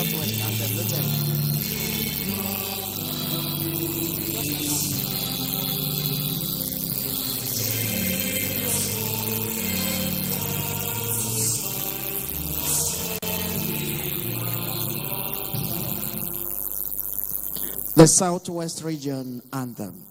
Southwest Anthem. Listen. The Southwest Region Anthem.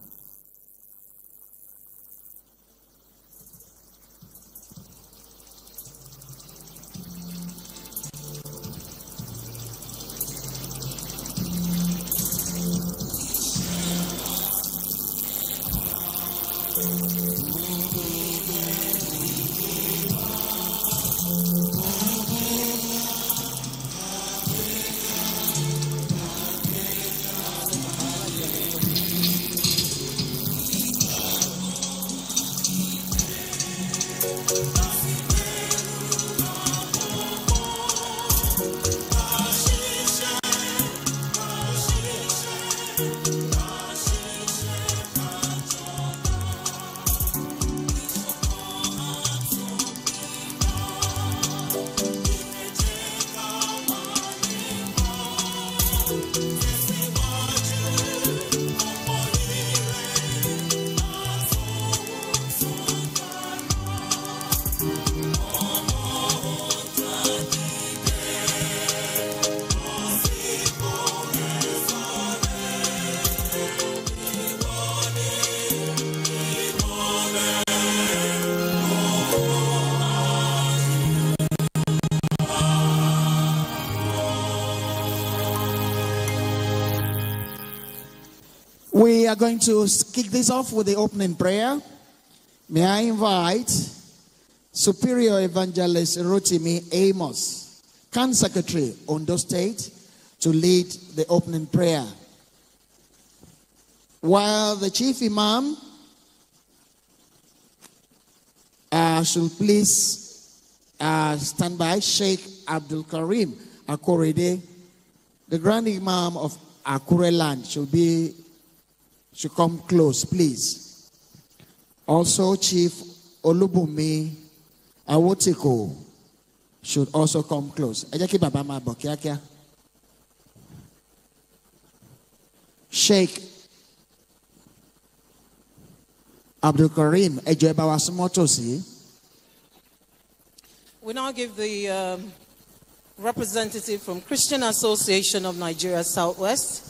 We are going to kick this off with the opening prayer. May I invite Superior Evangelist Rotimi Amos, Can Secretary, Ondo State, to lead the opening prayer. While the Chief Imam should please stand by, Sheikh Abdul Karim Akorede, the Grand Imam of Akure Land, should come close, please. Also, Chief Olubumi Awotiko should also come close. Sheikh Abdul Karim, we now give the representative from Christian Association of Nigeria Southwest,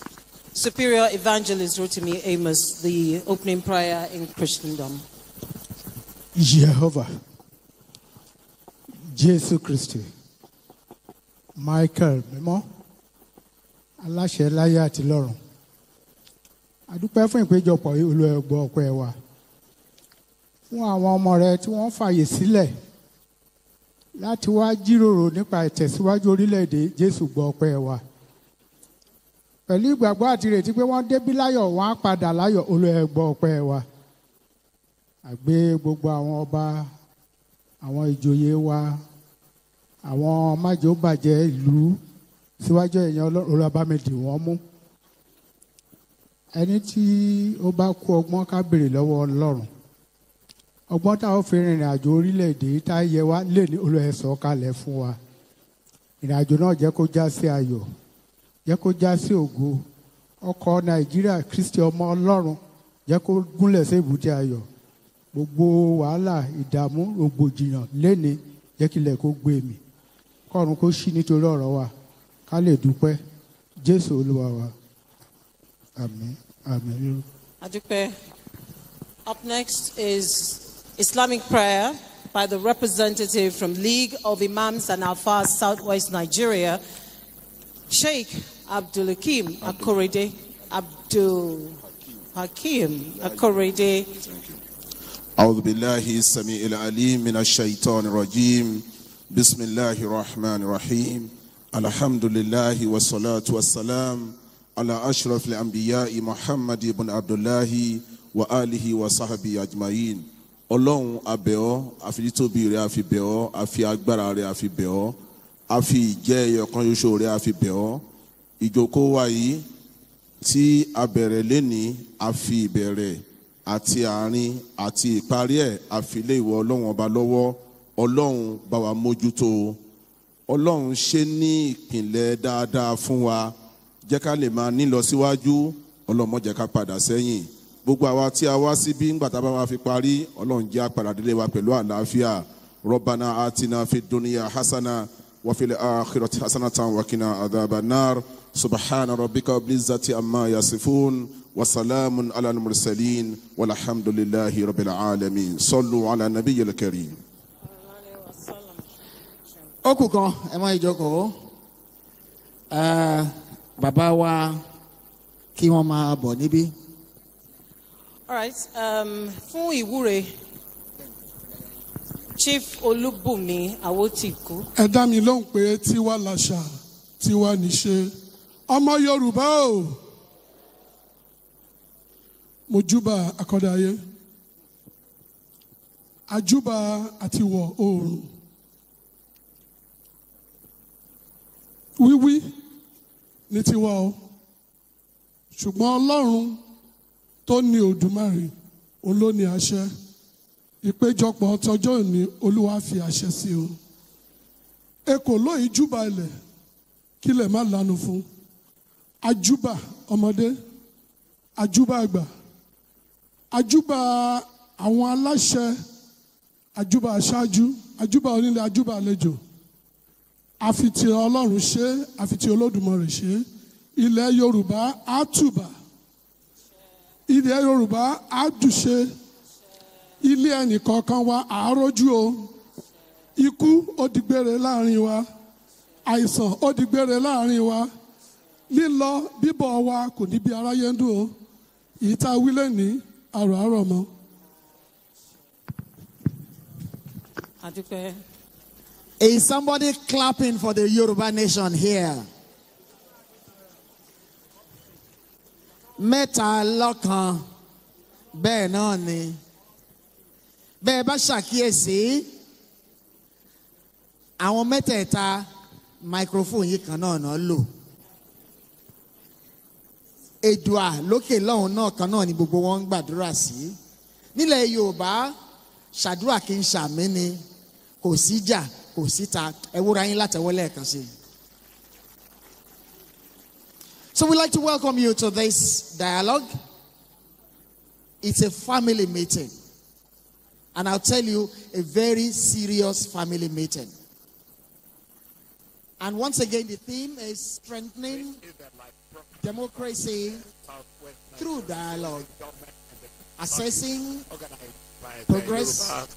Superior Evangelist Rotimi Amos, the opening prayer in Christendom. Jehovah, Jesus Christ, Michael, Memo, Aláṣẹ láyé àti lọ́run. Adúpẹ́ fún ìpéjọpọ̀ yìí Olúwa gbọ́ ọpẹ́ wa. Fún àwọn ọmọ rẹ tí wọ́n fààyè sílẹ̀ láti wá jíròrò nípa ìtẹ̀síwájú orílẹ̀-èdè, Jésù gbọ́ ọpẹ́ wa. Pẹ̀lú ìgbàgbọ́ àti ìrètí pé wọ́n débí láyọ̀, wọ́n á padà láyọ̀, Olúwa gbọ́ ọpẹ́ wa. Àgbé gbogbo àwọn ọba, àwọn ìjòyè wa, àwọn májòbàjẹ́ ìlú síwájú ẹ̀yàn Olúwa bá mi dì wọ́n mú. Ẹni tí ó bá kú ọgbọ́n ká béèrè lọ́wọ́ Ọlọ́run. Ọgbọ́n tá ó fi rìnrìn àjò orílẹ̀-èdè tá yẹ wá lè ní Olúwa sọ̀ kalẹ̀ fún wa. Ìrìn àjò náà jẹ́ kó já sí ayọ̀, jẹ́ kó já sí ògo. Ọkọ̀ Nàìjíríà Kristi ọmọ Ọlọ́run jẹ́ kó gúnlẹ̀ sí èbúté ayọ̀. Gbogbo wàhálà, ìdààmú, rògbòdìyàn léni jẹ́ kílẹ̀ kó gbé mi. Kọ́run kó ṣí nítorí ọ̀rọ̀ wa ká lè dúpẹ́. Jésù Olúwa wa. Amen. Amen. Adúpẹ́. Up next is Islamic prayer by the representative from League of Imams and Alfas Southwest Nigeria, Sheikh Abdul Hakim Akorede. Abdul Hakim Akorede. أعوذ بالله السميع العليم من الشيطان الرجيم بسم الله الرحمن الرحيم الحمد لله والصلاة والسلام على أشرف الأنبياء محمد بن عبد الله وآله وصحبه أجمعين. Ọlọ́run abẹ́ ọ́, àfi títóbi rẹ̀ àfi bẹ̀ ọ́, àfi agbára rẹ̀ àfi bẹ̀ ọ́, àfi ìjẹ́ ẹyọ̀kan ṣoṣo rẹ̀ àfi bẹ̀ ọ́. Ìjókòó wa yìí tí a bẹ̀rẹ̀ lénìí, àfi ìbẹ̀rẹ̀ àti àárín àti ìparí ẹ̀ àfi lé ìwọ Ọlọ́run ọba lọ́wọ́. Ọlọ́run bá wa mójútó. Ọlọ́run ṣe ní ìpìnlẹ̀ dáadáa fún wa jẹ́ ká lè máa nílọ síwájú Ọlọ́run má jẹ́ ká padà sẹ́yìn gbogbo àwa tí a wá síbí ńgbà tá a bá wá fi parí Ọlọ́run jẹ́ á padà délé wa pẹ̀lú àlàáfíà Rabbana atina fid dunya hasana wa fil akhirati hasanatan wa qina adhaban nar subhana rabbika rabbil izzati amma yasifun wa salamun ala al mursalin walhamdulillahi rabbil alamin sallu ala nabiyyil karim. Oku kan ẹ má ìjókòó bàbá wa kí wọ́n máa bọ̀ níbí. All right. Fún ìwúre, Chief Olúbùnmi Àwòtìkú. Ẹ dá mi lóhùn pé tiwa làṣà tiwa níṣe. Ọmọ Yorùbá o. Mojúbà akọ́dáyé. Àjúbà àti wọ̀ oòrùn. Wíwí ní tiwa o. Ṣùgbọ́n Ọlọ́run tó ní Òdùmarè òun ló ní àṣẹ. Ìpéjọpọ̀ tọjọ́ òní Olúwa fi àṣẹ sí o. Èkó lóyìí júbà ilẹ̀ kílẹ̀ má lanu fún. Àjúbà ọmọdé, àjúbà àgbà, àjúbà àwọn aláṣẹ, àjúbà aṣáájú, àjúbà onílé, àjúbà àlejò. Àfitì Ọlọ́run ṣe, àfitì Olódùmarè ṣe. Ilẹ̀ Yorùbá á tùbà. Ilẹ̀ Yorùbá á dùṣe. Ilé ẹnìkọ̀ọ̀kan wa àárójú o. Ikú ó dìgbére láàrin wa. Àìsàn ó dìgbére láàrin wa. Lílọ bíbọ̀ wa kò ní bí aráyé ń dùn o. Èyí tá a wí lẹ́nìí àrò mọ́. Adúpẹ́. Is somebody clapping for the Yoruba nation here? Mẹ́ta lọ́kan bẹ́ẹ̀ náà ni. Bẹ́ẹ̀ bá ṣàkíyèsí àwọn mẹ́tẹ̀ẹ̀ta microphone yìí kan náà lò. Èdùà lókè lọ́hùn náà kan náà ni gbogbo wọn ń gbàdúrà sí. Nílẹ̀ Yorùbá ṣàdúrà kí n ṣàmì ni kò sí jà kò síta ẹ wúra yín látẹ̀wọ́ lẹ́ẹ̀kan sí. So we'd like to welcome you to this dialogue. It's a family meeting. And I'll tell you, a very serious family meeting. And once again, the theme is strengthening democracy through dialogue, assessing progress,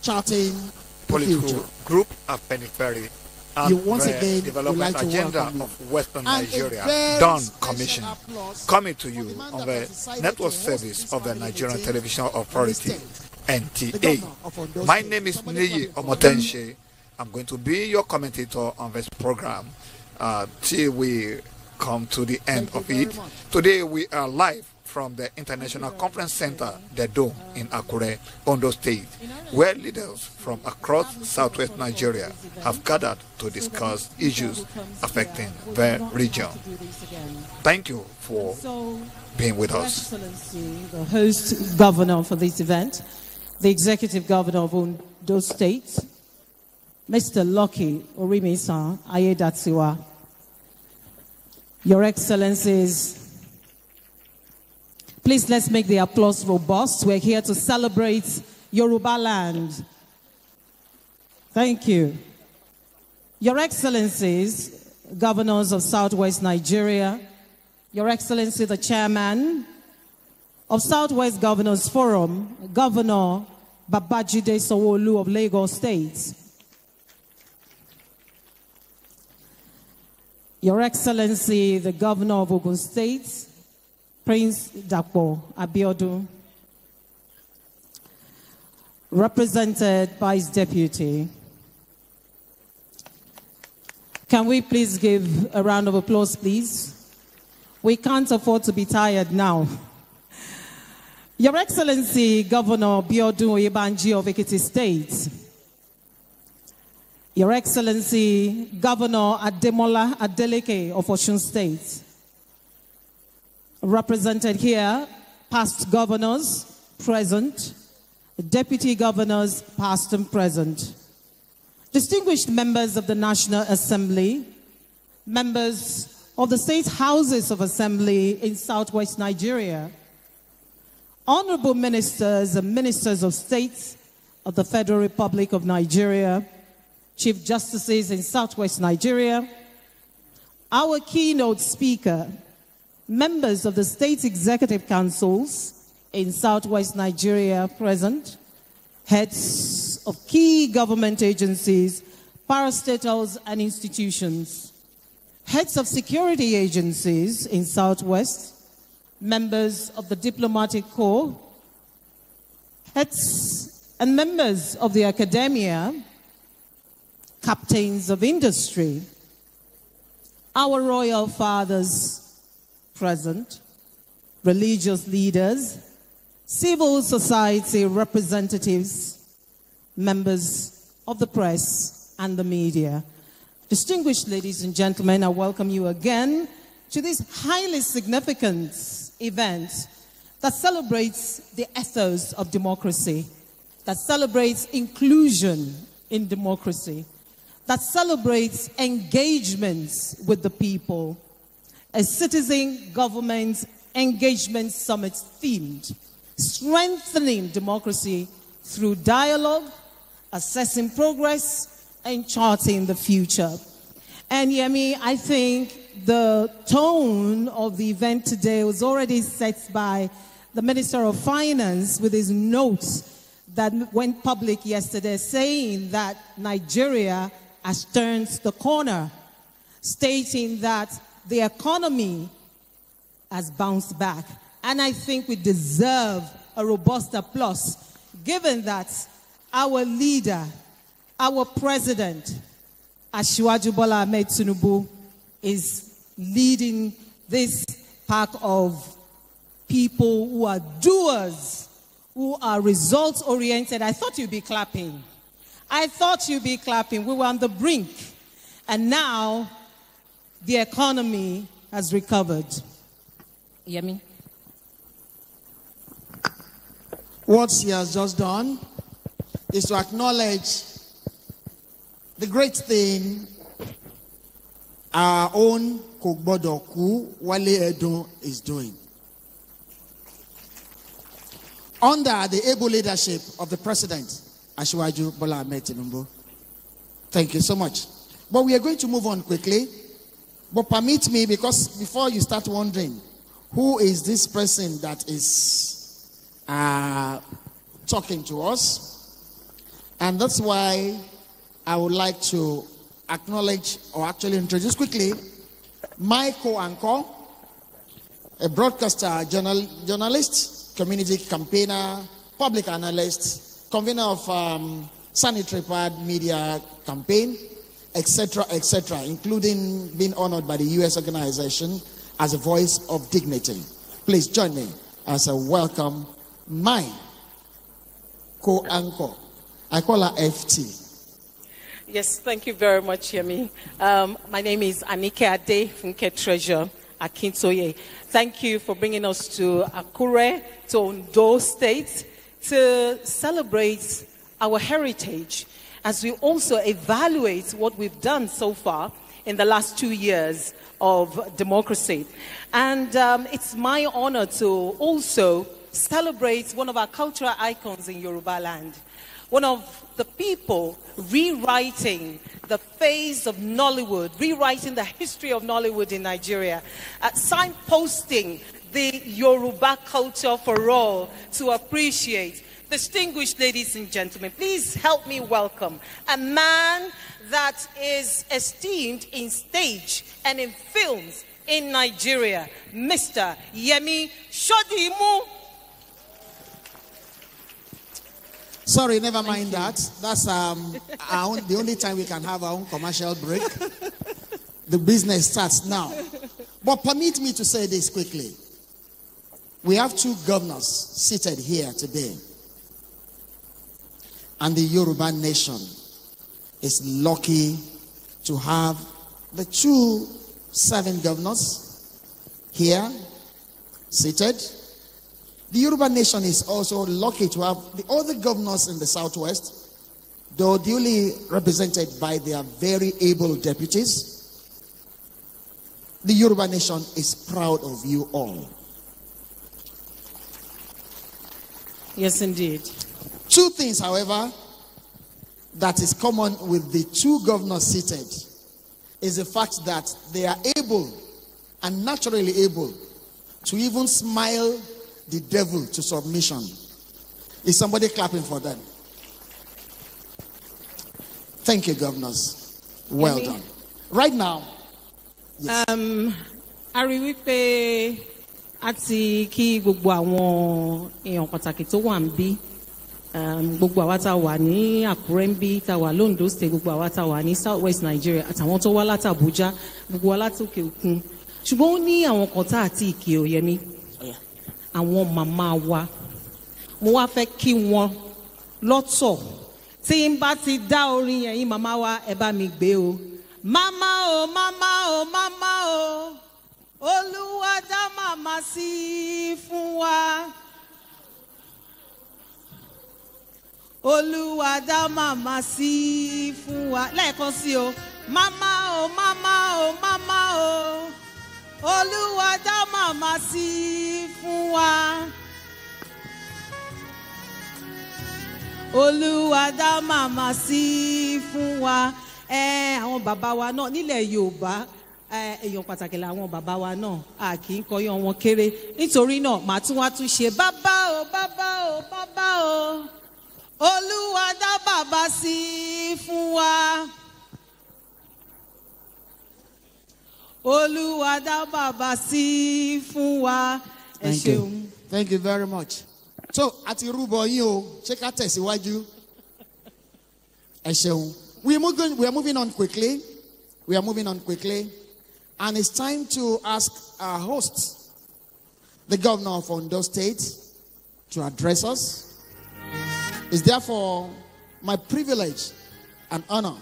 charting the political future. group of Periphery and You once the again would development like to agenda welcome you. of Western And a Nigeria, very Dawn special Commission, applause coming to for you the man on that the has decided network to host service this of the family Nigerian meeting Television on this Authority, day. The NTA. governor of Ondo My State. name is Somebody Niyi call me. Omotenshe. I'm going to be your commentator on this program till we come to the end Thank of you it. very much. Today we are live from the International Conference Center, the Dome in Akure, Ondo State, where leaders from across southwest Nigeria have gathered to discuss issues affecting the region. Thank you for being with Your us. Excellency, the host governor for this event, the executive governor of Ondo State, Mr. Lucky Orimisan Ayedatiwa, Your Excellencies, please let's make the applause robust. We're here to celebrate Yoruba land. Thank you. Your Excellencies, governors of Southwest Nigeria, Your Excellency, the chairman of Southwest Governors Forum, Governor Babajide Sanwo-Olu of Lagos State, Your Excellency, the Governor of Ogun State, Prince Dapo Abiodun, represented by his deputy. Can we please give a round of applause, please? We can't afford to be tired now. Your Excellency, Governor Biodun Oyebanji of Ekiti State, Your Excellency, Governor Ademola Adeleke of Osun State, represented here, past governors present, deputy governors past and present, distinguished members of the National Assembly, members of the State Houses of Assembly in Southwest Nigeria, honorable ministers and ministers of state of the Federal Republic of Nigeria, chief justices in Southwest Nigeria, our keynote speaker, members of the state executive councils in Southwest Nigeria present, heads of key government agencies, parastatals and institutions, heads of security agencies in Southwest, members of the diplomatic corps, heads and members of the academia, captains of industry, our royal fathers present, religious leaders, civil society representatives, members of the press and the media. Distinguished ladies and gentlemen, I welcome you again to this highly significant event that celebrates the ethos of democracy, that celebrates inclusion in democracy, that celebrates engagements with the people, a citizen government engagement summit themed, strengthening democracy through dialogue, assessing progress, and charting the future. And Yemi, I think the tone of the event today was already set by the Minister of Finance with his notes that went public yesterday saying that Nigeria has turned the corner, stating that the economy has bounced back. And I think we deserve a robust applause, given that our leader, our president, Asiwaju Bola Ahmed Tinubu, is leading this pack of people who are doers, who are results-oriented. I thought you'd be clapping. I thought you'd be clapping. We were on the brink. And now, the economy has recovered. Yemi? What he has just done is to acknowledge the great thing our own Kogbodoku Wale Edun is doing. Under the able leadership of the President, Asiwaju Bola Ahmed Tinubu. Thank you so much. But we are going to move on quickly. But permit me, because before you start wondering, who is this person that is talking to us? And that's why I would like to acknowledge, or actually introduce quickly, my co-anchor, a broadcaster, journalist, community campaigner, public analyst, convener of Sanitary Pad Media Campaign, etc., including being honored by the U.S. organization as a voice of dignity. Please join me as I welcome my co-anchor. I call her FT. Yes, thank you very much, Yemi. My name is Anike Ade Funke Treasure Akintoye. Thank you for bringing us to Akure, to Ondo State, to celebrate our heritage as we also evaluate what we've done so far in the last 2 years of democracy. And it's my honor to also celebrate one of our cultural icons in Yoruba land, one of the people rewriting the face of Nollywood, rewriting the history of Nollywood in Nigeria, signposting the Yoruba culture for all to appreciate. Distinguished ladies and gentlemen, please help me welcome a man that is esteemed in stage and in films in Nigeria, Mr. Yemi Shodimu. Sorry, never mind that. That's the only time we can have our own commercial break. The business starts now. But permit me to say this quickly. We have two governors seated here today. And the Yoruba nation is lucky to have the two serving governors here seated. The Yoruba nation is also lucky to have the other governors in the Southwest though duly represented by their very able deputies, the Yoruba nation is proud of you all. Yes, indeed. Two things, however, that is common with the two governors seated is the fact that they are able and naturally able to even smile the devil to submission. Is somebody clapping for them? Thank you, governors. Well done. Right now, yes. A rí wípé àti kí gbogbo àwọn èèyàn pàtàkì tó wà ń bí, gbogbo àwa tá wà ní Àkúrẹ́ ń bí, tá wà l'Ondo State, gbogbo àwa tá wà ní South West Nigeria, àtàwọn tó wá láti Abuja, gbogbo wa láti òkè òkun. Ṣùgbọ́n ó ní àwọn kan tá àti ìkè òyẹmí, àwọn màmá wa. Mo wá fẹ́ kí wọn lọ́tọ̀. Tí n bá ti dá orin yẹn, yín màmá wa, ẹ bá mi gbé o. Mama o, mama o, mama o, Olúwa dá màmá sí fún wa. Olúwa dá màmá sí fún wa. Lẹ́ẹ̀kan sí o. Mama o, mama o, mama o, Olúwa dá màmá sí fún wa. Olúwa dá màmá sí fún wa. Àwọn bàbá wa náà nílẹ̀ Yorùbá, èèyàn pàtàkì làwọn bàbá wa náà, a kì í kọyán wọn kéré. Nítorí náà màá tún wá tún ṣe bàbá o, bàbá o, bàbá o, Olúwa dá bàbá sí fún wa. Olúwa dá bàbá sí fún wa. Ẹ ṣeun. Thank you very much. So, àti rúbọ yín o, ṣé ká tẹ̀síwájú? Ẹ ṣeun. We are moving on quickly. We are moving on quickly. And it's time to ask our host, the governor of Ondo State, to address us. It's therefore my privilege and honor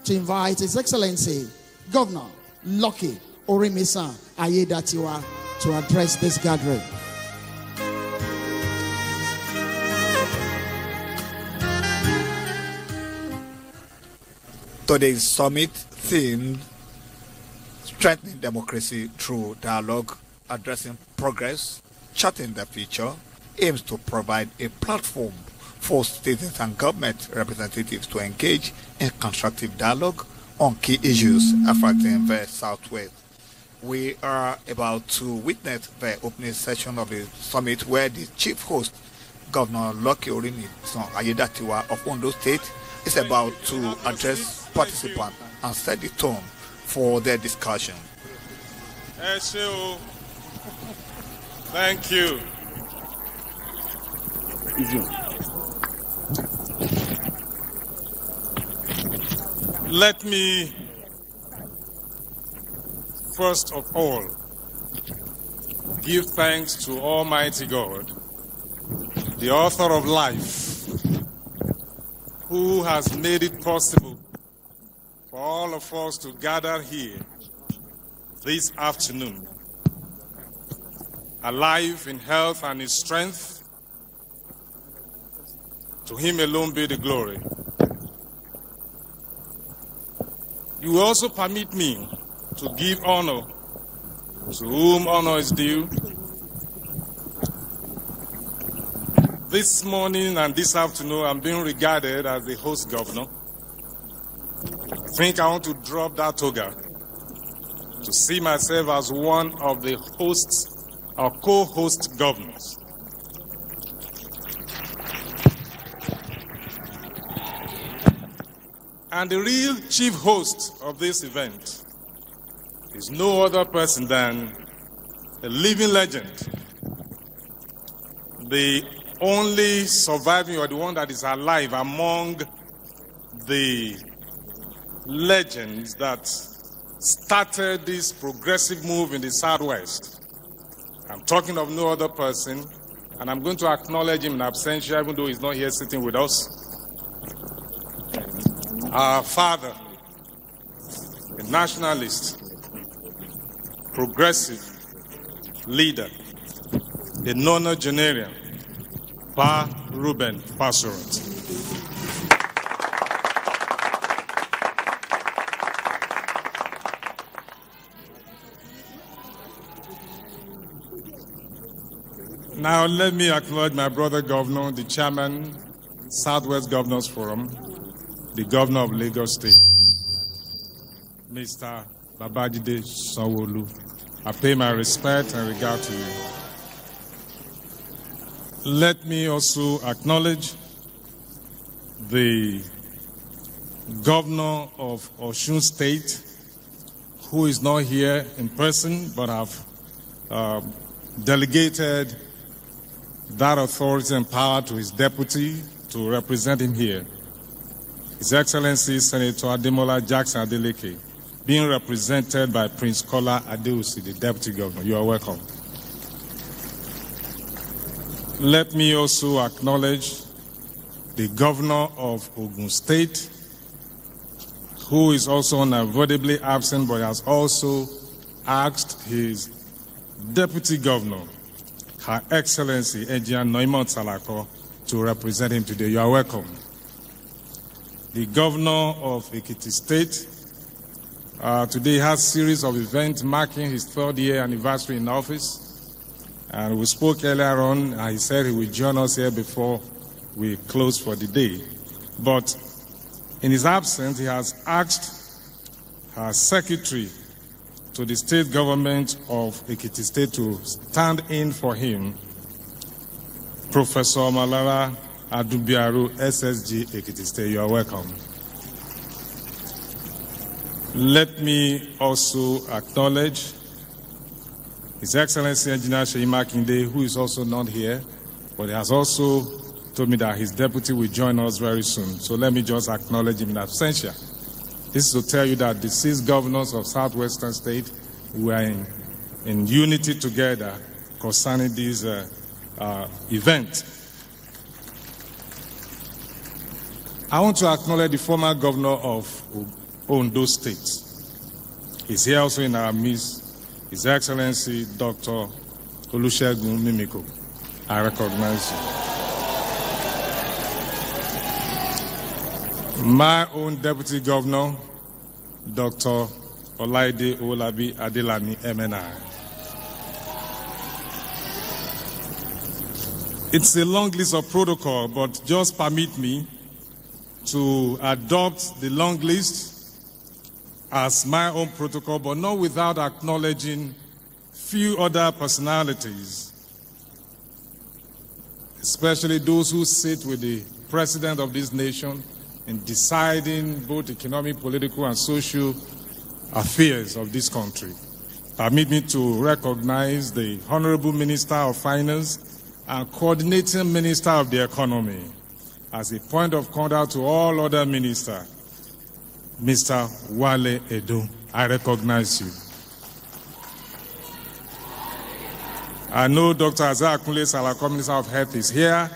to invite His Excellency, Governor Lucky Orimisan Ayedatiwa, to address this gathering. Today's summit themed Strengthening Democracy Through Dialogue, Addressing Progress, Charting the Future, aims to provide a platform for citizens and government representatives to engage in constructive dialogue on key issues affecting the Southwest. We are about to witness the opening session of the summit where the chief host, Governor Lucky Orimisan Ayedatiwa of Ondo State, is about to address participants and set the tone for their discussion. Thank you. Let me first of all give thanks to Almighty God, the author of life, who has made it possible for all of us to gather here this afternoon, alive in health and in strength. To Him alone be the glory. You will also permit me to give honor to whom honor is due. This morning and this afternoon, I'm being regarded as the host governor. I think I want to drop that toga to see myself as one of the hosts or co-host governors. And the real chief host of this event is no other person than a living legend, the only surviving or the one that is alive among the legends that started this progressive move in the Southwest. I'm talking of no other person, and I'm going to acknowledge him in absentia, even though he's not here sitting with us. Our father, a nationalist, progressive leader, a nonagenarian, Pa Reuben Pasorot. Now let me acknowledge my brother governor, the chairman, Southwest Governors Forum, the governor of Lagos State, Mr. Babajide Sanwo-Olu. I pay my respect and regard to you. Let me also acknowledge the governor of Osun State, who is not here in person, but have delegated that authority and power to his deputy to represent him here. His Excellency Senator Ademola Jackson Adeleke, being represented by Prince Kola Adeusi, the Deputy Governor. You are welcome. Let me also acknowledge the Governor of Ogun State, who is also unavoidably absent, but has also asked his Deputy Governor, Her Excellency Engineer Noimon Salako, to represent him today. You are welcome. The Governor of Ekiti State today has a series of events marking his 3rd year anniversary in office. And we spoke earlier on, and he said he will join us here before we close for the day. But in his absence, he has asked her secretary to the state government of Ekiti State to stand in for him, Professor Malara Adubiaru, SSG, Ekiti State. You are welcome. Let me also acknowledge His Excellency Engineer Seyi Makinde, who is also not here, but he has also told me that his deputy will join us very soon. So let me just acknowledge him in absentia. This is to tell you that the 6 governors of Southwestern State were in unity together concerning this event. I want to acknowledge the former governor of Ondo State. He's here also in our midst, His Excellency Dr. Olusegun Mimiko. I recognize you. My own Deputy Governor, Dr. Olaide Olabi Adelani, MNI. It's a long list of protocol, but just permit me to adopt the long list as my own protocol, but not without acknowledging few other personalities, especially those who sit with the president of this nation in deciding both economic, political, and social affairs of this country. Permit me to recognize the Honorable Minister of Finance and Coordinating Minister of the Economy as a point of contact to all other ministers, Mr. Wale Edo. I recognize you. I know Dr. Azar Akunle Salako, Minister of Health, is here.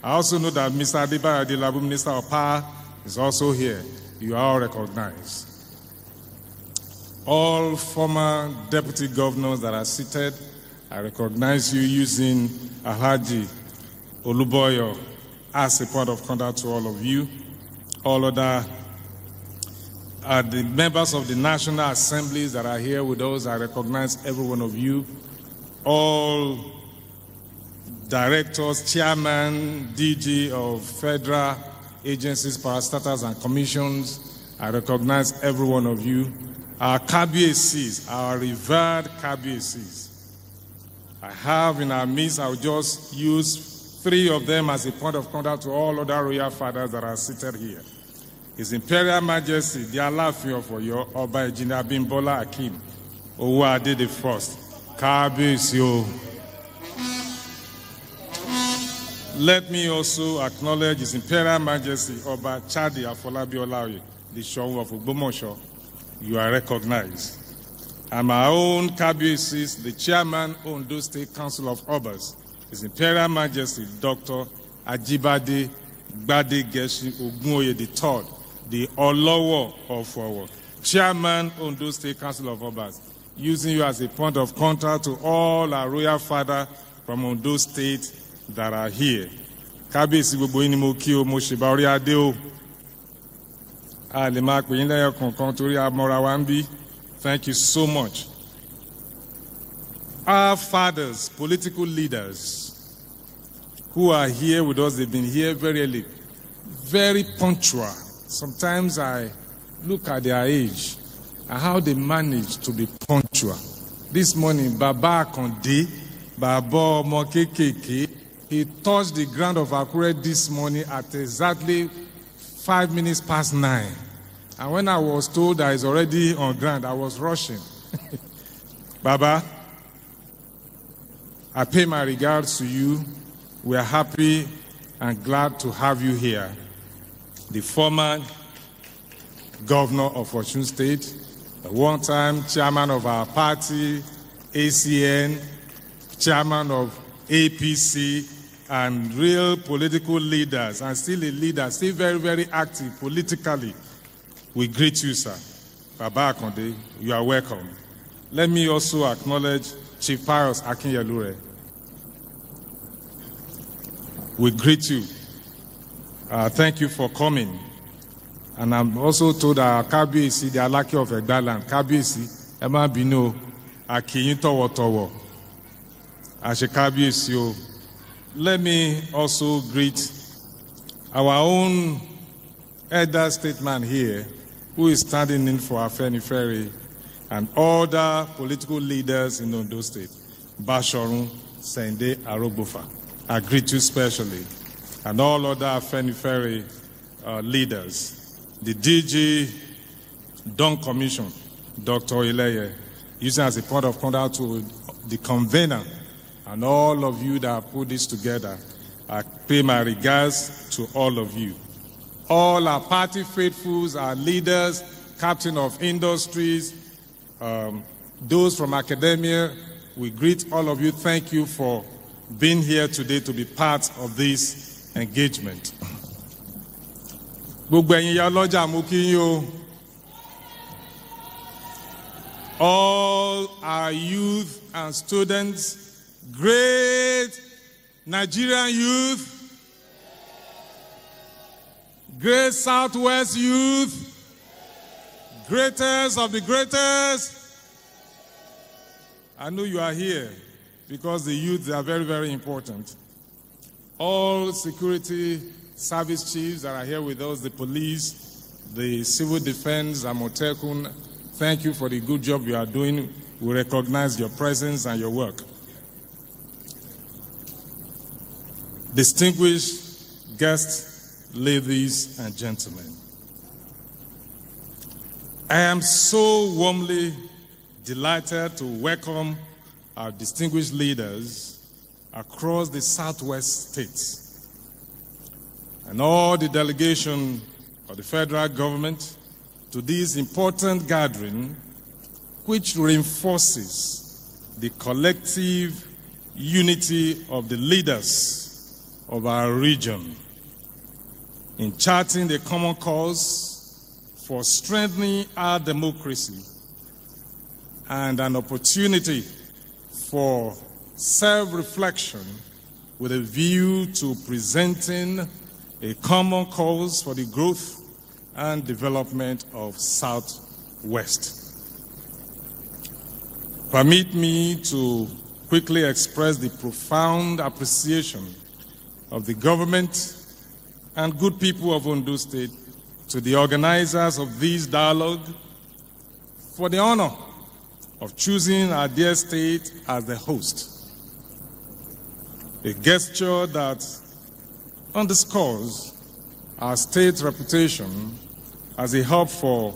I also know that Mr. Adebayo Adelabu, Minister of Power, is also here. You are all recognized. All former deputy governors that are seated, I recognize you using Alhaji Oluboyo as a point of contact to all of you. All other the members of the National Assemblies that are here with us, I recognize every one of you. All directors, chairman, DG of federal agencies, parastatals, and commissions, I recognize every one of you. Our KBACs, our revered KBACs. I have in our midst, I will just use 3 of them as a point of contact to all other royal fathers that are seated here. His Imperial Majesty, the Aláàfin of Ọ̀yọ́, Ọba Engineer Abímbọ́lá Akeem Owóadé the First. Kábíyèsí o. Let me also acknowledge His Imperial Majesty, Ọba Chadi Afolabi Olaoye, the Ṣọ̀ún of Ògbómọ̀ṣọ́. You are recognized. And my own Kábíyèsí, the Chairman, Ondo State Council of Obas, His Imperial Majesty, Dr. Ajibade Gbadegeshi Ogunoye III, the Olowo of our Chairman, Ondo State Council of Obas, using you as a point of contact to all our royal father from Ondo State that are here. Kábíyèsí gbogbo yín ni mo kí o, mo ṣèbà orí adé o. A lè máa pè yín lẹ́yọ kọ̀ọ̀kan torí amọ̀ra wa ń bí. Thank you so much. Our fathers, political leaders, who are here with us. They've been here very early, very punctual. Sometimes I look at their age and how they manage to be punctual. This morning, Baba Akonde, Baba Omo Kekeke, he touched the ground of Akure this morning at exactly 5 minutes past 9. And when I was told that he's already on ground, I was rushing. Baba, I pay my regards to you. We are happy and glad to have you here. The former governor of Osun State, the one-time chairman of our party, ACN, chairman of APC, and real political leaders, and still a leader, still very, very active politically. We greet you, sir. Baba Akonde, you are welcome. Let me also acknowledge Chief Pius Akinyelure. We greet you. Thank you for coming. And I'm also told that Kabiyesi, the Alake of Egbaland, Kabiyesi, Emma Bino, Akiyin Towo, Ashe Kabiyesi o. Let me also greet our own elder statesman here, who is standing in for Afenifere and other political leaders in Ondo State, Bashorun Sende Arogbofa. I greet you specially, and all other Afenifere leaders. The DG Dawn Commission, Dr. Ileye, using as a point of contact to the convener, and all of you that put this together, I pay my regards to all of you. All our party faithfuls, our leaders, captain of industries, those from academia, we greet all of you. Thank you for being here today to be part of this engagement. All our youth and students, great Nigerian youth, great Southwest youth, greatest of the greatest. I know you are here because the youth are very, very important. All security service chiefs that are here with us, the police, the civil defense, Amotekun, thank you for the good job you are doing. We recognize your presence and your work. Distinguished guests, ladies and gentlemen, I am so warmly delighted to welcome our distinguished leaders across the Southwest states and all the delegation of the federal government to this important gathering, which reinforces the collective unity of the leaders of our region in charting the common cause for strengthening our democracy and an opportunity for self-reflection with a view to presenting a common cause for the growth and development of Southwest. Permit me to quickly express the profound appreciation of the government and good people of Ondo State to the organizers of this dialogue for the honor of choosing our dear state as the host. A gesture that underscores our state's reputation as a hub for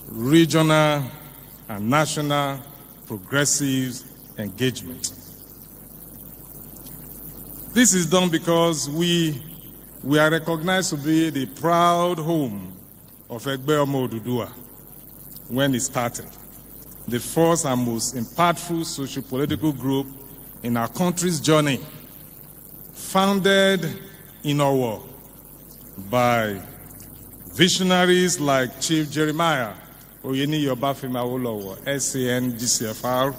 regional and national progressive engagement. This is done because we are recognized to be the proud home of Egbe Omo Oduduwa when it started, the first and most impactful socio-political group in our country's journey, founded in Owo by visionaries like Chief Jeremiah Oyeni Obafemi Awolowo, SAN GCFR,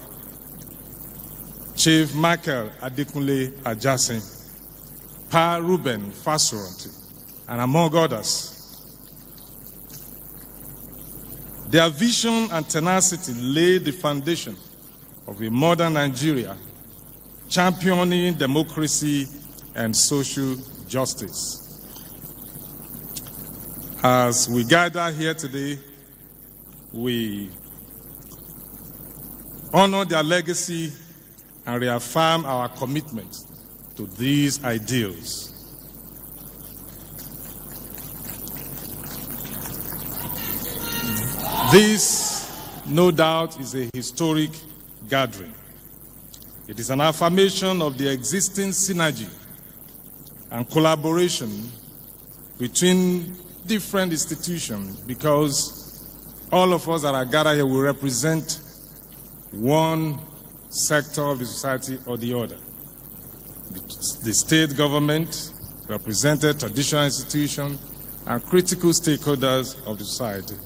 Chief Michael Adekunle Ajasin, Pa Ruben Fasuranti, and among others. Their vision and tenacity laid the foundation of a modern Nigeria, championing democracy and social justice. As we gather here today, we honor their legacy and reaffirm our commitment to these ideals. This, no doubt, is a historic gathering. It is an affirmation of the existing synergy and collaboration between different institutions, because all of us that are gathered here will represent one sector of the society or the other. The state government represented traditional institutions and critical stakeholders of the society.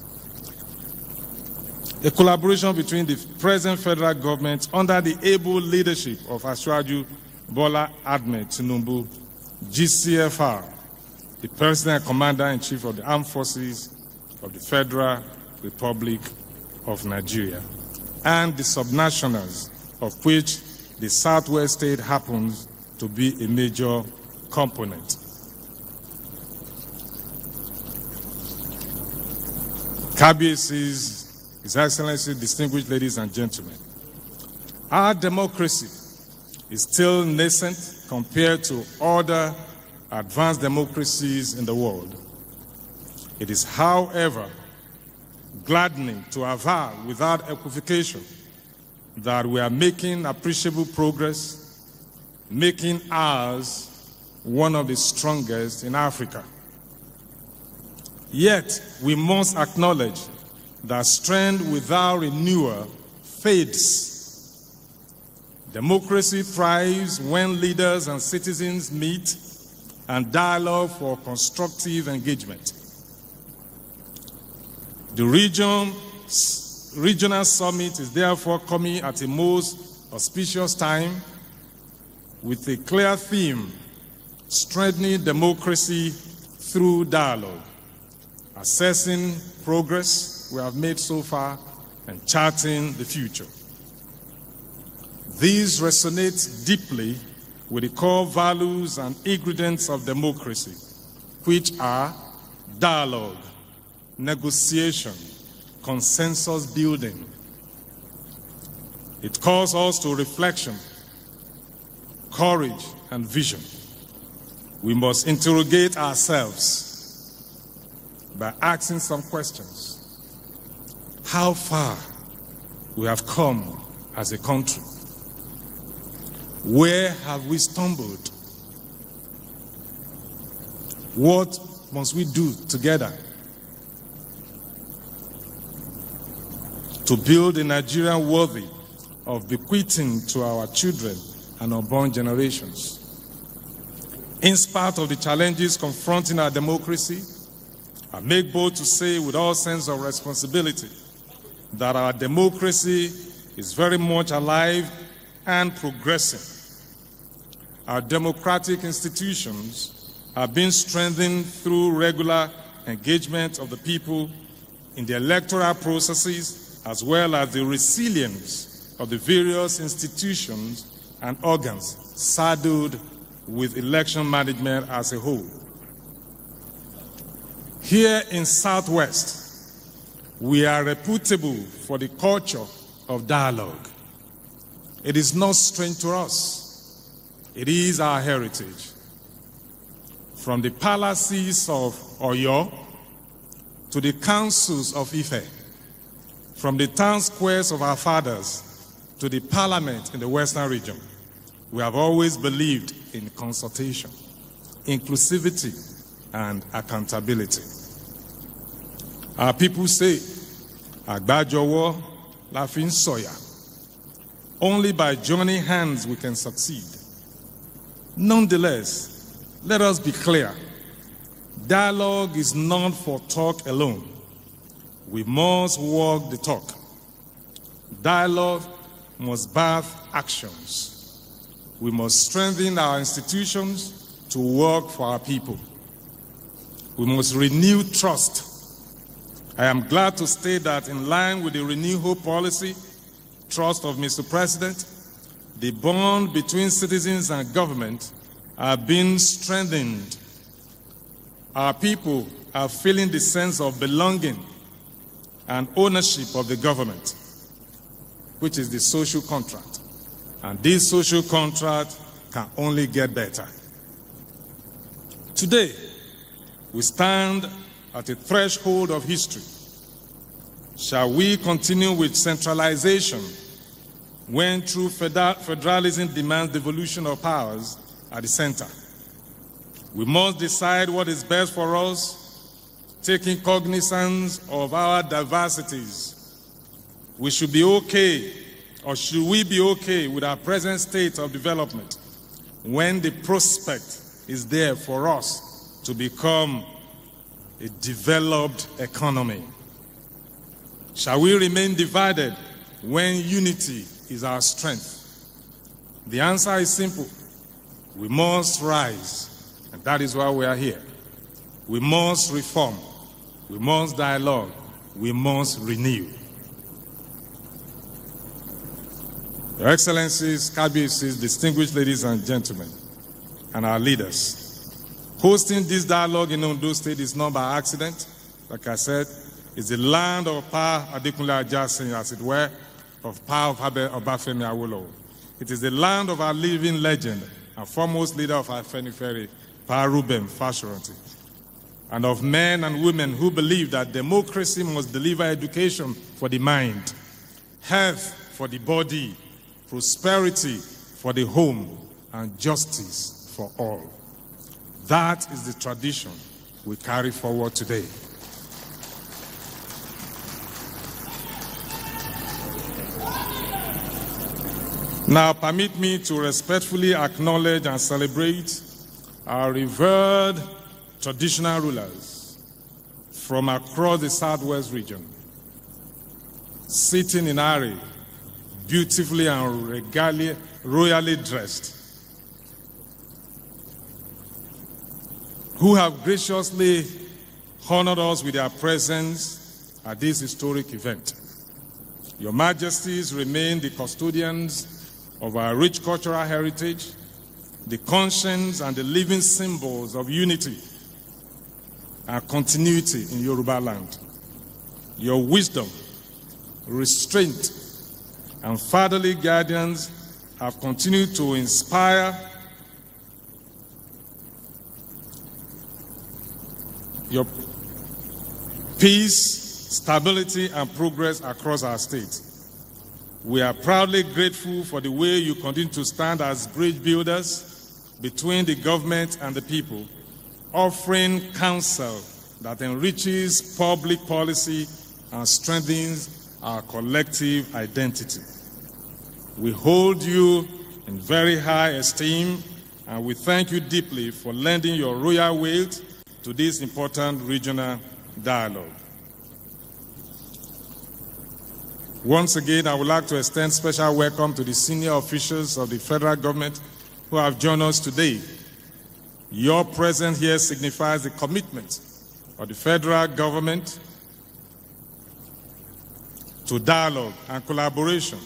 A collaboration between the present federal government under the able leadership of Asiwaju Bola Ahmed Tinubu, GCFR, the President and Commander-in-Chief of the Armed Forces of the Federal Republic of Nigeria, and the subnationals, of which the Southwest state happens to be a major component. KBACs, His Excellency, distinguished ladies and gentlemen, our democracy is still nascent compared to other advanced democracies in the world. It is, however, gladdening to aver without equivocation that we are making appreciable progress, making ours one of the strongest in Africa. Yet, we must acknowledge that strength without renewal fades. Democracy thrives when leaders and citizens meet and dialogue for constructive engagement. The regional summit is therefore coming at a most auspicious time with a clear theme: strengthening democracy through dialogue, assessing progress we have made so far, and charting the future. These resonate deeply with the core values and ingredients of democracy, which are dialogue, negotiation, consensus building. It calls us to reflection, courage, and vision. We must interrogate ourselves by asking some questions. How far we have come as a country? Where have we stumbled? What must we do together to build a Nigeria worthy of bequeathing to our children and unborn generations? In spite of the challenges confronting our democracy, I make bold to say with all sense of responsibility that our democracy is very much alive and progressing. Our democratic institutions are being strengthened through regular engagement of the people in the electoral processes, as well as the resilience of the various institutions and organs saddled with election management as a whole. Here in Southwest, we are reputable for the culture of dialogue. It is not strange to us. It is our heritage. From the palaces of Oyo to the councils of Ife, from the town squares of our fathers to the parliament in the Western region, we have always believed in consultation, inclusivity, and accountability. Our people say, Agbajowo la fin soya. Only by joining hands we can succeed. Nonetheless, let us be clear. Dialogue is not for talk alone. We must walk the talk. Dialogue must birth actions. We must strengthen our institutions to work for our people. We must renew trust. I am glad to state that in line with the Renew Hope policy, trust of Mr. President, the bond between citizens and government are being strengthened. Our people are feeling the sense of belonging and ownership of the government, which is the social contract. And this social contract can only get better. Today, we stand at a threshold of history. Shall we continue with centralization when true federalism demands devolution of powers at the center? We must decide what is best for us, taking cognizance of our diversities. We should be okay, or should we be okay with our present state of development when the prospect is there for us to become a developed economy? Shall we remain divided when unity is our strength? The answer is simple. We must rise, and that is why we are here. We must reform. We must dialogue. We must renew. Your Excellencies, Cabinettes, distinguished ladies and gentlemen, and our leaders, hosting this dialogue in Ondo State is not by accident. Like I said, it's the land of power, Adekunle Ajasin, as it were, of power of Obafemi Awolowo. It is the land of our living legend and foremost leader of our Afenifere, Pa Reuben Fashoranti, and of men and women who believe that democracy must deliver education for the mind, health for the body, prosperity for the home, and justice for all. That is the tradition we carry forward today. Now, permit me to respectfully acknowledge and celebrate our revered traditional rulers from across the Southwest region, sitting in array, beautifully and royally dressed, who have graciously honored us with their presence at this historic event. Your Majesties remain the custodians of our rich cultural heritage, the conscience and the living symbols of unity and continuity in Yoruba land. Your wisdom, restraint, and fatherly guardians have continued to inspire your peace, stability, and progress across our state. We are proudly grateful for the way you continue to stand as bridge builders between the government and the people, offering counsel that enriches public policy and strengthens our collective identity. We hold you in very high esteem, and we thank you deeply for lending your royal weight to this important regional dialogue. Once again, I would like to extend special welcome to the senior officials of the federal government who have joined us today. Your presence here signifies the commitment of the federal government to dialogue and collaboration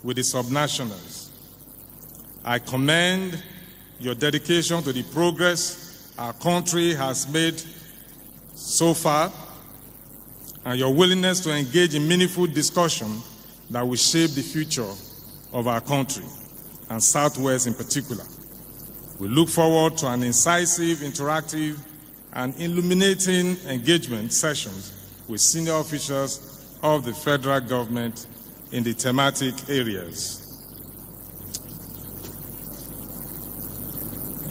with the subnationals. I commend your dedication to the progress our country has made so far, and your willingness to engage in meaningful discussion that will shape the future of our country, and Southwest in particular. We look forward to an incisive, interactive, and illuminating engagement sessions with senior officials of the federal government in the thematic areas.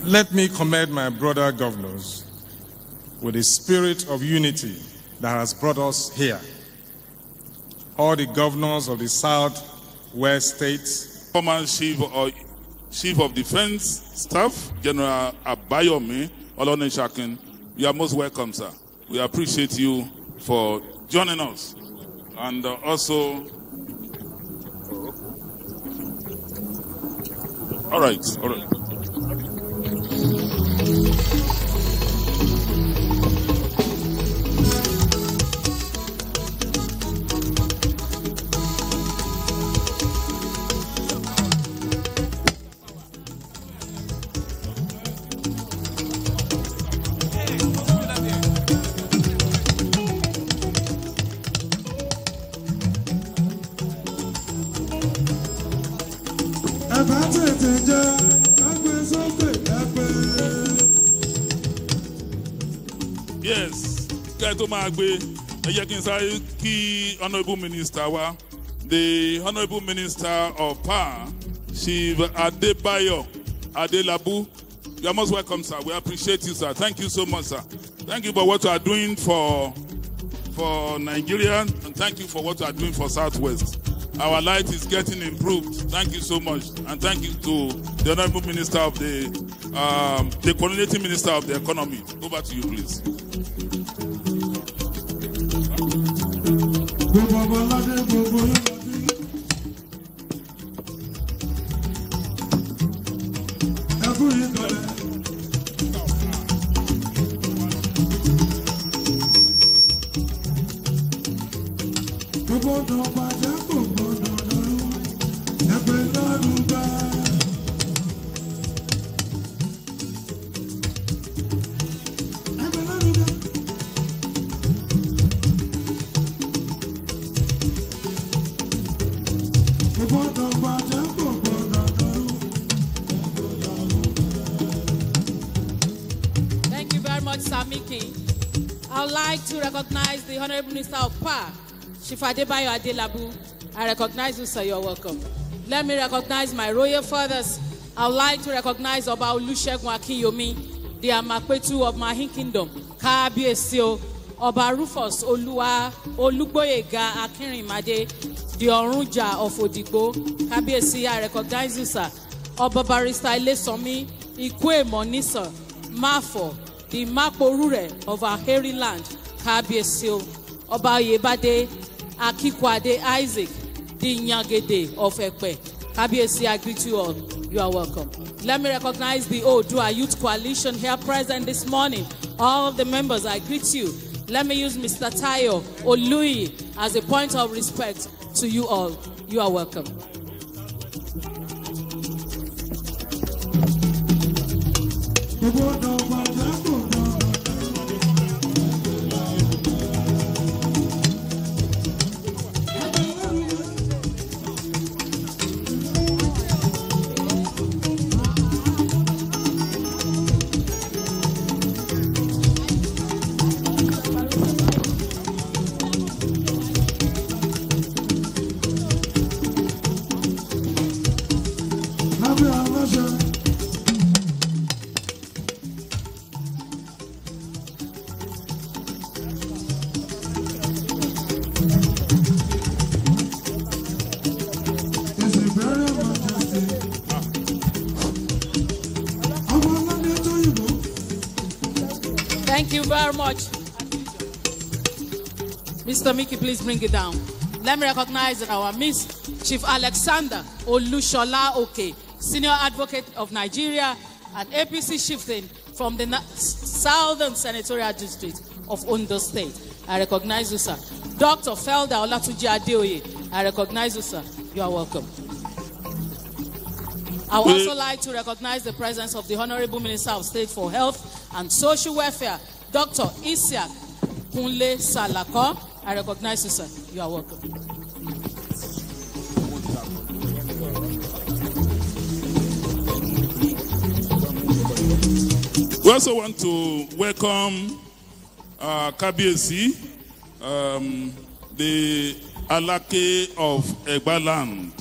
Let me commend my brother governors with the spirit of unity that has brought us here. All the governors of the Southwest states. Former Chief of Defense Staff, General Abayomi Olonishakin, you are most welcome, sir. We appreciate you for joining us. And also, all right. Yes, Kaito Magbe, Ejekinsari Ki Honorable Minister wa, the Honorable Minister of Power, Chief Adebayo Adelabu. You are most welcome, sir. We appreciate you, sir. Thank you so much, sir. Thank you for what you are doing for Nigeria, and thank you for what you are doing for Southwest. Our light is getting improved. Thank you so much, and thank you to the Honorable Minister of the Coordinating Minister of the Economy. Over to you, please. Thank you very much, Sir Mickey. I would like to recognize the Honorable Minister of Power, Chief Adebayo Adelabu. I recognize you, sir. You're welcome. Let me recognize my royal fathers. I would like to recognize Oba Olusegun Akinyomi, the Amakpetu of Mahin Kingdom, Kabiesio, Oba Rufus Oluwa Olugboyega Akinrimade, the Orunja of Odigbo, Kabiesi. I recognize you, sir. Oba Barrister Ilesomi, Ikwe Monisa, Mafo, the Maporure of our hairy land, Kabiesio, Oba Yebade, Akikwade Isaac, the Nyagede of Ekpe. Kabiesi, I greet you all. You are welcome. Let me recognize the Odua Youth Coalition here present this morning. All of the members, I greet you. Let me use Mr. Tayo Olui as a point of respect to you all. You are welcome. Thank you very much. Mr. Mickey, please bring it down. Let me recognize our Miss Chief Alexander Olushola Oke, Senior Advocate of Nigeria and APC shifting from the Southern Senatorial District of Ondo State. I recognize you, sir. Dr. Felda Olatuji Adeoye, I recognize you, sir. You are welcome. I would also like to recognize the presence of the Honorable Minister of State for Health and Social Welfare, Dr. Isiaq Kunle Salako. I recognize you, sir. You are welcome. We also want to welcome Kabiesi, the Alake of Egbaland,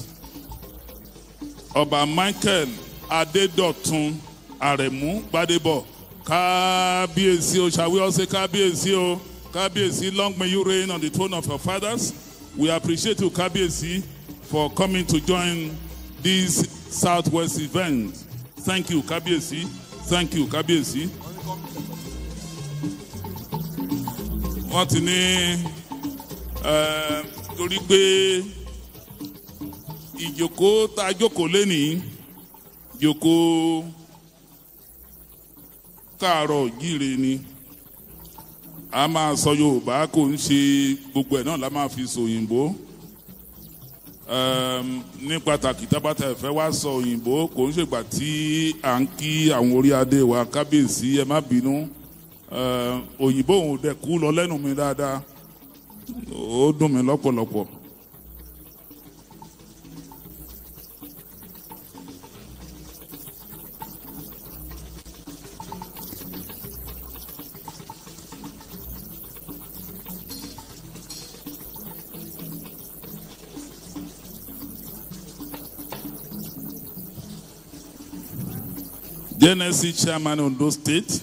Oba Michael Adedotun Aremu Badebo. Kabiesi, shall we all say Kabiesi? Kabiesi, long may you reign on the throne of your fathers. We appreciate you, Kabiesi, for coming to join this Southwest event. Thank you, Kabiesi. Thank you, Kabiesi. Wọ́n ti ní torí pé ìjókòó tá a jókòó lénìí jókòó káàárọ̀ jíire ni a máa sọ Yorùbá kò ń ṣe gbogbo ẹ̀ náà la máa fi sọ òyìnbó ní pàtàkì tábàtà ẹ̀fẹ́ wá sọ òyìnbó kò ń ṣègbà tí à ń kí àwọn orí adé wa Kábíyèsí ẹ má bínú òyìnbó òun dẹ̀ kú lọ lẹ́nu mi dáadáa ó dùn mí lọ́pọ̀lọpọ̀. The NSC chairman on those state,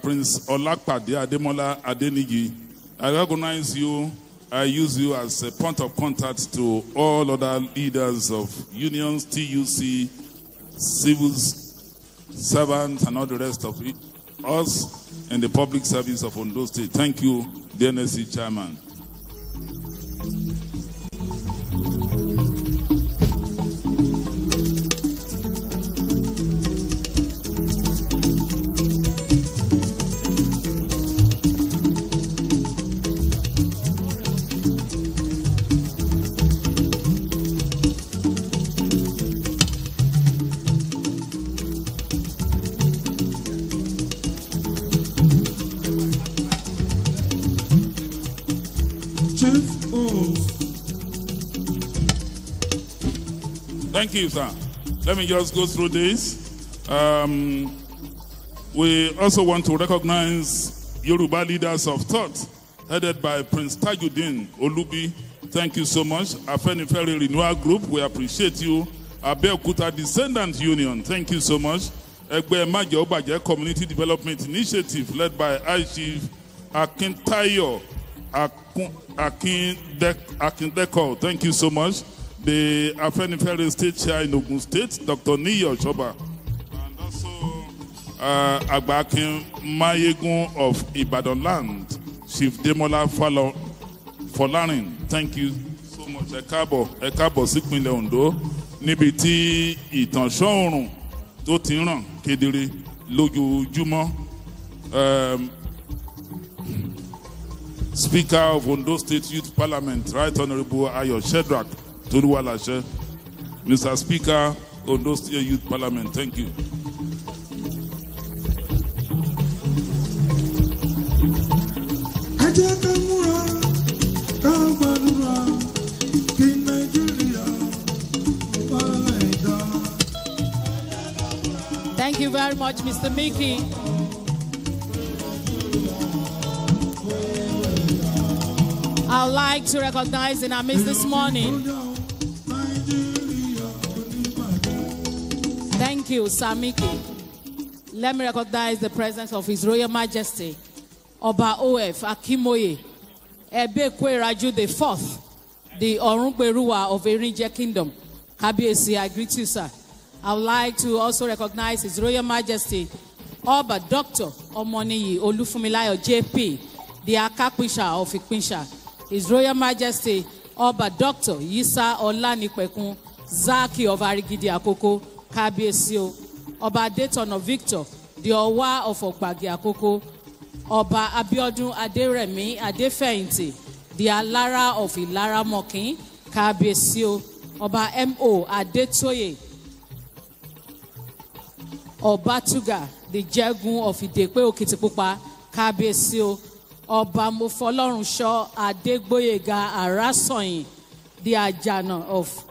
Prince Olakpade Ademola Adeniji, I recognize you. I use you as a point of contact to all other leaders of unions, TUC, civil servants, and all the rest of it, us in the public service of Ondo State. Thank you, the NSC chairman. Thank you, sir. Let me just go through this. We also want to recognize Yoruba leaders of thought, headed by Prince Tajuddin Olubi. Thank you so much. Afenifere Renewal Group, we appreciate you. Abeokuta Descendant Union, thank you so much. Egbe Maje Obaje Community Development Initiative, led by I Chief Akintayo Akindeko, thank you so much. The Afenifere State Chair in Ogun State, Dr. Niyo Choba. And also Agbakin Mayegun of Ibadan Land, Chief Demola Folarin. Thank you so much. Ekabo Sikmile Ondo. Níbi tí ìtànṣán oòrùn tó ti ràn kedere lójoojúmọ́. Speaker of Ondo State Youth Parliament, Right Honorable Ayo Shedrack Toluwalashe. Mr. Speaker, Ondo State Youth Parliament, thank you. Thank you very much, Mr. Mickey. I'd like to recognize in our midst this morning. Thank you, Sir Mickey. Let me recognize the presence of His Royal Majesty, Oba O.F. Akimoye, Ebekwe Raju IV, the Orungberuwa of Erinje Kingdom. Kabiyesi, I greet you, sir. I would like to also recognize His Royal Majesty, Oba Dr. Omoniyi Olufumilayo JP, the Akakpisha of Ikpinsha. His Royal Majesty, Oba Dr. Yisa Olanipekun Zaki of Arigidi Akoko, Kabiyesi, Oba Dayton Victor, the Owa of Okpagi Akoko, Oba Abiodun Aderemi Adefeyinti, the Alara of Ilara Mokin, Kabiyesi, Oba M.O. Adetoye, Obatuga, the Jegun of Idepe Okitipupa, Kabiyesi, Oba Mofolorunsho Adegboyega Arasoyin, the Ajana of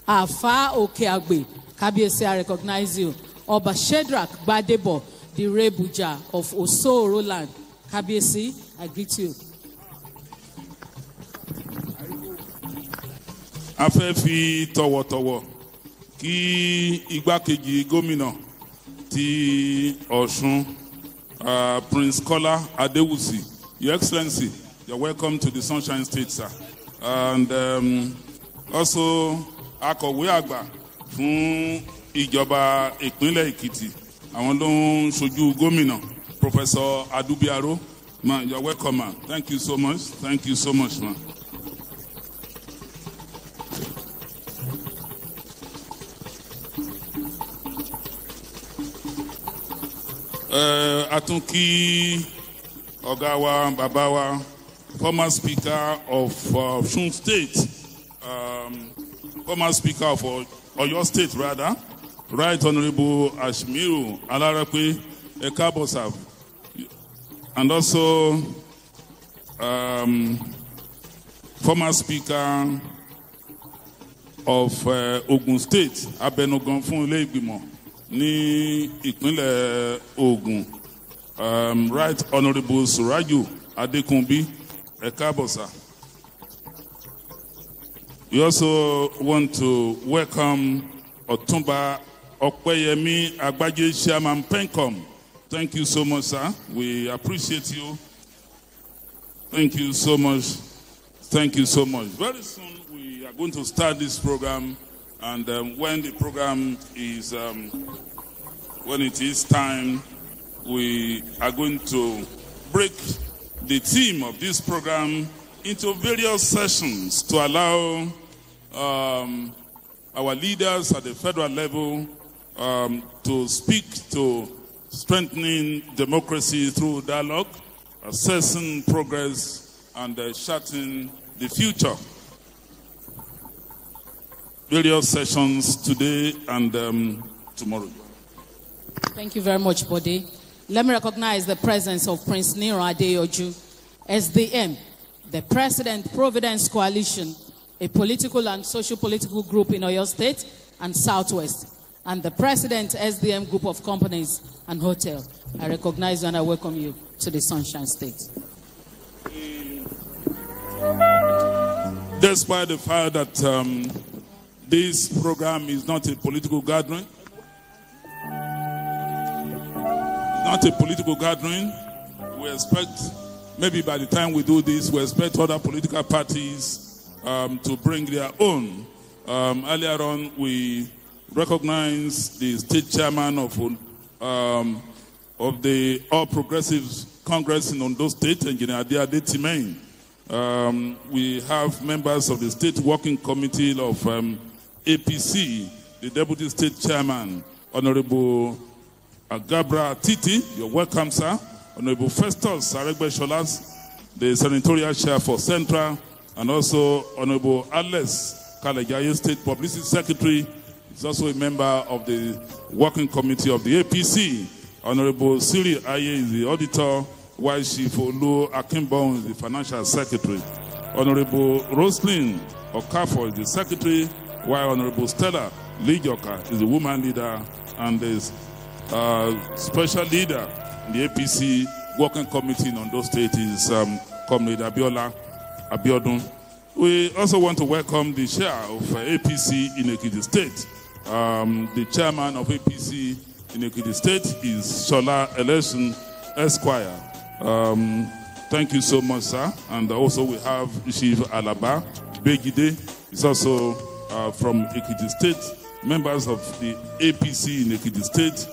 Afa Okeagbe, Kabiyesi, I recognize you. Oba Shedrack Badebo, the Rebuja of Oso Roland, Kabiyesi, I greet you. A fẹ́ fi tọ̀wọ̀tọ̀wọ̀ kí igbákejì gómìnà ti Ọ̀ṣun, Prince Kola Adewusi. Your Excellency, you're welcome to the Sunshine State, sir. And also akọ̀wé àgbà fún ìjọba ìpínlẹ̀ Èkìtì, àwọn ló ń ṣojú gómìnà, Professor Adubiaro. Man, you're welcome, man. Thank you so much. Thank you so much, man. Atunki Ogawa Babawa, former Speaker of Osun State, former Speaker of Oyo State, rather, Right Honorable Ashmiru Alarape Ekabosa, and also former Speaker of Ogun State, Abenogan Funle Igbimo. Ní ìpínlẹ̀ Ògùn, Right Honorable Suraju Adekunbi, ẹ káàbọ̀ sir. We also want to welcome Ọ̀túnba Okweyemi Agbaje, Chairman Pencom. Thank you so much, sir. We appreciate you. Thank you so much. Thank you so much. Very soon we are going to start this program, and when the program is, when it is time, we are going to break the theme of this program into various sessions to allow our leaders at the federal level to speak to strengthening democracy through dialogue, assessing progress, and charting the future. Various sessions today and tomorrow. Thank you very much, Bode. Let me recognize the presence of Prince Nero Adeyoju, SDM, the President Providence Coalition, a political and social-political group in Oyo State and Southwest, and the President SDM Group of Companies and Hotel. I recognize you and I welcome you to the Sunshine State. Despite the fact that this program is not a political gathering, we expect, maybe by the time we do this, we expect other political parties to bring their own. Earlier on, we recognized the state chairman of the All Progressives Congress in Ondo State, Engineer Adeade Timehin. We have members of the State Working Committee of APC, the Deputy State Chairman, Honorable Gabra Titi. You're welcome, sir. Honorable Festus Aregbe-Sholas, the Senatorial Chair for Central, and also Honorable Alex Kalejaye, State Publicity Secretary. He's also a member of the Working Committee of the APC. Honorable Siri Aye is the auditor, while Chief Olu Akimbon is the Financial Secretary. Honorable Roslyn Okafor is the Secretary, while Honorable Stella Lijoka is the Woman Leader and is Special Leader in the APC Working Committee in Ondo State is Comrade Abiola Abiodun. We also want to welcome the chair of APC in Ekiti State. The chairman of APC in Ekiti State is Shola Election Esquire. Thank you so much, sir. And also we have Chief Alaba Begide. He's also from Ekiti State. Members of the APC in Ekiti State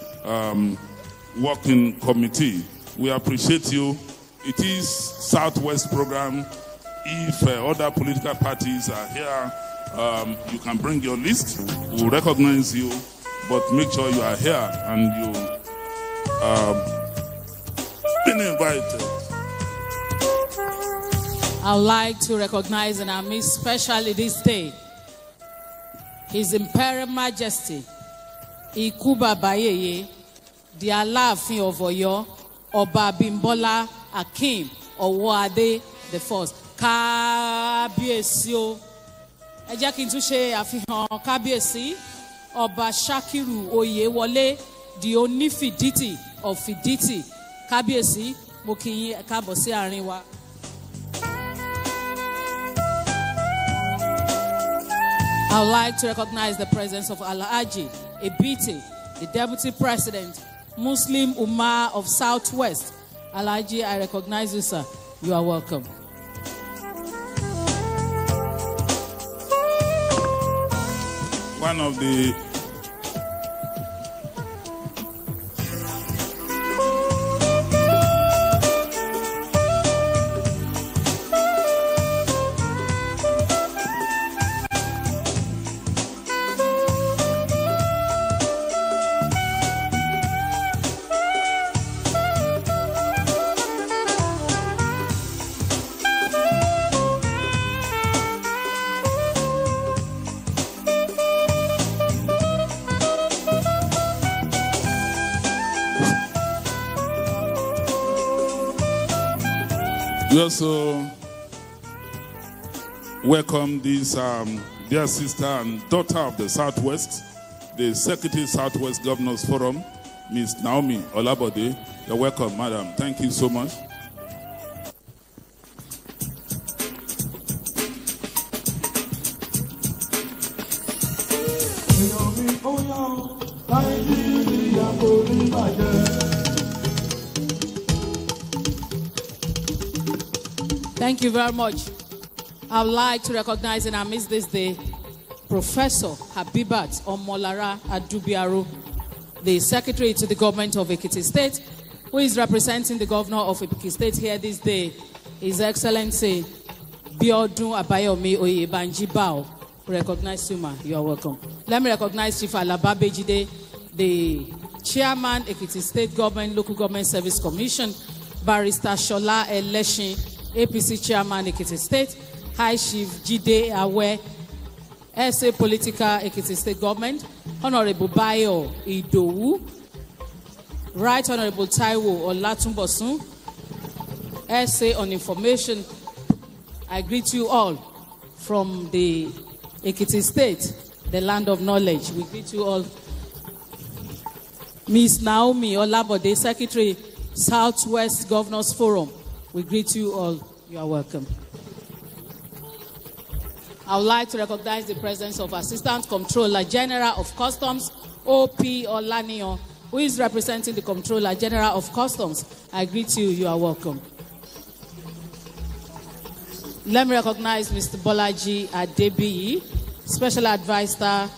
Working Committee. We appreciate you. It is Southwest program. If other political parties are here, you can bring your list. We'll recognize you, but make sure you are here and you been invited. I would like to recognize in our midst, especially this day, His Imperial Majesty Ikuba Bayeye, the Aláàfin of Ọ̀yọ́, Ọba Bímbọ́lá Akeem Ọwọ́adé the First. Kábíyèsí o. Ẹ jẹ́ kí n tún ṣe àfihàn Kábíyèsí Ọba Shakiru Oyewole, the Onífìdítì of Fìdítì. Kábíyèsí, mo kí yín ẹ káàbọ̀ sí àárín wa. I would like to recognize the presence of Alhaji Ebite, the Deputy President, Muslim Ummah of Southwest. Alhaji, I recognize you, sir. You are welcome. One of the we also welcome this dear sister and daughter of the Southwest, the Secretary Southwest Governors Forum, Ms. Naomi Olabode. You're welcome, madam. Thank you so much. Thank you very much. I would like to recognize in our midst this day Professor Habibat Omolara Adubiaru, the Secretary to the Government of Ekiti State, who is representing the Governor of Ekiti State here this day, His Excellency Biodun Abayomi Oyebanji Bao. Recognize you, ma. You are welcome. Let me recognize Chief Alaba Bejide, the Chairman, Ekiti State Government Local Government Service Commission, Barrister Shola Eleshin, APC Chairman, Ekiti State, High Chief Jide Awe, SA Political, Ekiti State Government, Honorable Bayo Idowu, Right Honorable Taiwo Olatunbosun, SA on Information. I greet you all from the Ekiti State, the land of knowledge. We greet you all. Ms. Naomi Olabode, Secretary, Southwest Governors Forum. We greet you all. You are welcome. I would like to recognize the presence of Assistant Comptroller General of Customs, O.P. Olaniyan, who is representing the Comptroller General of Customs. I greet you. You are welcome. Let me recognize Mr. Bolaji Adebiyi, Special Advisor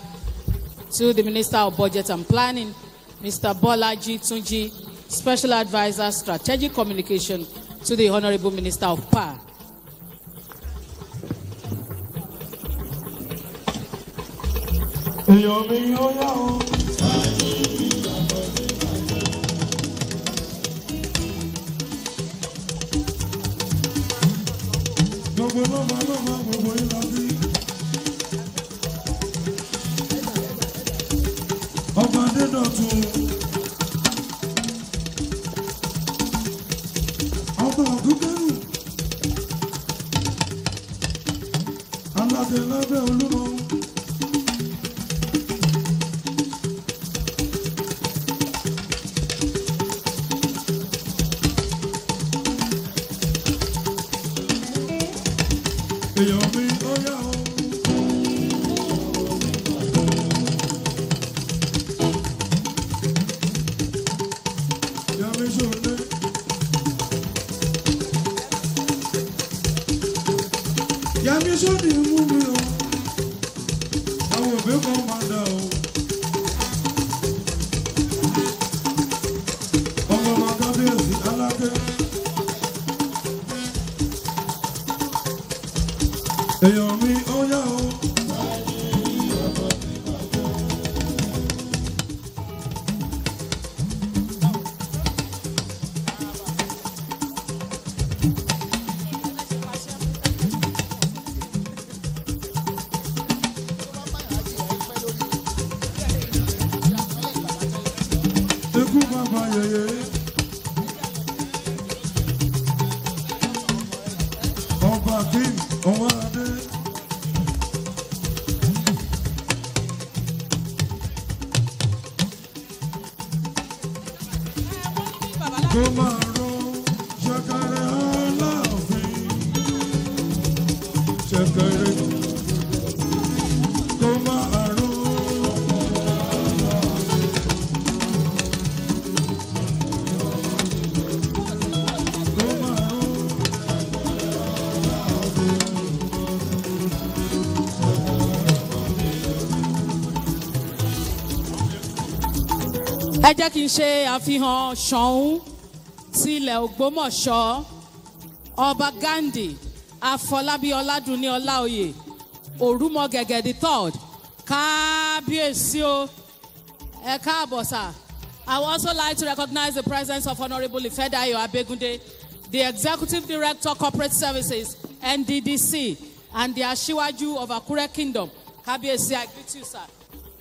to the Minister of Budget and Planning, Mr. Bolaji Tunji, Special Advisor, Strategic Communication to the Honorable Minister of Power. Ẹ jẹ́ kí n ṣe àfihàn Ṣọ̀ún ti ilẹ̀ Ògbómọ̀ṣọ́, Ọba Gandhi Afọlábí Ọládùnní Ọláoyè Òrùmọ̀gẹ̀gẹ̀ the third, Kábíyèsí o, ẹ káàbọ̀ sà. I would also like to recognize the presence of Honorable Ifedayo Abegunde, the Executive Director Corporate Services, NDDC, and the Ashiwaju of Akure Kingdom. Kábíyèsí, I greet you, sir.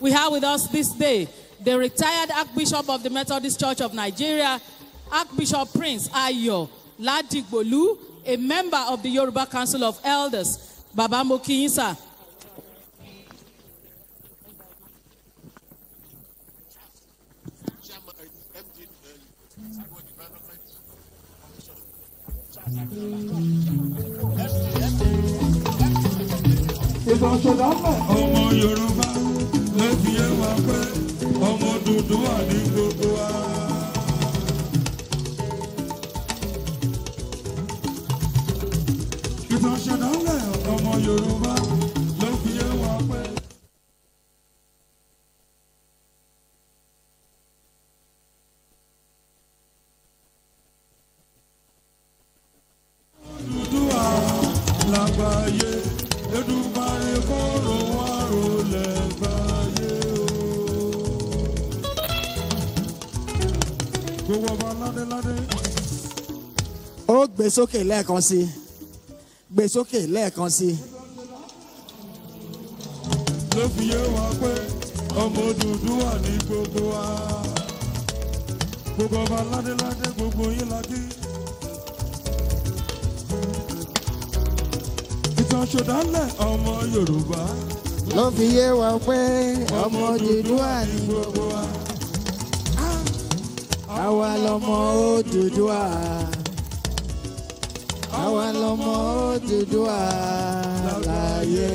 We have with us this day the retired Archbishop of the Methodist Church of Nigeria, Archbishop Prince Ayo Ladigbolu, a member of the Yoruba Council of Elders. Baba Mokiyin, sir. Ọmọ Yorùbá ló fi ẹwà pẹ́, ọmọ Odùduwà ní gbogbo wa. Ìtàn ṣẹ̀dálẹ̀ ọmọ Yorùbá ló fi yé wa pé. Odùduwà lágbàáyé, Èdùmàrè kóró wá rólẹ̀ gbàáyé o. Gbogbo ọba ládéládé. Ó gbé sókè lẹ́ẹ̀kan sí. Gbé sókè lẹ́ẹ̀kan sí. Ló fi yé wa pé ọmọ Odùduwà ní gbogbo wa. Gbogbo ọba ládéládé gbogbo yín la kí. Ìtàn ṣẹ̀dálẹ̀ ọmọ Yorùbá. Ló fi yé wa pé ọmọ Odùduwà ní gbogbo wa. Àwa lọmọ Odùduwà. Àwa lọmọ Odùduwà láyé.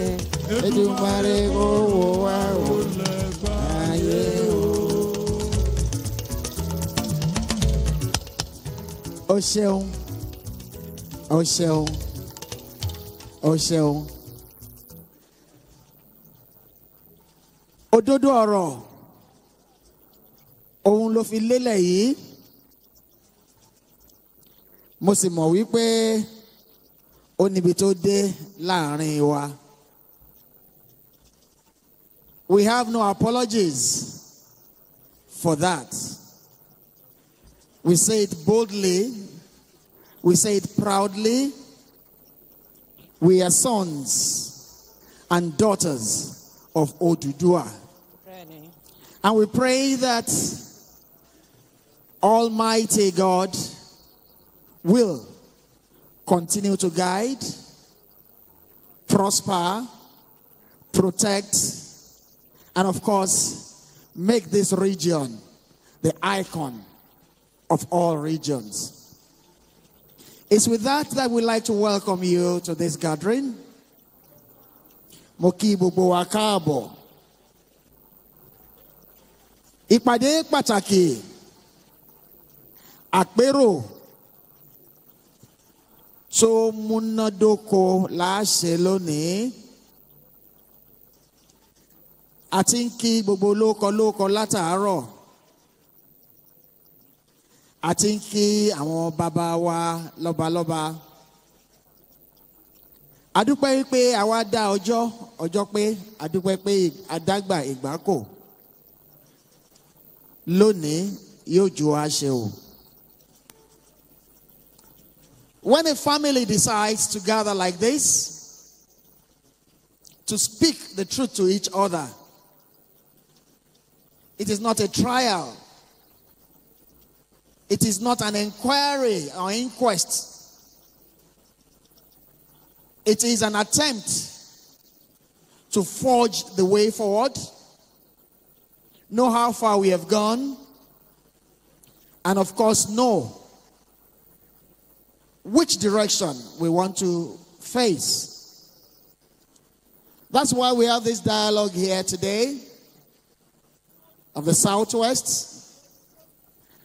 Èdùmàrè kó wò wá wò láyé o. O ṣeun, o ṣeun, o ṣeun. Òdodo ọ̀rọ̀ òun ló fi lélẹ̀ yìí. Mo sì mọ̀ wípé ó níbi tó dé láàrin wa. We have no apologies for that. We say it boldly. We say it proudly. We are sons and daughters of Odùduwà. And we pray that Almighty God will continue to guide, prosper, protect, and of course, make this region the icon of all regions. It's with that we'd like to welcome you to this gathering. Mo kí gbogbo wa káàbọ̀. Ìpàdé pàtàkì àpérò tó múnádóko láṣẹ lónìí. A ti ń kí gbogbo lóko látàárọ̀. A ti ń kí àwọn bàbá wa lọ́balọ́ba. A dúpẹ́ wípé àwa dá ọjọ́ pé a dúpẹ́ pé àdágbà ìgbà kò. Lónìí yóò ju àṣẹ o. When a family decides to gather like this, to speak the truth to each other, it is not a trial. It is not an inquiry or inquest. It is an attempt to forge the way forward, know how far we have gone, and of course know which direction we want to face. That's why we have this dialogue here today of the Southwest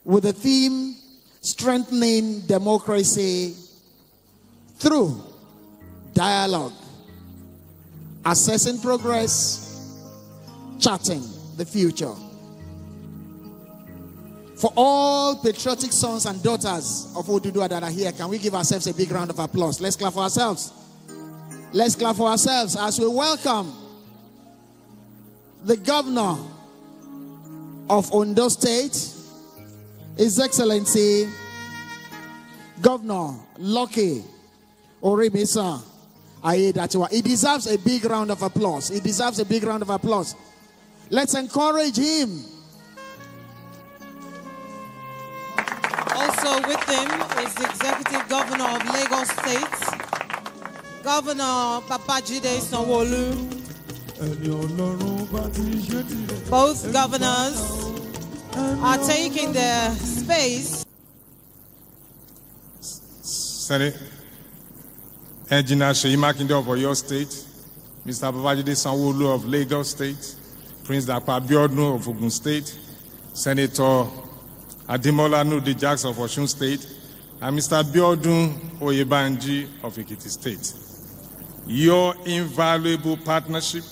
with the theme Strengthening Democracy Through Dialogue, Assessing Progress, Charting the Future. For all patriotic sons and daughters of Odùduwà that are here, can we give ourselves a big round of applause? Let's clap for ourselves. Let's clap for ourselves as we welcome the governor of Ondo State, His Excellency Governor Lucky Orimisan Ayedatiwa. He deserves a big round of applause. He deserves a big round of applause. Let's encourage him. Also with him is the Executive Governor of Lagos State, Governor Babajide Sanwo-Olu. Both governors are taking their space. Senate Engineer Seyi Makinde of Oyo State, Mr. Babajide Sanwo-Olu of Lagos State, Prince Dapò Abiodun of Ogun State, Senator Ademola Nudi Jax of Osun State, and Mr. Biodun Oyebanji of Ekiti State. Your invaluable partnership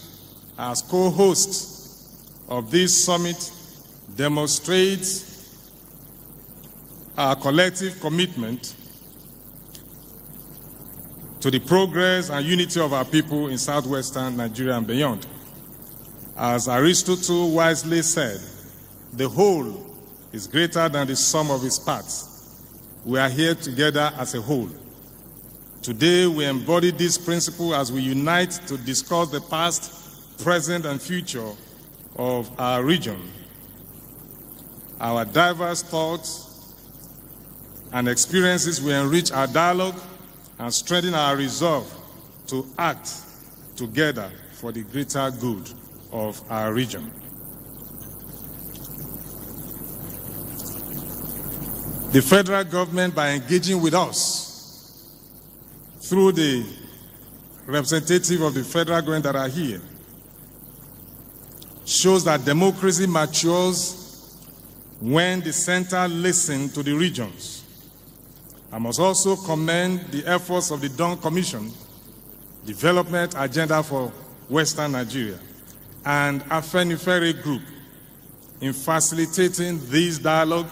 as co-hosts of this summit demonstrates our collective commitment to the progress and unity of our people in southwestern Nigeria and beyond. As Aristotle wisely said, the whole is greater than the sum of its parts. We are here together as a whole. Today, we embody this principle as we unite to discuss the past, present, and future of our region. Our diverse thoughts and experiences will enrich our dialogue and strengthen our resolve to act together for the greater good of our region. The federal government, by engaging with us through the representative of the federal government that are here, shows that democracy matures when the center listens to the regions. I must also commend the efforts of the Dawn Commission, Development Agenda for Western Nigeria, and Afenifere Group in facilitating this dialogue,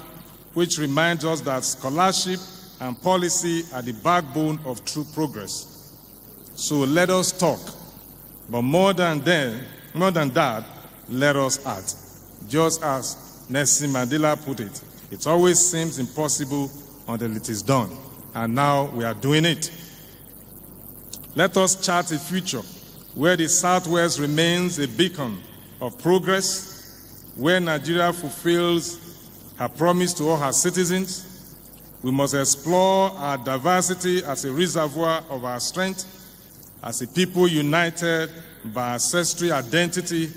which reminds us that scholarship and policy are the backbone of true progress. So let us talk, but more than that, let us act. Just as Nelson Mandela put it, it always seems impossible until it is done, and now we are doing it. Let us chart a future where the Southwest remains a beacon of progress, where Nigeria fulfills her promise to all her citizens. We must explore our diversity as a reservoir of our strength, as a people united by ancestral identity,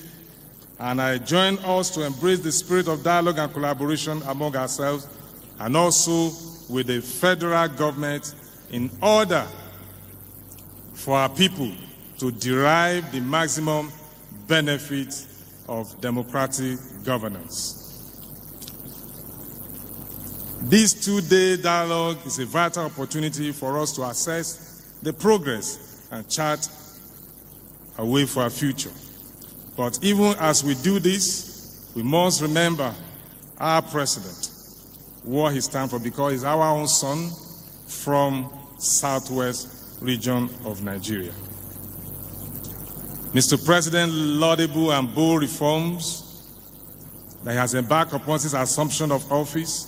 and I join us to embrace the spirit of dialogue and collaboration among ourselves and also with the federal government in order for our people to derive the maximum benefit of democratic governance. This two-day dialogue is a vital opportunity for us to assess the progress and chart a way for our future. But even as we do this, we must remember our president, what he stands for, because he's our own son from Southwest region of Nigeria. Mr. President, laudable and bold reforms that he has embarked upon since assumption of office,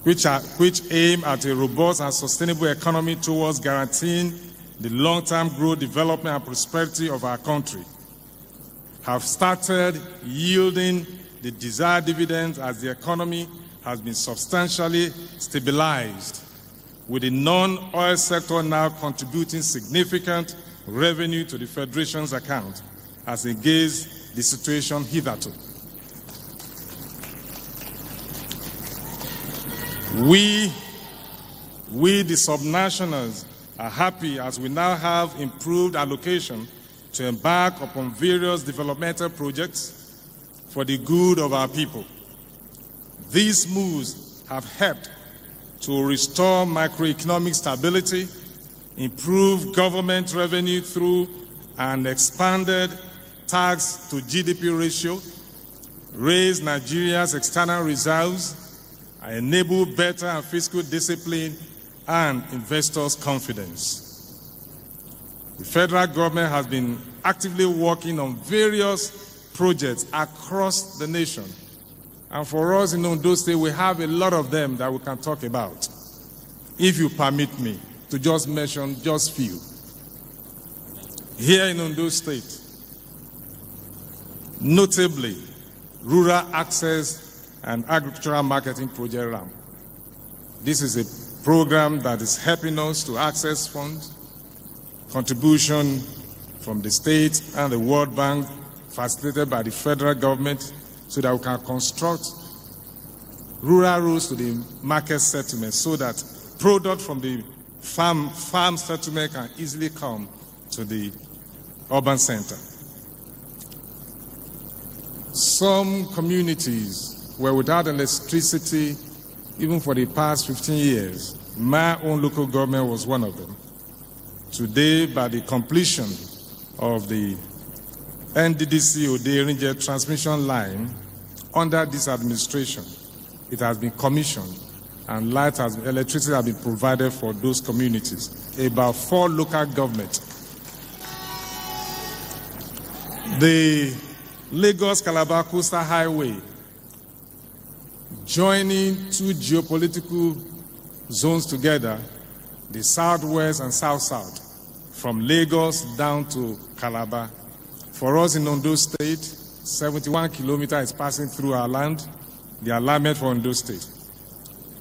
which aim at a robust and sustainable economy towards guaranteeing the long-term growth, development, and prosperity of our country, have started yielding the desired dividends as the economy has been substantially stabilized, with the non-oil sector now contributing significant revenue to the Federation's account as against the situation hitherto. We the subnationals are happy as we now have improved allocation to embark upon various developmental projects for the good of our people. These moves have helped to restore macroeconomic stability, improve government revenue through an expanded tax to GDP ratio, raise Nigeria's external reserves, and enable better fiscal discipline and investors' confidence. The federal government has been actively working on various projects across the nation. And for us in Ondo State, we have a lot of them that we can talk about. If you permit me to just mention just few. Here in Ondo State, notably, Rural Access and Agricultural Marketing Project RAM. This is a program that is helping us to access funds, contribution from the state and the World Bank, facilitated by the federal government, so that we can construct rural roads to the market settlement so that product from the farm settlement can easily come to the urban center. some communities were without electricity even for the past 15 years. My own local government was one of them. Today, by the completion of the NDDC Ode-Erinje transmission line under this administration, it has been commissioned and electricity has been provided for those communities. About 4 local governments. The Lagos-Calabar Coastal Highway, joining 2 geopolitical zones together, the southwest and south-south, from Lagos down to Calabar. For us in Ondo State, 71 kilometers is passing through our land, the alignment for Ondo State.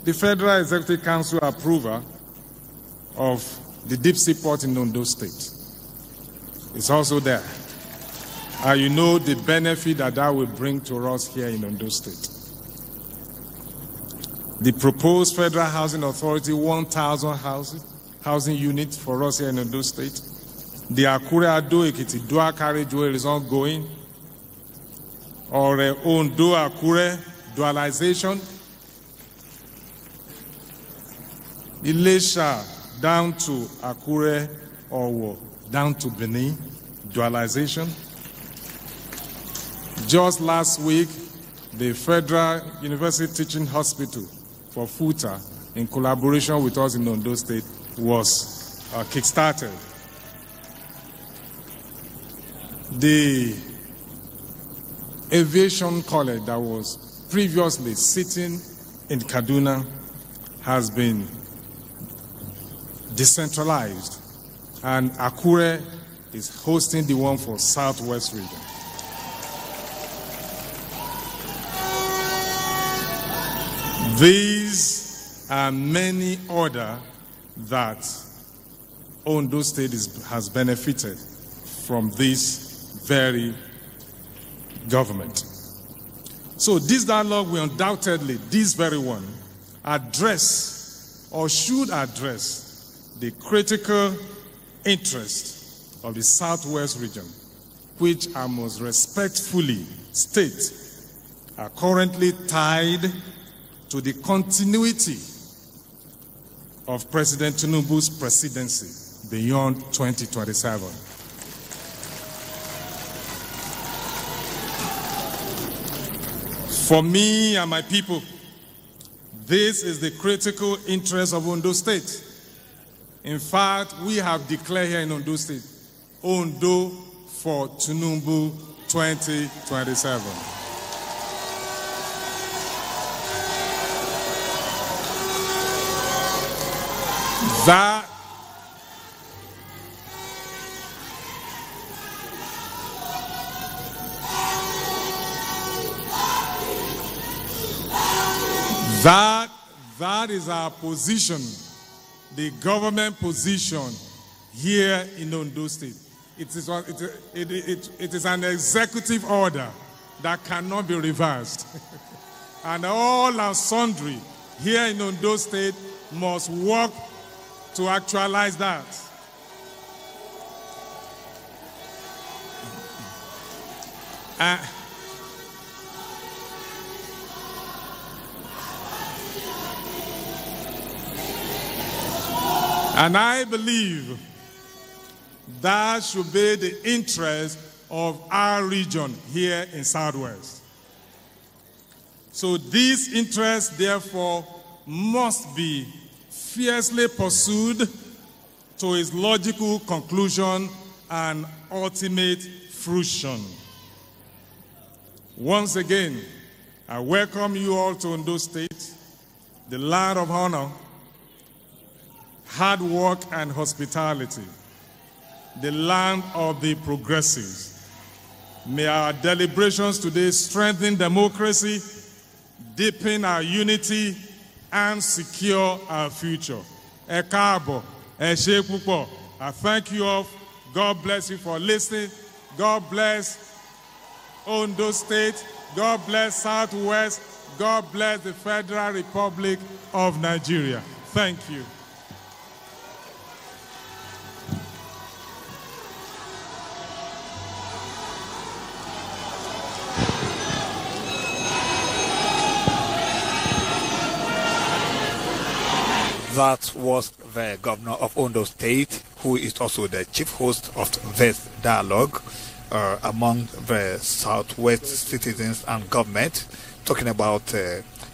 The Federal Executive Council approval of the deep sea port in Ondo State is also there. And you know the benefit that will bring to us here in Ondo State. The proposed Federal Housing Authority 1,000 housing units for us here in Ondo State. The Akure-Ado Ekiti-Dua carriageway is ongoing. Or Ondo-Akure dualization. Ilesha down to Akure or down to Benin dualization. Just last week, the Federal University Teaching Hospital for FUTA, in collaboration with us in Ondo State, was kickstarted. The aviation college that was previously sitting in Kaduna has been decentralized, and Akure is hosting the one for Southwest region. These are many other that Ondo State has benefited from this very government. So this dialogue will undoubtedly, this very one, address or should address the critical interest of the Southwest region, which I must respectfully state are currently tied to the continuity of President Tinubu's presidency beyond 2027. For me and my people, this is the critical interest of Ondo State. In fact, we have declared here in Ondo State, Ondo for Tinubu 2027. That is our position, the government position here in Ondo State. It is an executive order that cannot be reversed. And all and sundry here in Ondo State must work to actualize that. And I believe that should be the interest of our region here in Southwest. So this interest, therefore, must be fiercely pursued to its logical conclusion and ultimate fruition. Once again, I welcome you all to Ondo State, the land of honor, hard work and hospitality, the land of the progressives. May our deliberations today strengthen democracy, deepen our unity, and secure our future. Ẹ káàbọ̀, ẹ ṣé púpọ̀. I thank you all. God bless you for listening. God bless Ondo State. God bless Southwest. God bless the Federal Republic of Nigeria. Thank you. That was the governor of Ondo State, who is also the chief host of this dialogue among the Southwest citizens and government, talking about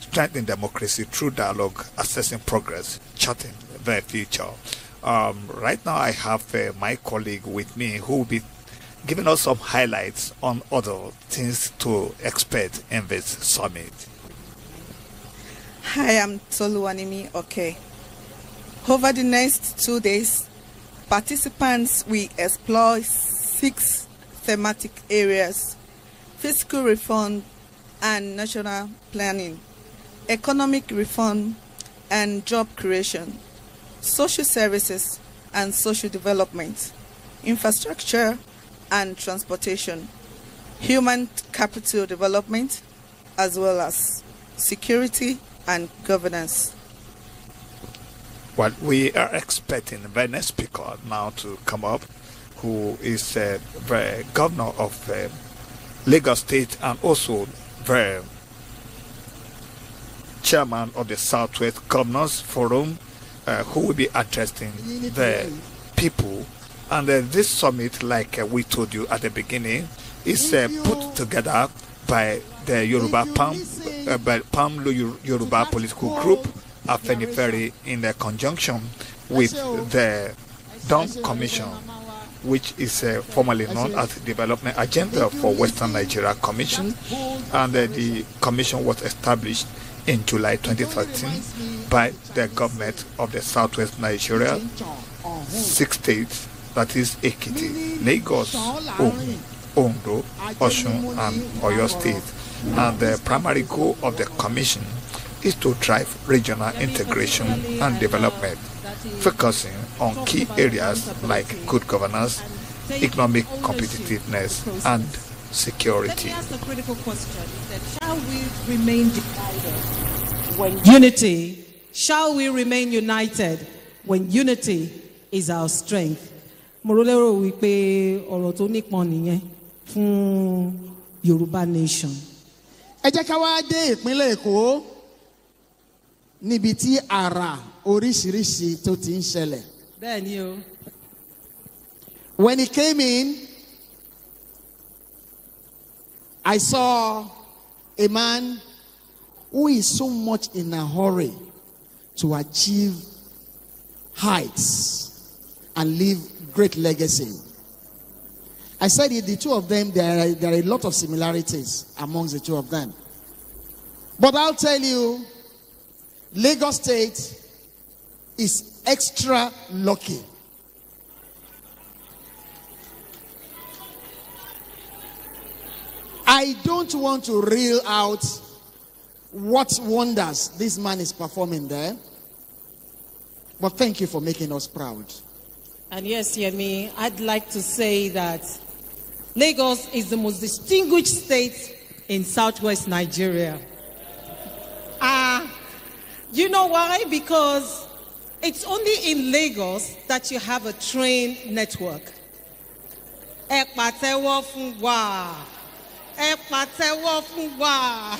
strengthening democracy through dialogue, assessing progress, charting the future. Right now I have my colleague with me who will be giving us some highlights on other things to expect in this summit. Hi, I'm Toluwanimi Oke. Over the next 2 days, participants will explore 6 thematic areas: fiscal reform and national planning, economic reform and job creation, social services and social development, infrastructure and transportation, human capital development, as well as security and governance. Well, we are expecting the next speaker now to come up, who is the governor of Lagos State and also the chairman of the Southwest Governors Forum, who will be addressing the people. And this summit, like we told you at the beginning, is put together by the Yoruba Palm Yoruba political group, Afenifere, in conjunction with the Dawn Commission, which is formerly known as the Development Agenda for Western Nigeria Commission, and the commission was established in July 2013 by the government of the Southwest Nigeria, 6 states, that is Ekiti, Lagos, Ogun, Ondo, Osun, and Oyo State. And the primary goal of the commission is to drive regional integration and development, focusing on key areas like good governance, economic competitiveness, and security. That's the critical question: shall we remain divided when unity? Shall we remain united when unity is our strength? Morolero wípé ọ̀rọ̀ tó nípọn nìyẹn fún Yorùbá nation. Ẹ jẹ́ ká wá dé ìpínlẹ̀ Èkó níbi tí àrà oríṣiríṣi tó ti ń ṣẹlẹ̀. Bẹ́ẹ̀ni o. When he came in, I saw a man who is so much in a hurry to achieve heights and leave great legacy. I said the two of them, there are a lot of similarities amongst the two of them. But I'll tell you, Lagos State is extra lucky. I don't want to reel out what wonders this man is performing there. But thank you for making us proud. And yes, Yemi, I'd like to say that Lagos is the most distinguished state in Southwest Nigeria. You know why? Because it's only in Lagos that you have a train network. Ẹ pàtẹ́wọ́ fún wa. Ẹ pàtẹ́wọ́ fún wa.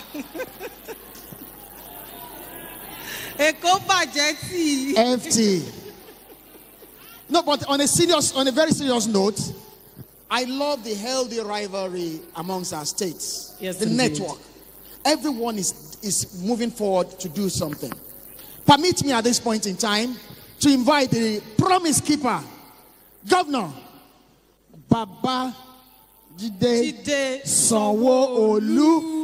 Èkó bàjẹ́ tí. FT. No, but on a very serious note, I love the healthy rivalry amongst our states. Yes, the indeed. network. Everyone is moving forward to do something. Permit me at this point in time to invite the promise keeper, Governor Baba Jide Sanwo-Olu.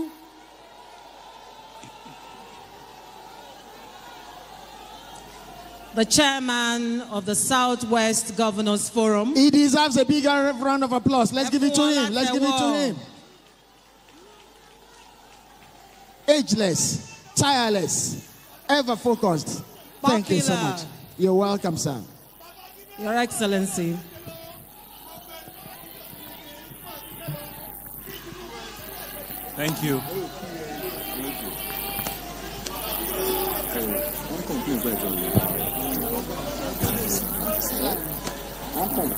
The chairman of the Southwest Governors Forum. He deserves a bigger round of applause. Let's give it to him. Let's give it to him. Ageless, tireless, ever focused. Thank you so much. You're welcome, sir. Your Excellency. Thank you.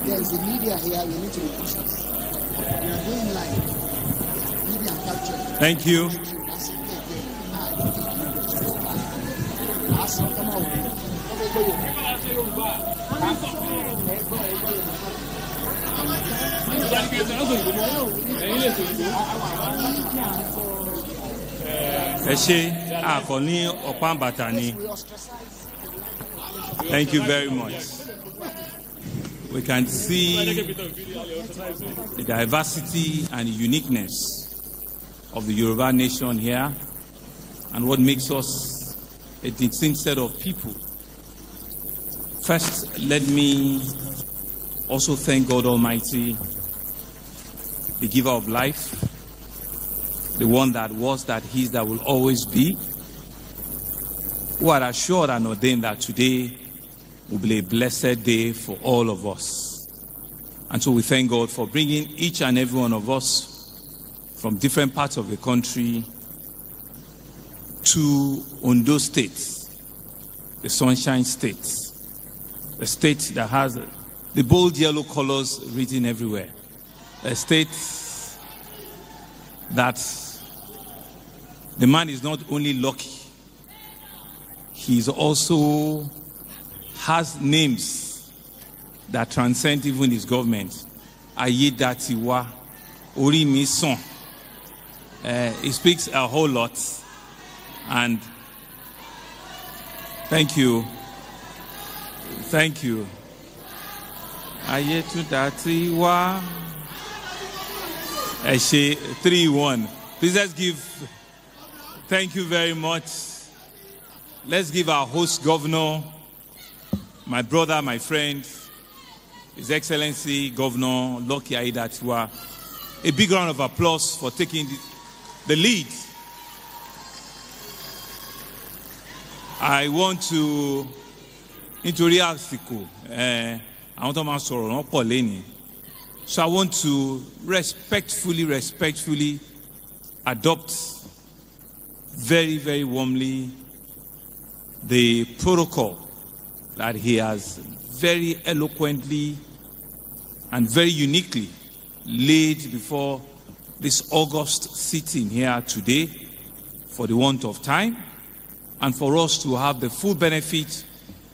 There is a media here. You need to be cautious. We are going live. Media capture. Thank you. Thank you very much. We can see the diversity and uniqueness of the Yoruba nation here and what makes us a distinct set of people. First, let me also thank God Almighty, the giver of life, the one that was, that is, that will always be, who had assured and ordained that today will be a blessed day for all of us. And so we thank God for bringing each and every one of us from different parts of the country to Ondo State, the Sunshine State, a state that has the bold yellow colors written everywhere, a state that the man is not only lucky, he is also has names that transcend even his government. Ayedatiwa, Orimison. He speaks a whole lot. And thank you. Thank you. Ayetudatiwa. 3-1. Please let's give. Thank you very much. Let's give our host governor, my brother, my friend, His Excellency Governor Lucky Aiyedatiwa, a big round of applause for taking the lead. I want to so I want to respectfully adopt very, very warmly the protocol that he has very eloquently and very uniquely laid before this august sitting here today for the want of time and for us to have the full benefit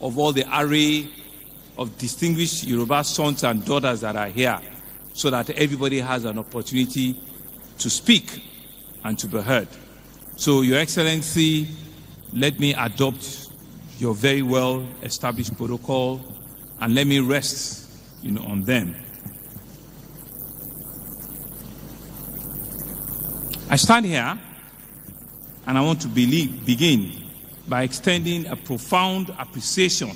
of all the array of distinguished Yoruba sons and daughters that are here so that everybody has an opportunity to speak and to be heard. So, Your Excellency, let me adopt your very well established protocol and let me rest on them. I stand here and I want to begin by extending a profound appreciation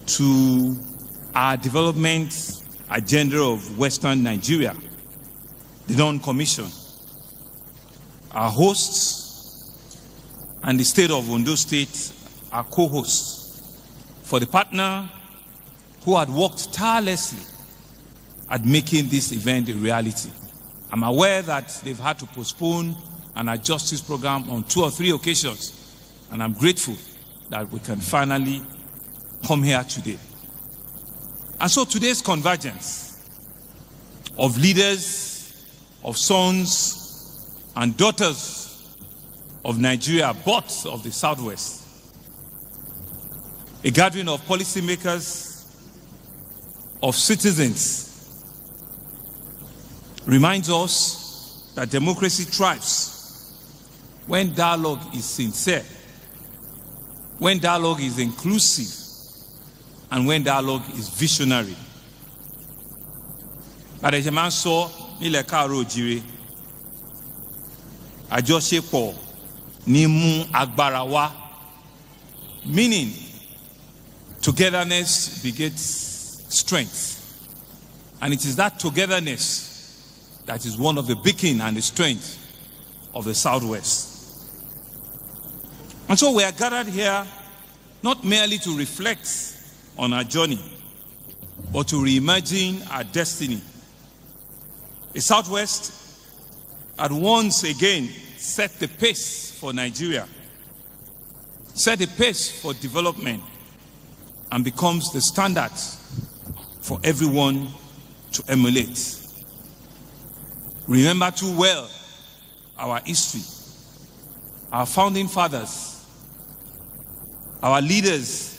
to our development agenda of Western Nigeria, the Dawn Commission, our hosts, and the state of Ondo State, our co-hosts, for the partner who had worked tirelessly at making this event a reality. I'm aware that they've had to postpone and adjust this program on 2 or 3 occasions, and I'm grateful that we can finally come here today. And so today's convergence of leaders, of sons and daughters of Nigeria, both of the Southwest, a gathering of policymakers, of citizens, reminds us that democracy thrives when dialogue is sincere, when dialogue is inclusive, and when dialogue is visionary. Àdèjìmá sọ nílẹ̀ káàárọ̀ oòjíire, àjọṣepọ̀ ní mú agbára wá, meaning togetherness begets strength. And it is that togetherness that is one of the beacon and the strength of the Southwest. And so we are gathered here not merely to reflect on our journey, but to reimagine our destiny. The Southwest had once again set the pace for Nigeria, set the pace for development, and becomes the standard for everyone to emulate. Remember too well our history, our founding fathers, our leaders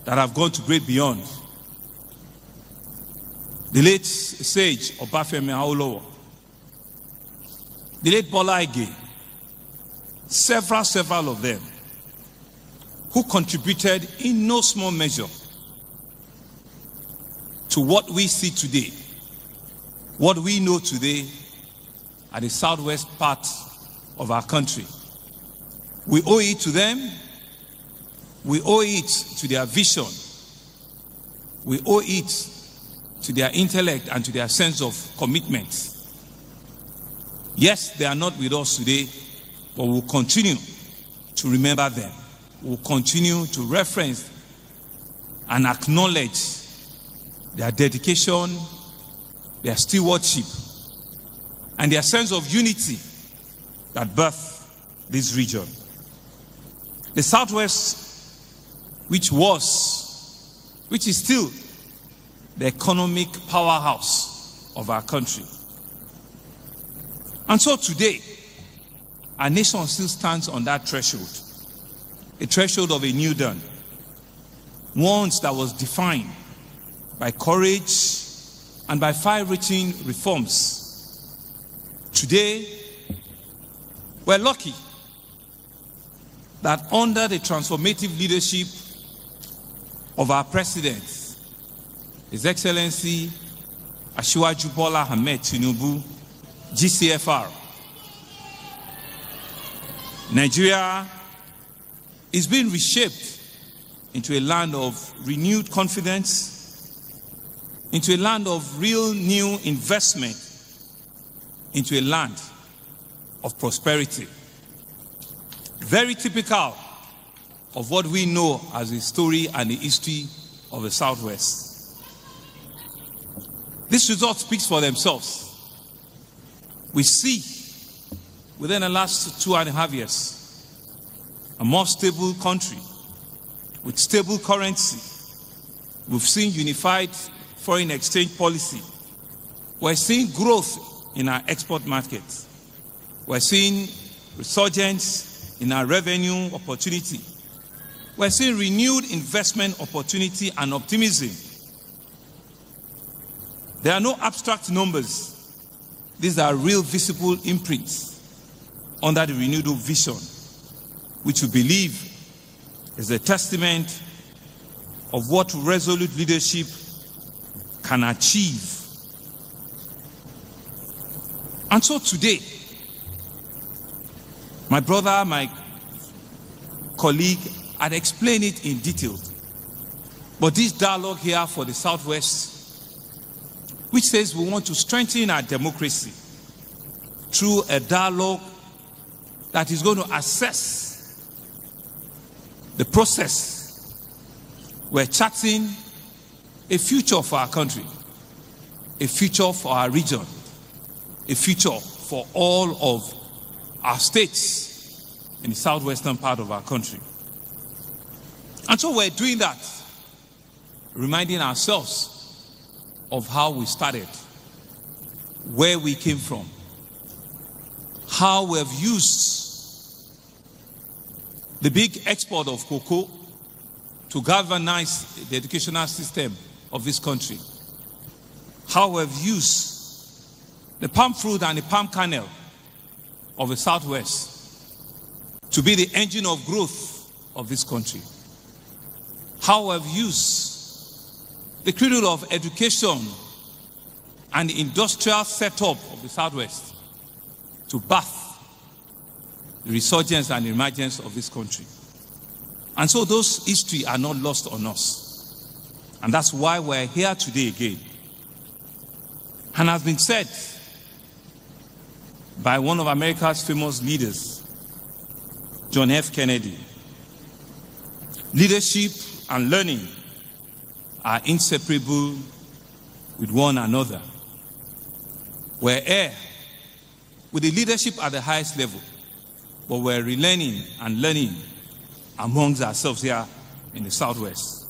that have gone to great beyond. The late sage Obafemi Awolowo, the late Bola Ige, several of them, who contributed in no small measure to what we see today, what we know today at the southwest part of our country. We owe it to them. We owe it to their vision. We owe it to their intellect and to their sense of commitment. Yes, they are not with us today, but we'll continue to remember them. We'll continue to reference and acknowledge their dedication, their stewardship, and their sense of unity that birthed this region. The Southwest, which is still the economic powerhouse of our country. And so today, our nation still stands on that threshold, a threshold of a new dawn, one that was defined by courage and by far-reaching reforms. Today, we're lucky that under the transformative leadership of our President, His Excellency Asiwaju Bola Ahmed Tinubu, GCFR, Nigeria is being reshaped into a land of renewed confidence, into a land of real new investment, into a land of prosperity. Very typical of what we know as the story and the history of the Southwest. This result speaks for themselves. We see within the last 2.5 years a more stable country with stable currency. We've seen unified foreign exchange policy. We're seeing growth in our export markets. We're seeing resurgence in our revenue opportunity. We're seeing renewed investment opportunity and optimism. There are no abstract numbers. These are real visible imprints under the renewed vision, which we believe is a testament of what resolute leadership can achieve. And so today, my brother, my colleague had explained it in detail. But this dialogue here for the Southwest, which says we want to strengthen our democracy through a dialogue that is going to assess the process. We're charting a future for our country, a future for our region, a future for all of our states in the southwestern part of our country. And so we're doing that, reminding ourselves of how we started, where we came from, how we have used the big export of cocoa to galvanize the educational system of this country, how we have used the palm fruit and the palm kernel of the Southwest to be the engine of growth of this country, how we have used the cradle of education and the industrial setup of the Southwest to birth the resurgence and emergence of this country. And so those history are not lost on us. And that's why we're here today again. And has been said by one of America's famous leaders, John F. Kennedy, leadership and learning are inseparable with one another. We're here with the leadership at the highest level, but we're relearning and learning amongst ourselves here in the Southwest.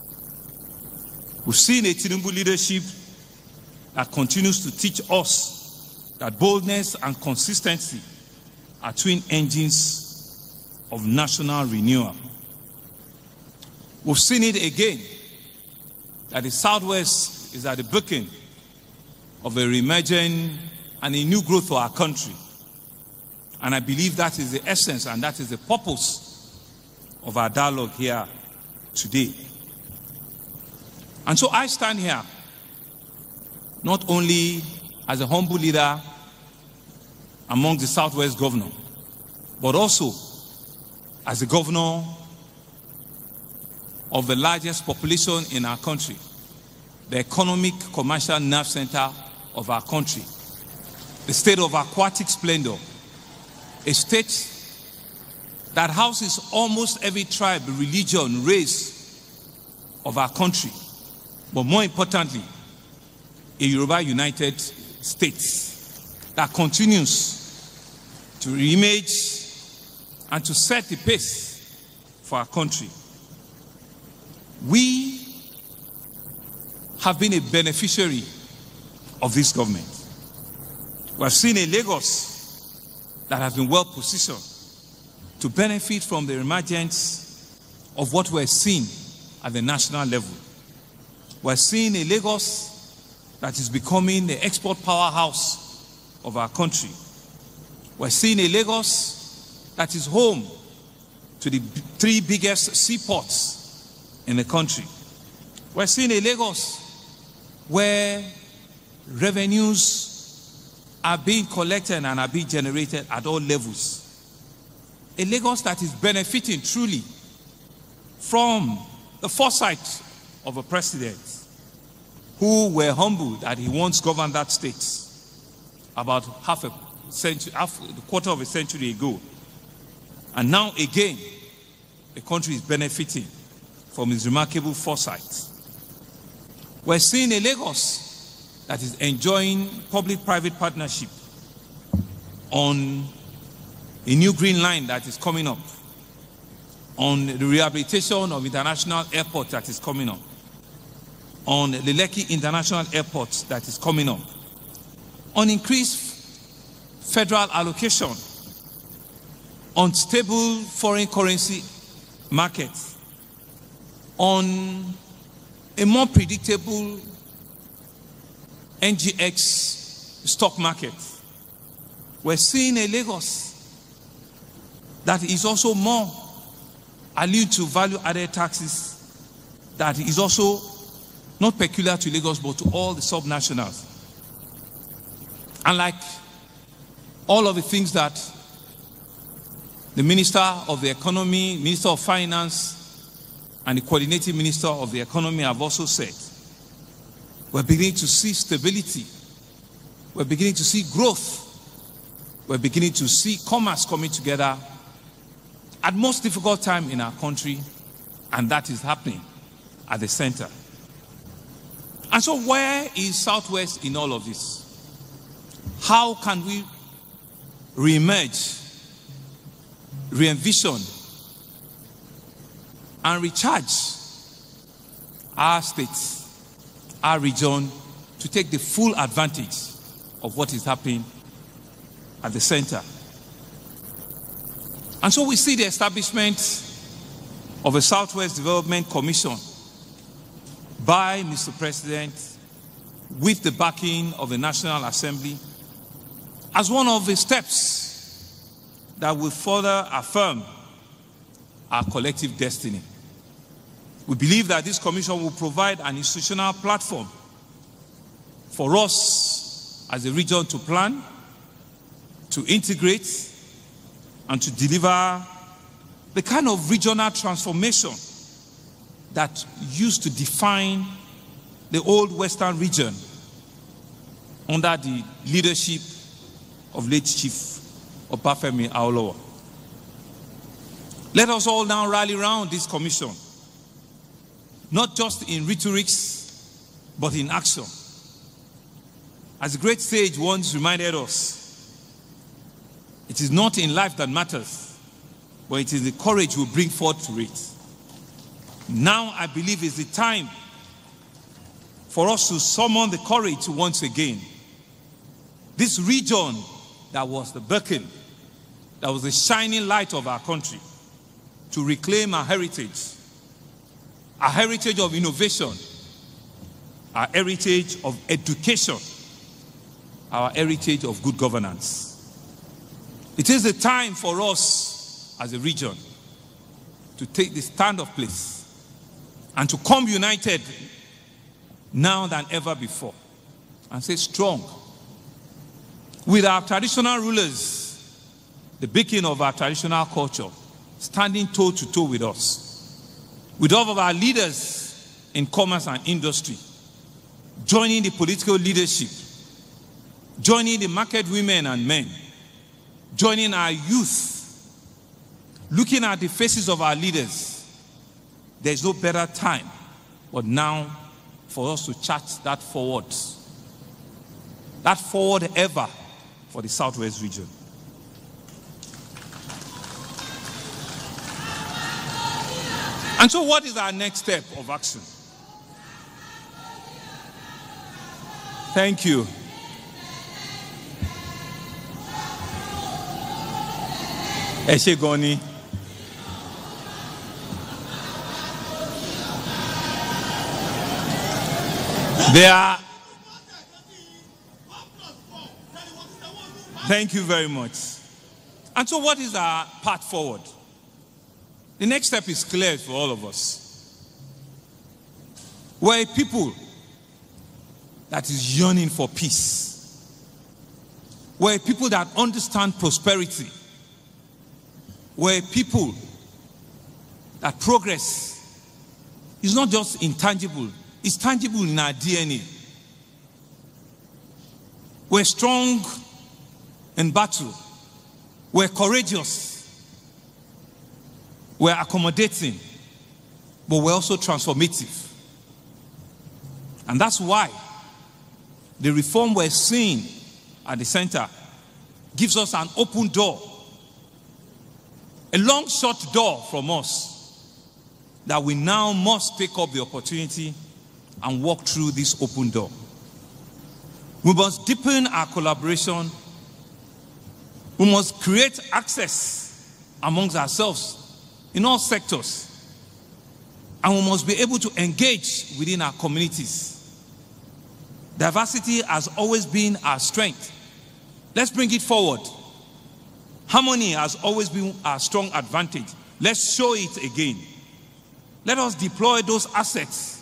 We've seen a Tinubu leadership that continues to teach us that boldness and consistency are twin engines of national renewal. We've seen it again, that the Southwest is at the beacon of a reemerging and a new growth for our country. And I believe that is the essence and that is the purpose of our dialogue here today. And so I stand here not only as a humble leader among the Southwest governor, but also as the governor of the largest population in our country, the economic commercial nerve center of our country, the state of aquatic splendor, a state that houses almost every tribe, religion, race of our country, but more importantly, a Yoruba United States that continues to reimage and to set the pace for our country. We have been a beneficiary of this government. We have seen a Lagos that has been well positioned to benefit from the emergence of what we're seeing at the national level. We're seeing a Lagos that is becoming the export powerhouse of our country. We're seeing a Lagos that is home to the 3 biggest seaports in the country. We're seeing a Lagos where revenues are being collected and are being generated at all levels. A Lagos that is benefiting truly from the foresight of a president who were humbled that he once governed that state about half a quarter of a century ago. And now again, the country is benefiting from his remarkable foresight. We're seeing a Lagos that is enjoying public-private partnership on a new green line that is coming up, on the rehabilitation of international airport that is coming up, on the Lekki International Airport that is coming up, on increased federal allocation, on stable foreign currency markets, on a more predictable NGX stock market. We're seeing a Lagos that is also more allude to value-added taxes that is also not peculiar to Lagos but to all the subnationals. And like all of the things that the Minister of the Economy, Minister of Finance, and the Coordinating Minister of the Economy have also said, we're beginning to see stability, we're beginning to see growth, we're beginning to see commerce coming together at most difficult time in our country, and that is happening at the center. And so where is Southwest in all of this? How can we re-emerge, re-envision, and recharge our states, our region, to take the full advantage of what is happening at the center? And so we see the establishment of a Southwest Development Commission by Mr. President with the backing of the National Assembly as one of the steps that will further affirm our collective destiny. We believe that this commission will provide an institutional platform for us as a region to plan, to integrate, and to deliver the kind of regional transformation that used to define the old Western region under the leadership of late Chief Obafemi Awolowo. Let us all now rally around this commission, not just in rhetorics, but in action. As the great sage once reminded us, it is not in life that matters, but it is the courage we bring forth to it. Now I believe is the time for us to summon the courage once again. This region that was the beacon, that was the shining light of our country, to reclaim our heritage, our heritage of innovation, our heritage of education, our heritage of good governance. It is the time for us as a region to take the stand of place and to come united now than ever before and say strong with our traditional rulers, the beacon of our traditional culture, standing toe to toe with us, with all of our leaders in commerce and industry, joining the political leadership, joining the market women and men, joining our youth, looking at the faces of our leaders. There's no better time but now for us to chart that forward ever for the Southwest region. And so what is our next step of action? Thank you. Eshegoni. Thank you very much. And so what is our path forward? The next step is clear for all of us. We're a people that is yearning for peace. We're a people that understand prosperity. We're a people that progress is not just intangible, it's tangible in our DNA. We're strong in battle. We're courageous. We're accommodating, but we're also transformative. And that's why the reform we're seeing at the center gives us an open door, a long shut door from us, that we now must take up the opportunity and walk through this open door. We must deepen our collaboration. We must create access amongst ourselves in all sectors. And we must be able to engage within our communities. Diversity has always been our strength. Let's bring it forward. Harmony has always been our strong advantage. Let's show it again. Let us deploy those assets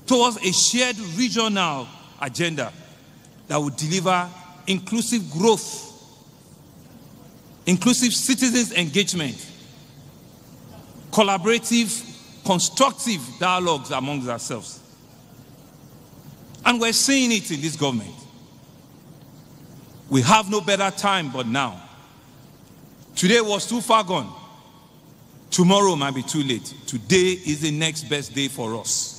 towards a shared regional agenda that will deliver inclusive growth, inclusive citizens' engagement, collaborative, constructive dialogues amongst ourselves. And we're seeing it in this government. We have no better time but now. Today was too far gone. Tomorrow might be too late. Today is the next best day for us.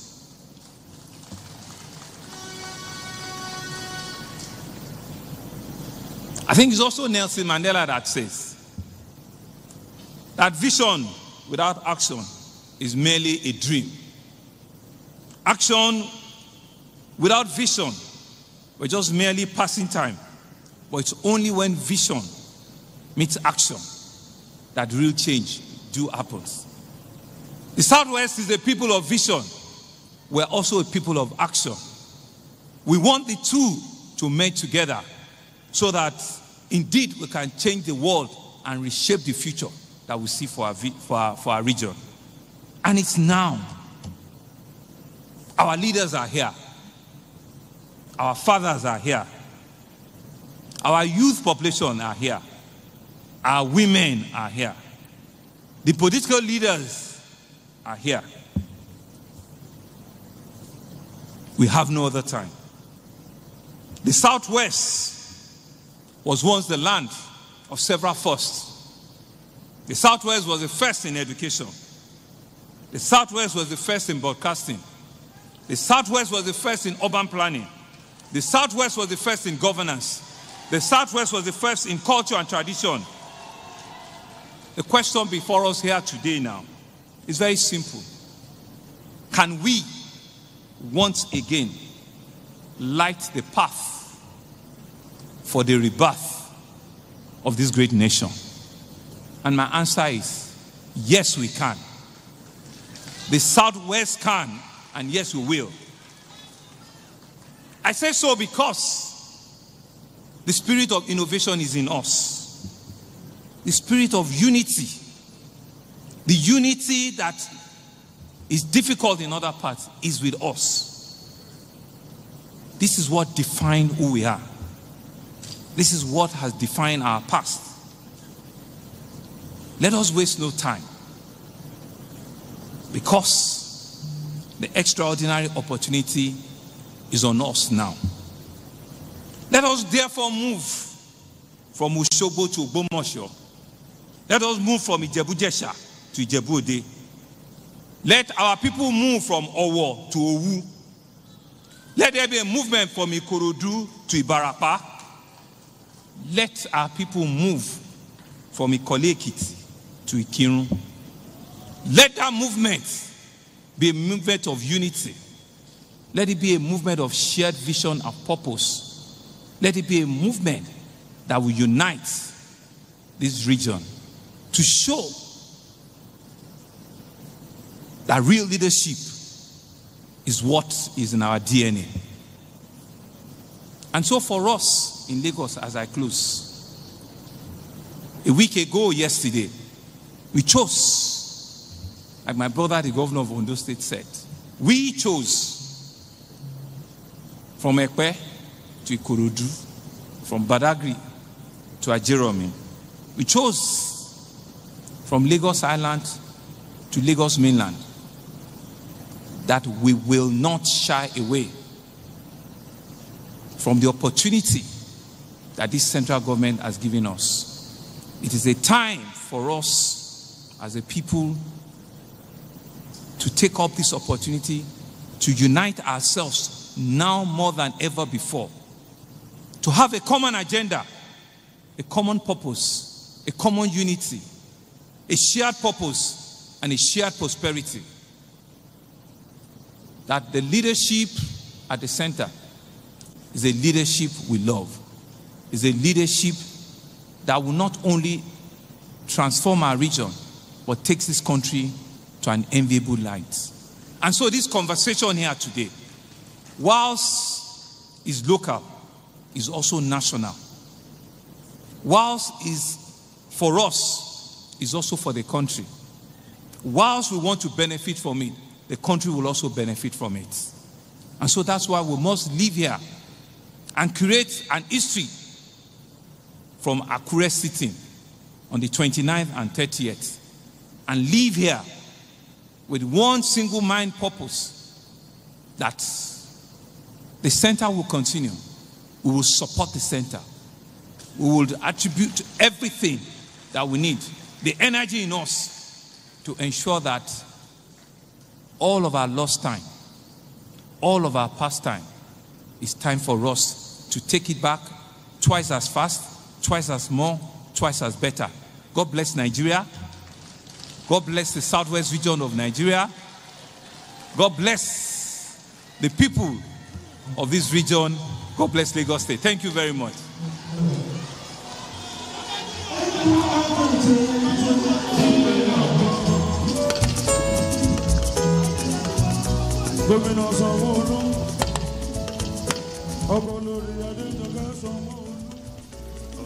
I think it's also Nelson Mandela that says that vision without action is merely a dream. Action without vision, we're just merely passing time. But it's only when vision meets action that real change do happens. The Southwest is a people of vision. We're also a people of action. We want the two to merge together so that indeed we can change the world and reshape the future that we see for our region. And it's now. Our leaders are here. Our fathers are here. Our youth population are here. Our women are here. The political leaders are here. We have no other time. The Southwest was once the land of several firsts. The Southwest was the first in education. The Southwest was the first in broadcasting. The Southwest was the first in urban planning. The Southwest was the first in governance. The Southwest was the first in culture and tradition. The question before us here today now is very simple. Can we once again light the path for the rebirth of this great nation? And my answer is, yes, we can. The Southwest can, and yes, we will. I say so because the spirit of innovation is in us. The spirit of unity. The unity that is difficult in other parts is with us. This is what defined who we are. This is what has defined our past. Let us waste no time, because the extraordinary opportunity is on us now. Let us therefore move from Osogbo to Ogbomoso. Let us move from Ijebu-Jesha to Ijebu-Ode. Let our people move from Owo to Owu. Let there be a movement from Ikorodu to Ibarapa. Let our people move from Ikole-Ekiti to Ikirun. Let that movement be a movement of unity. Let it be a movement of shared vision and purpose. Let it be a movement that will unite this region to show that real leadership is what is in our DNA. And so for us in Lagos, as I close, a week ago yesterday, we chose, like my brother, the governor of Ondo State said, we chose from Ekpe to Ikorodu, from Badagry to Ajeromi. We chose from Lagos Island to Lagos mainland that we will not shy away from the opportunity that this central government has given us. It is a time for us as a people to take up this opportunity to unite ourselves now more than ever before, to have a common agenda, a common purpose, a common unity, a shared purpose, and a shared prosperity. That the leadership at the center is a leadership we love, is a leadership that will not only transform our region, but takes this country to an enviable light. And so this conversation here today, whilst is local, is also national. Whilst is for us, is also for the country. Whilst we want to benefit from it, the country will also benefit from it. And so that's why we must live here and create an history from Akure sitting on the 29th and 30th and live here with one single mind purpose, that the center will continue. We will support the center. We will attribute everything that we need, the energy in us, to ensure that all of our lost time, all of our past time, it's time for us to take it back twice as fast, twice as more, twice as better. God bless Nigeria. God bless the southwest region of Nigeria. God bless the people of this region. God bless Lagos State. Thank you very much.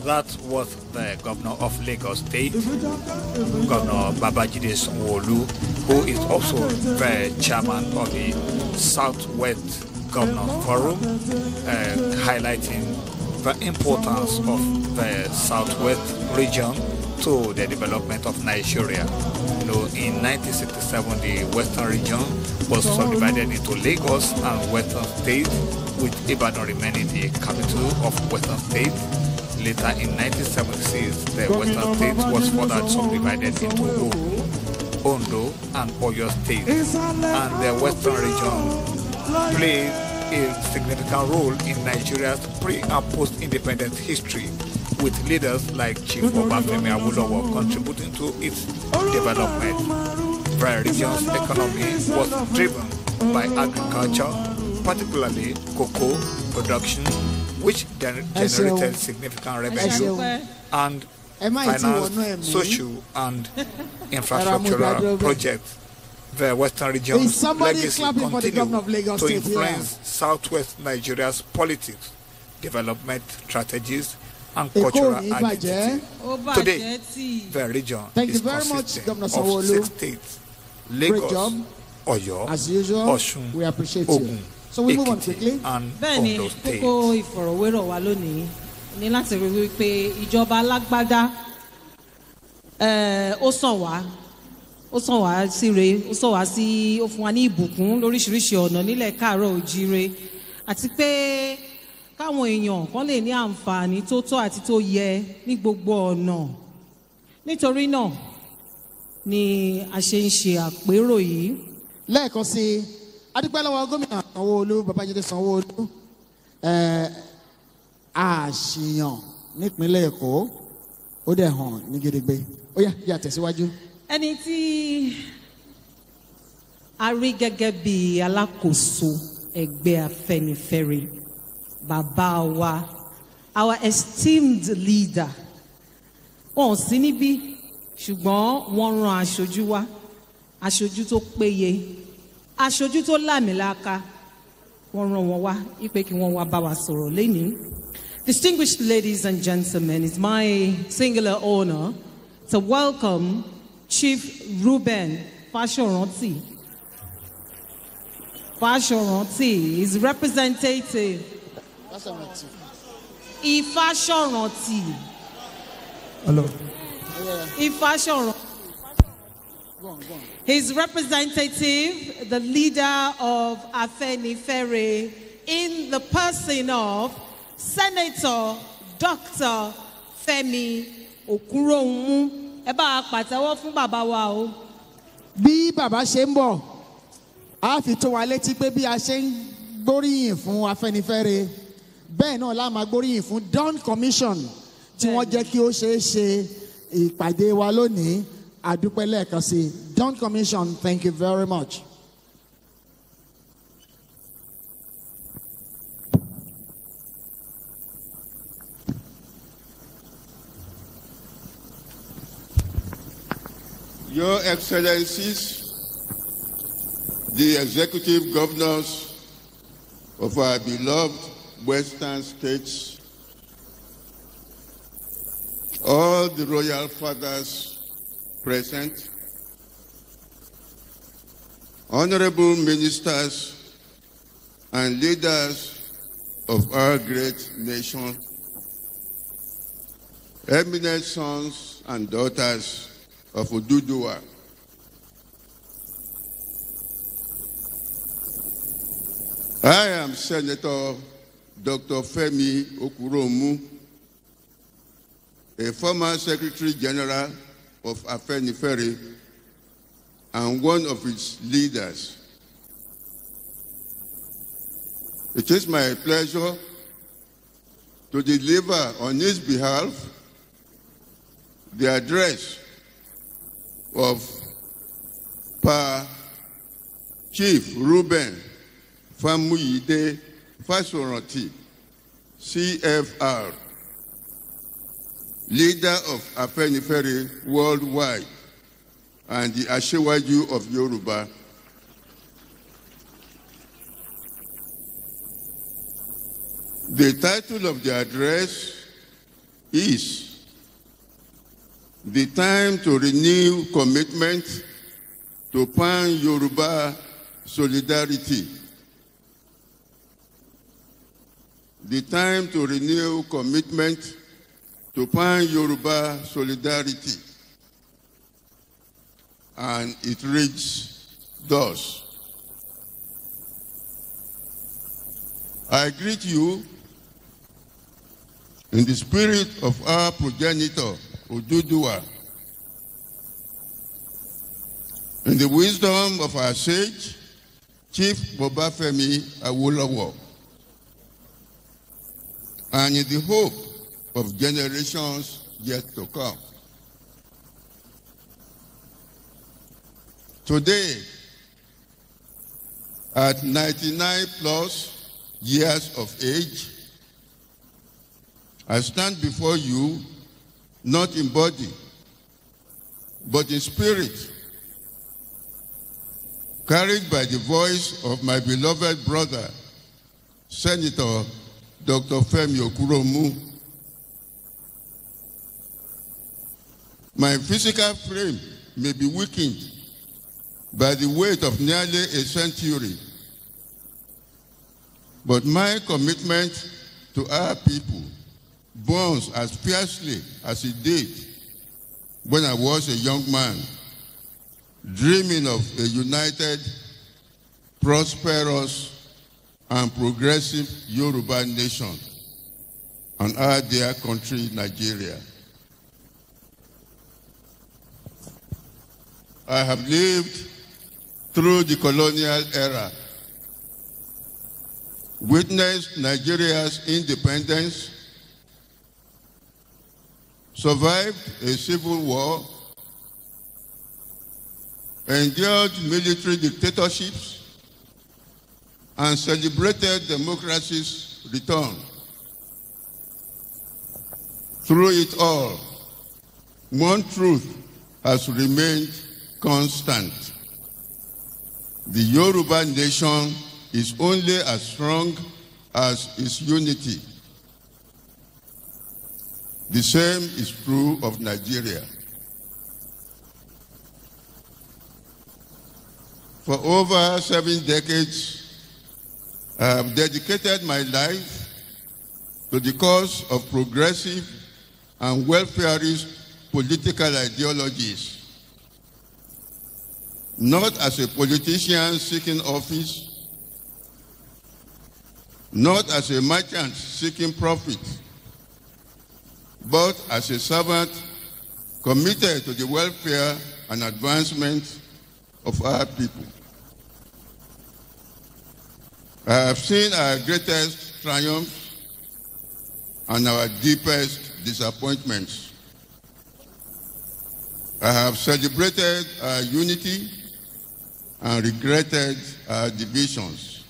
That was the governor of Lagos State, Governor Babajide Sanwo-Olu, who is also the chairman of the Southwest Governors Forum, highlighting the importance of the Southwest region to the development of Nigeria. You know, in 1967, the Western region was subdivided into Lagos and Western State, with Ibadan remaining the capital of Western State. Later in 1976, the Western State was further subdivided into Ondo and Oyo State. And the Western region played a significant role in Nigeria's pre- and post-independent history, with leaders like Chief Obafemi Awolowo contributing to its development. The region's economy was driven by agriculture, particularly cocoa production, which generated significant revenue and financed social and infrastructural projects. the Western region's Is somebody legacy clapping for the governor of continue Lagos to State influence Southwest Nigeria's politics, development strategies, and Èkó cultural ò ní bàjẹ́. identity. Today, the region Thank you is very much, consistent Governor of Sanwo-Olu. 6 states: Great Lagos, job. Oyo, As usual, Osun, we appreciate Ogun, you. So we move on Ekiti, quickly. and bẹ́ẹ̀ni Ondo State. kókó ìfọ̀rọ̀wérọ̀ wa lónìí ní láti rí wípé ìjọba alágbádá ó sàn wá síre ó sàn wá sí ó fún wa ní ìbùkún lóríṣiríṣi ọ̀nà nílẹ̀ káàárọ̀ òjíire àti pé káwọn èèyàn kan lè ní àǹfààní tó tọ́ àti tó yẹ ní gbogbo ọ̀nà nítorí náà ni a ṣe ń ṣe àpérò yìí. Lẹ́ẹ̀kan sí i, adúpẹ́ lọ́wọ́ gómìnà Sanwó-Olú, Babájídé Sanwó-Olú, àṣìyàn nípínlẹ̀ Èkó, ó dẹ̀ hàn ní gedegbe. Ó yá, yá tẹ̀síwájú. Ẹni tí a rí gẹ́gẹ́ bí alákòóso ẹgbẹ́ Afẹ́nifẹ́re, bàbá wa, our esteemed leader, wọn ò sí níbí ṣùgbọ́n wọ́n rán aṣojú wá, aṣojú tó péye, aṣojú tó lámìláka, wọ́n rán wọn wá ipe kí wọ́n wá bá wa sọ̀rọ̀ lénìí. Distinguished ladies and gentlemen, it's my singular honor to welcome Chief Reuben Fashoranti. Fashoranti is representative. Ifashoranti. Hello. Ifashoranti. His representative, the leader of Afenifere, in the person of Senator Dr. Femi Okurounmu. Ẹ bá a pàtẹ́wọ́ fún bàbá wa o. Bí bàbá ṣe ń bọ̀, a fi tó wa létí pé bí a ṣe ń gbóríyìn fún Afẹ́nifẹ́re, bẹ́ẹ̀ náà la máa gbóríyìn fún Dawn Commission tí wọ́n jẹ́ kí ó ṣeé ṣe ìpàdé wa lónìí. Àdúpẹ́ lẹ́ẹ̀kan sí Dawn Commission, thank you very much. Your Excellencies, the executive governors of our beloved Western states, all the royal fathers present, honorable ministers and leaders of our great nation, eminent sons and daughters of Oduduwa, I am Senator Dr. Femi Okurounmu, a former Secretary General of Afenifere and one of its leaders. It is my pleasure to deliver on his behalf the address of Pa Chief Reuben Famuyide Fashoranti, CFR, leader of Afenifere worldwide and the Ashewaju of Yoruba. The title of the address is "The Time to Renew Commitment to Pan-Yoruba Solidarity." The time to renew commitment to Pan-Yoruba Solidarity. And it reads thus: I greet you in the spirit of our progenitor, Oduduwa, in the wisdom of our sage, Chief Bobafemi Awolowo, and in the hope of generations yet to come. Today, at 99 plus years of age, I stand before you not in body, but in spirit, carried by the voice of my beloved brother, Senator Dr. Femi Okuromu. My physical frame may be weakened by the weight of nearly a century, but my commitment to our people burns as fiercely as it did when I was a young man, dreaming of a united, prosperous, and progressive Yoruba nation and our dear country, Nigeria. I have lived through the colonial era, witnessed Nigeria's independence, survived a civil war, endured military dictatorships, and celebrated democracy's return. Through it all, one truth has remained constant. The Yoruba nation is only as strong as its unity. The same is true of Nigeria. For over 7 decades, I have dedicated my life to the cause of progressive and welfarist political ideologies, not as a politician seeking office, not as a merchant seeking profit, but as a servant committed to the welfare and advancement of our people. I have seen our greatest triumphs and our deepest disappointments. I have celebrated our unity and regretted our divisions.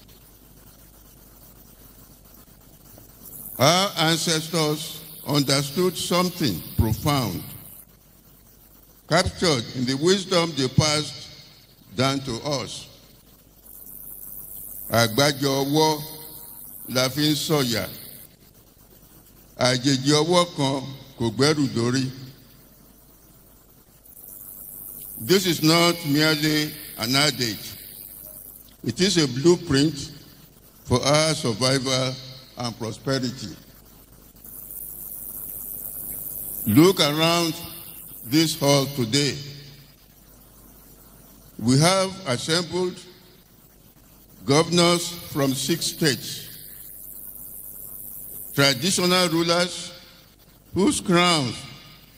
Our ancestors understood something profound, captured in the wisdom they passed down to us. Àgbájọ ọwọ́ la fi ń sọ̀yà, àjèjì ọwọ́ kan kò gbẹ́rù dórí. This is not merely an adage. It is a blueprint for our survival and prosperity. Look around this hall today. We have assembled governors from 6 states, traditional rulers whose crowns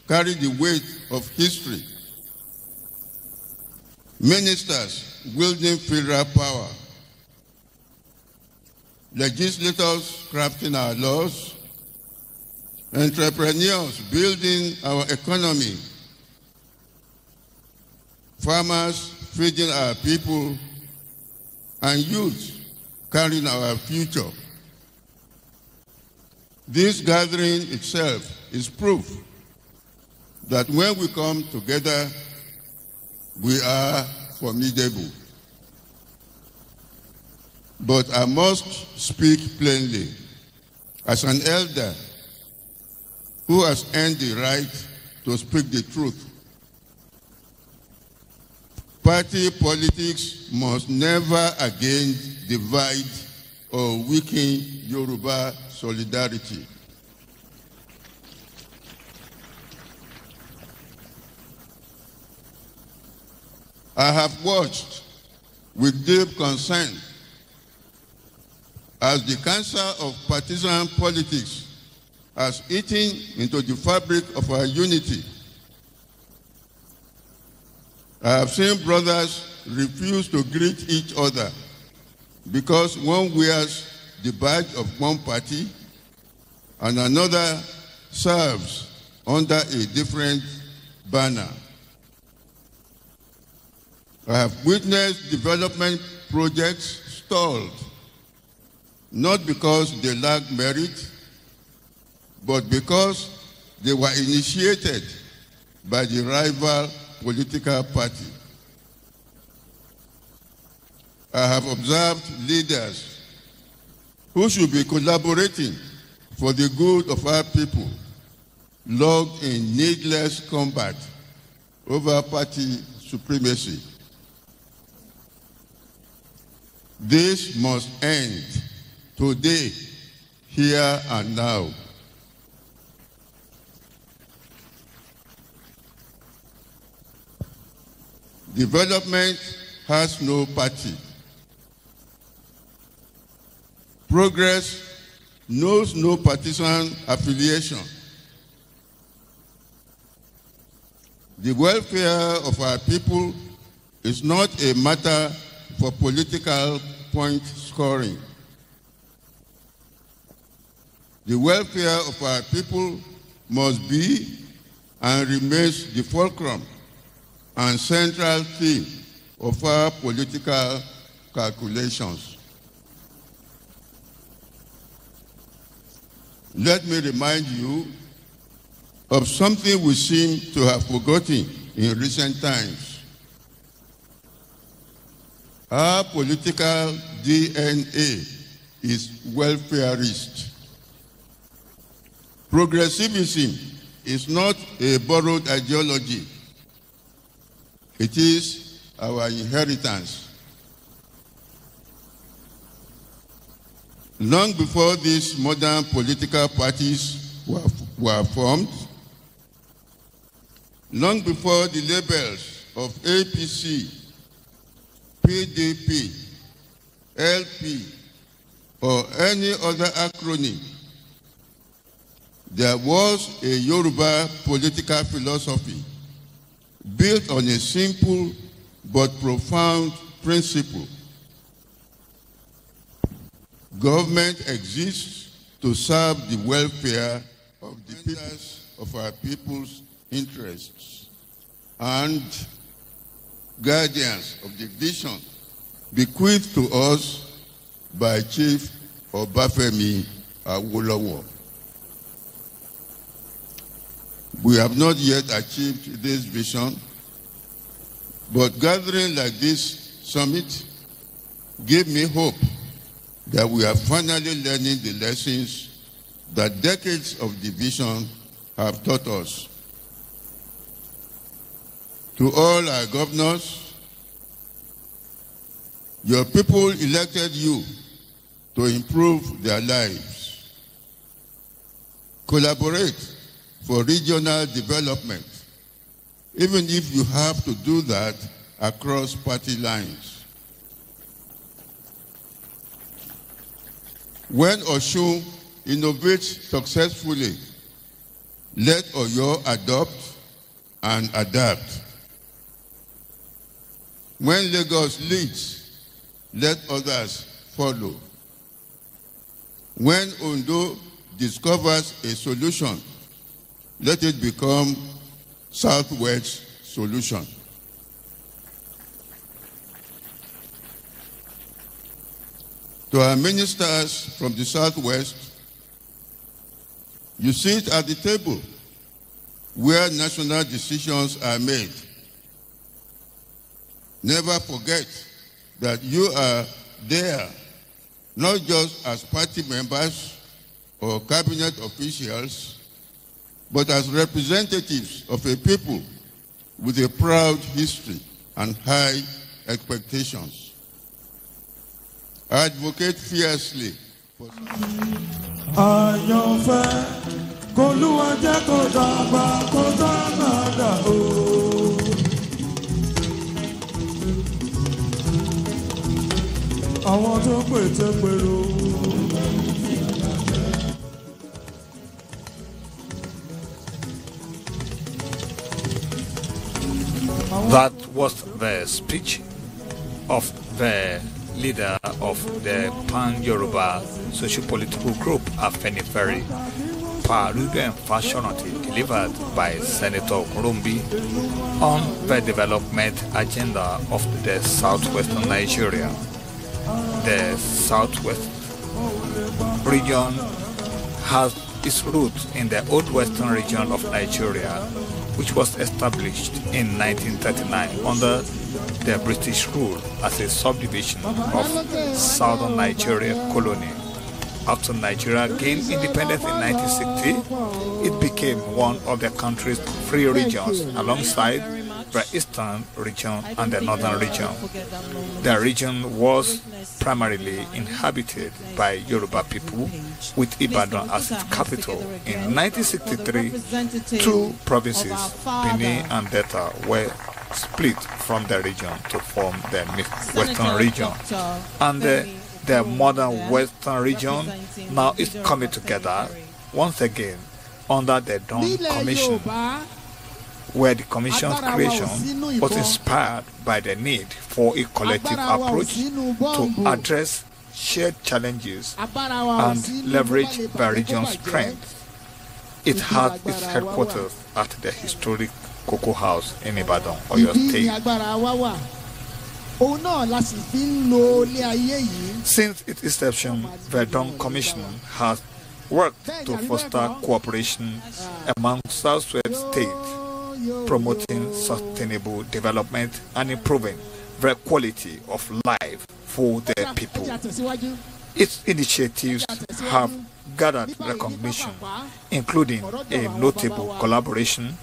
carry the weight of history, ministers wielding federal power, legislators crafting our laws, entrepreneurs building our economy, farmers feeding our people, and youth carrying our future. This gathering itself is proof that when we come together, we are formidable. But I must speak plainly as an elder who has earned the right to speak the truth. Party politics must never again divide or weaken Yoruba solidarity. I have watched with deep concern as the cancer of partisan politics has eaten into the fabric of our unity. I have seen brothers refuse to greet each other because one wears the badge of one party and another serves under a different banner. I have witnessed development projects stalled, not because they lack merit, but because they were initiated by the rival political party. I have observed leaders who should be collaborating for the good of our people logged in needless combat over party supremacy. This must end today, here and now. Development has no party. Progress knows no partisan affiliation. The welfare of our people is not a matter for political point scoring. The welfare of our people must be and remains the fulcrum and central theme of our political calculations. Let me remind you of something we seem to have forgotten in recent times. Our political DNA is welfareist. Progressivism is not a borrowed ideology. It is our inheritance. Long before these modern political parties were formed, long before the labels of APC, PDP, LP, or any other acronym, there was a Yoruba political philosophy built on a simple but profound principle. Government exists to serve the welfare of the people, of our people's interests, and guardians of the vision bequeathed to us by Chief Obafemi Awolowo. We have not yet achieved this vision, but gathering like this summit gave me hope that we are finally learning the lessons that decades of division have taught us. To all our governors, your people elected you to improve their lives. Collaborate for regional development, even if you have to do that across party lines. When Osun innovates successfully, let Oyo adopt and adapt. When Lagos leads, let others follow. When Ondo discovers a solution, let it become Southwest's solution. To our ministers from the Southwest, you sit at the table where national decisions are made. Never forget that you are there, not just as party members or cabinet officials, but as representatives of a people with a proud history and high expectations. Advocate fiercely for àyànfẹ́ k'Olúwa jẹ́ kó dàgbà kó dàgbà o. Àwọn tó pète pèrò. That was the speech of the leader of the Pan-Yoruba socio-political group Afenifere, Pa Ruben Fashionati, delivered by Senator Kurumbi on the development agenda of the southwestern Nigeria. The southwest region has its roots in the old western region of Nigeria, which was established in 1939 under the British rule as a subdivision of southern Nigeria colony. After Nigeria gained independence in 1960, it became one of the country's three regions alongside the eastern region and the northern region. The region was primarily inhabited by Yoruba people, with Ibadan as its capital. In 1963, two provinces, Benin and Delta, were split from the region to form the western region, and the modern western region now is coming together once again under the Dawn Commission, where the commission's creation was inspired by the need for a collective approach to address shared challenges and leverage the region's strengths. It has its headquarters at the historic Cocoa House in Ibadan, Oyo State. Since its inception, the Dawn Commission has worked to foster cooperation among Southwest states, promoting sustainable development and improving the quality of life for the people. Its initiatives have gathered recognition, including a notable collaboration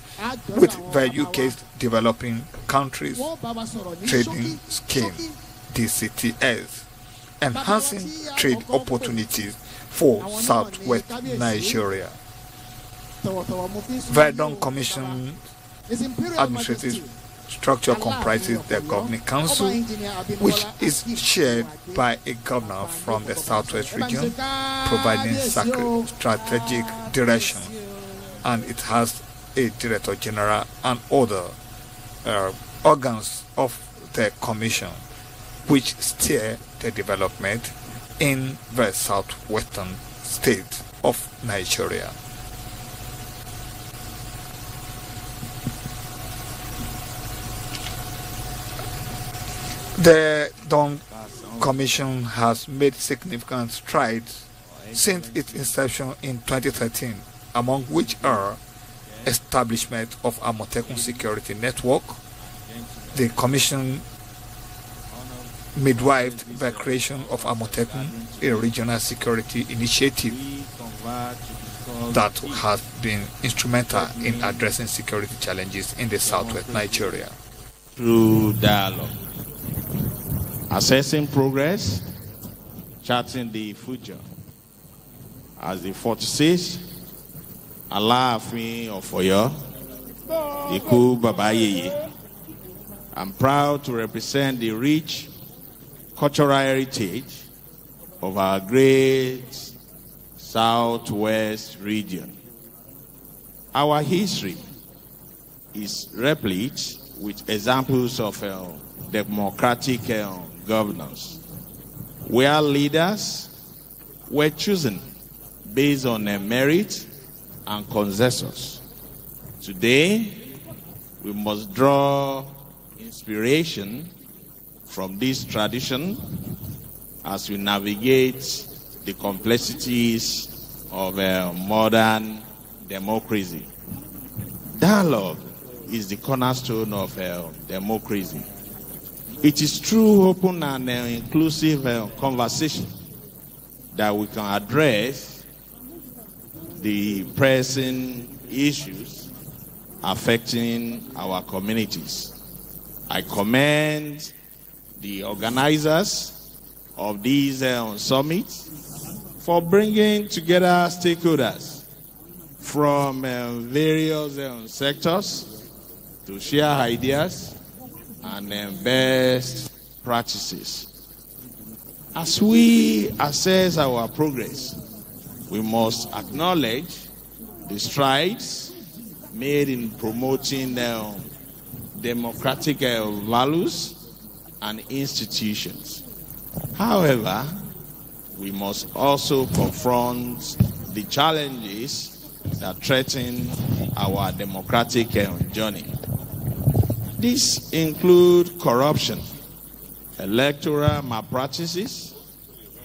with the UK's Developing Countries Trading Scheme, DCTS, enhancing trade opportunities for Southwest Nigeria. The Dawn Commission administrative structure comprises the Governing Council, which is chaired by a governor from the Southwest region, providing strategic direction, and it has a Director General and other organs of the Commission, which steer the development in the southwestern state of Nigeria. The Dawn Commission has made significant strides since its inception in 2013, among which are establishment of Amotekun Security Network. The Commission midwifed the creation of Amotekun, a regional security initiative that has been instrumental in addressing security challenges in the southwest Nigeria. Through dialogue, assessing progress, charting the future. As the 46th Aláàfin of Ọ̀yọ́, Ikú Bàbá Yèyé, I'm proud to represent the rich cultural heritage of our great Southwest region. Our history is replete with examples of democratic governance, where leaders were chosen based on their merit and consensus. Today, we must draw inspiration from this tradition as we navigate the complexities of a modern democracy. Dialogue is the cornerstone of democracy. It is through open and inclusive conversation that we can address the pressing issues affecting our communities. I commend the organizers of these summits for bringing together stakeholders from various sectors to share ideas and best practices. As we assess our progress, we must acknowledge the strides made in promoting democratic values and institutions. However, we must also confront the challenges that threaten our democratic journey. These include corruption, electoral malpractices,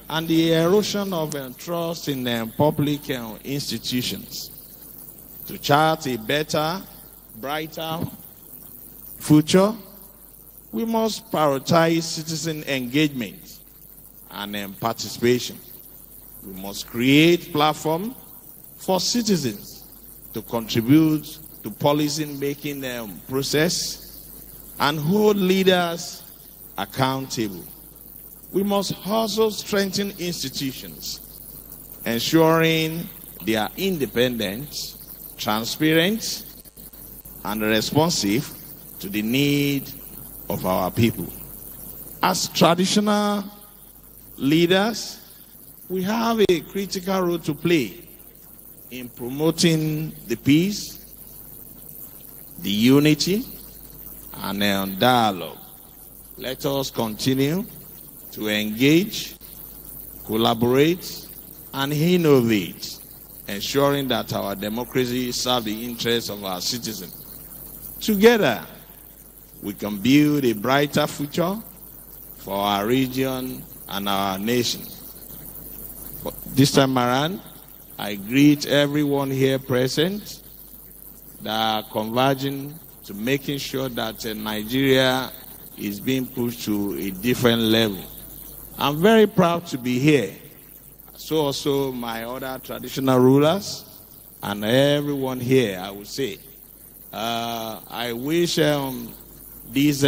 and the erosion of trust in public institutions. To chart a better, brighter future, we must prioritize citizen engagement and participation. We must create platform for citizens to contribute to policy-making process and hold leaders accountable. We must also strengthen institutions, ensuring they are independent, transparent, and responsive to the need of our people. As traditional leaders, we have a critical role to play in promoting the peace, the unity, and dialogue. Let us continue to engage, collaborate, and innovate, ensuring that our democracy serves the interests of our citizens. Together, we can build a brighter future for our region and our nation. But this time around, I greet everyone here present that are converging to making sure that Nigeria is being pushed to a different level. I'm very proud to be here. So also my other traditional rulers and everyone here, I would say. I wish this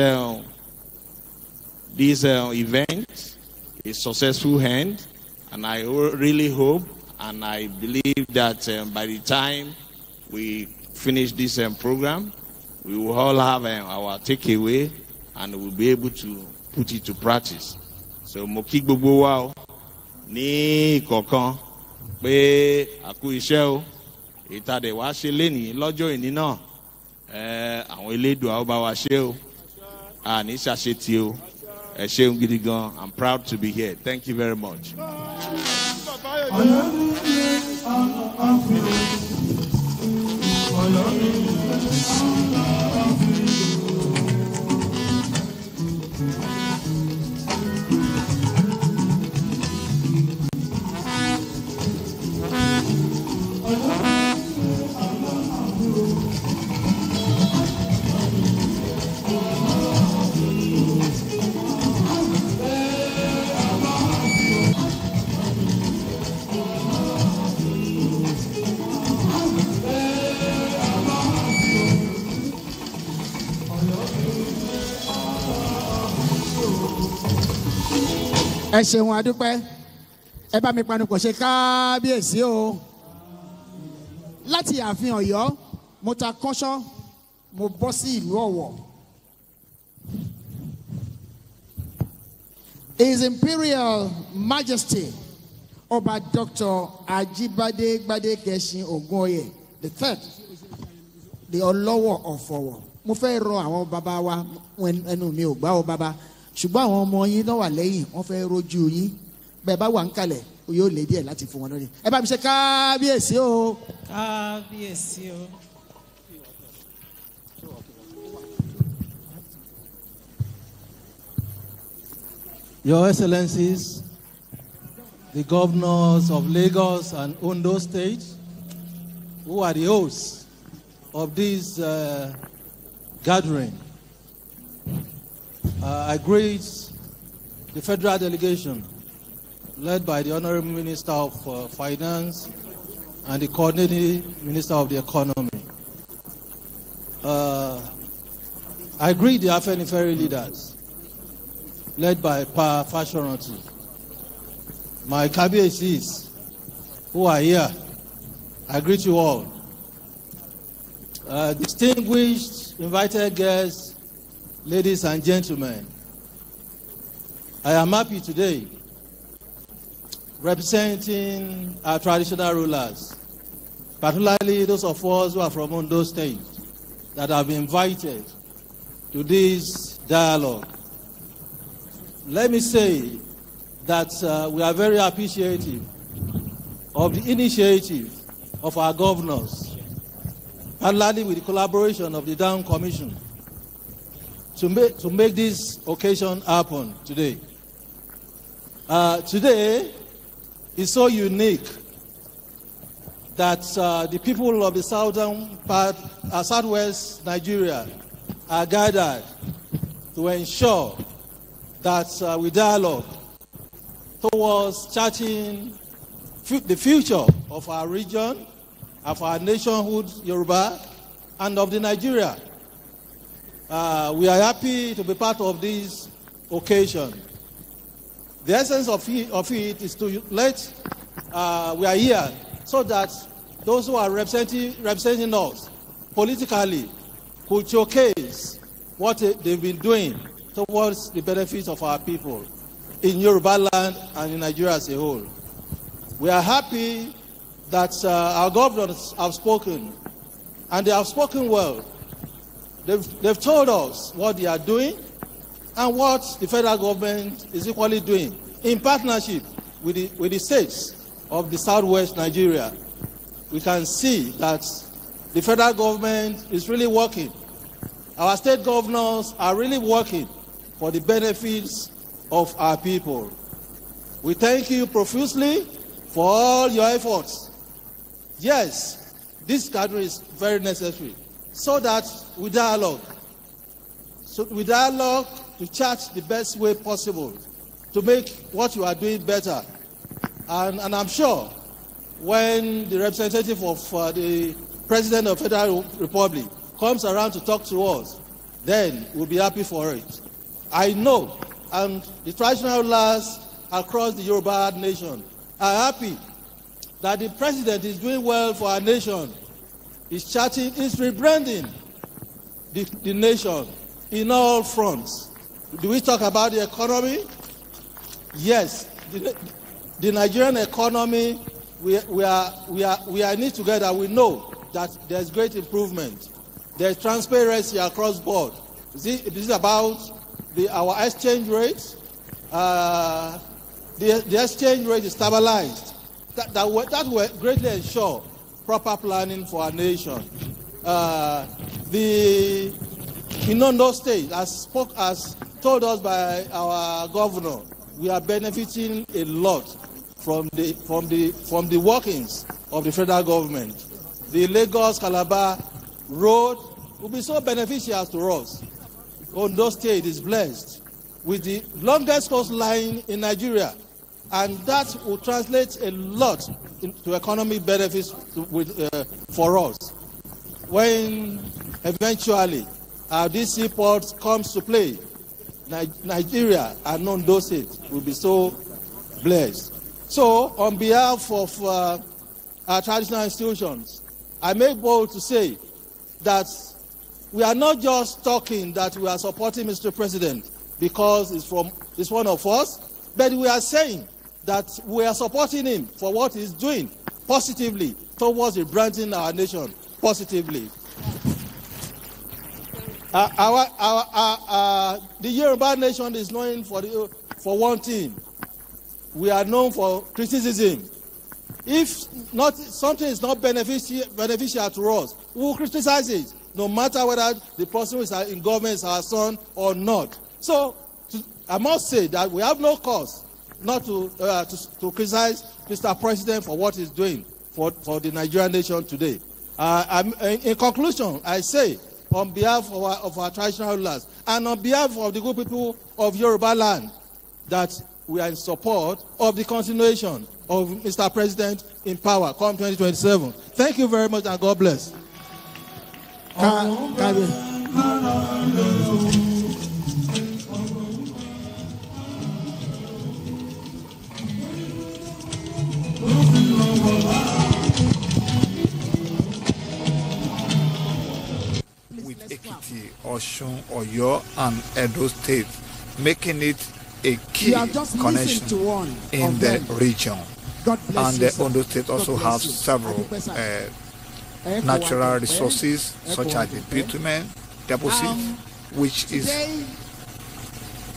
event a successful end, and I really hope and I believe that by the time we finish this program, we will all have our takeaway and we'll be able to put it to practice. So mo kí gbogbo wa o ní ìkọ̀kan pé àkú iṣẹ́ o ìtàdé wa ṣe lénìí lọ́jọ́ ìní náà àwọn elédùn àwọn bá wa ṣe o àní ṣàṣetì o ẹ ṣeun gidi gan. I'm proud to be here. Thank you very much. ẹ ṣeun adúpẹ́ ẹ bá mi panupọ̀ ṣe kábíyèsí o láti ààfin Ọ̀yọ́ mo ta kọ́ṣọ́ mo bọ́ sí ìlú Ọ̀wọ̀. His Imperial Majesty Ọba Dr. Ajibade Gbadegesin Ogunoye the third, the Ọlọ́wọ̀ of Ọ̀wọ̀. Mo fẹ́ rọ àwọn bàbá wa ẹnu mi ò gbà ó bàbá ṣùgbọ́n àwọn ọmọ yín náà wà lẹ́yìn wọ́n fẹ́ rojú yín bẹ́ẹ̀ bá wà ń kalẹ̀ yóò lè díẹ̀ láti fún wọn lórí. Ẹ bá mi ṣe kábíyèsí o. Kábíyèsí o. Your Excellencies, the governors of Lagos and Ondo State, who are the hosts of this gathering, I greet the federal delegation led by the Honorable Minister of Finance and the Coordinating Minister of the Economy. I greet the Afenifere leaders led by Pa Fashoranti, my Kabiyesi's who are here. I greet you all. Distinguished invited guests, ladies and gentlemen, I am happy today representing our traditional rulers, particularly those of us who are from Ondo State that have been invited to this dialogue. Let me say that we are very appreciative of the initiative of our governors, particularly with the collaboration of the Down Commission, to make this occasion happen today. Today is so unique that the people of the southern part, southwest Nigeria, are gathered to ensure that we dialogue towards charting the future of our region, of our nationhood, Yoruba, and of the Nigeria. We are happy to be part of this occasion. The essence of it is to let we are here so that those who are representing us politically could showcase what they've been doing towards the benefits of our people in Yoruba land and in Nigeria as a whole. We are happy that our governors have spoken, and they have spoken well. They've told us what they are doing and what the federal government is equally doing in partnership with the states of the southwest Nigeria. We can see that the federal government is really working. Our state governors are really working for the benefits of our people. We thank you profusely for all your efforts. Yes, this gathering is very necessary so that we dialogue. So we dialogue to chart the best way possible to make what you are doing better. And I'm sure when the representative of the President of the Federal Republic comes around to talk to us, then we'll be happy for it. I know, and the traditional rulers across the Yoruba nation are happy that the President is doing well for our nation. He's charting, he's rebranding the nation in all fronts. Do we talk about the economy? Yes, the Nigerian economy, we are in it together. We know that there's great improvement. There's transparency across board. This is about our exchange rate. The exchange rate is stabilized. That will greatly ensure proper planning for our nation. The Inondo State, as told us by our governor, we are benefiting a lot from the workings of the federal government. The Lagos-Calabar road will be so beneficial to us. Ondo State is blessed with the longest coastline in Nigeria, and that will translate a lot into economic benefits for us. When eventually this seaport comes to play, Nigeria and Ondo State will be so blessed. So, on behalf of our traditional institutions, I make bold to say that we are not just talking that we are supporting Mr. President because he's one of us, but we are saying that we are supporting him for what he's doing positively towards rebranding our nation positively. The Yoruba nation is known for one thing. We are known for criticism. If something is not beneficial to us, we will criticize it, no matter whether the person is in government is our son or not. So I must say that we have no cause not to criticize Mr. President for what he's doing for the Nigerian nation today. In conclusion, I say, on behalf of our traditional rulers and on behalf of the good people of Yoruba land, that we are in support of the continuation of Mr. President in power come 2027. Thank you very much, and God bless. With Ekiti, Osun, Oyo, and Edo State, making it a key connection in the region. And the Ondo State also has several natural resources, such as the bitumen deposit, which is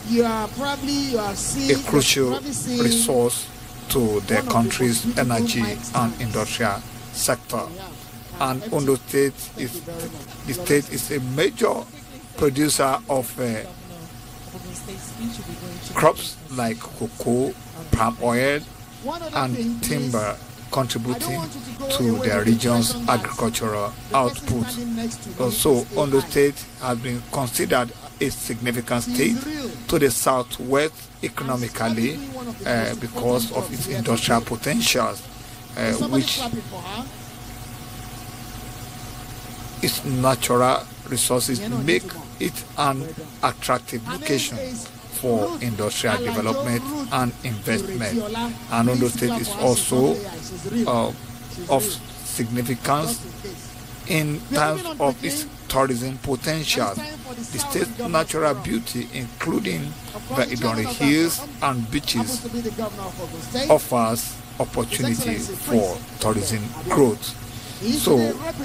a crucial resource to the country's energy and industrial sector. And Ondo State is a major producer of crops like cocoa, palm oil, and timber contributing to their region's agricultural output. Also, Ondo State has been considered a significant state to the southwest economically because of its industrial potentials, which its natural resources make it an attractive location for industrial development and investment. And Ondo State is also of significance in terms of its tourism potential. The state's natural beauty, including the Idori Hills and beaches, offers opportunity for tourism growth. So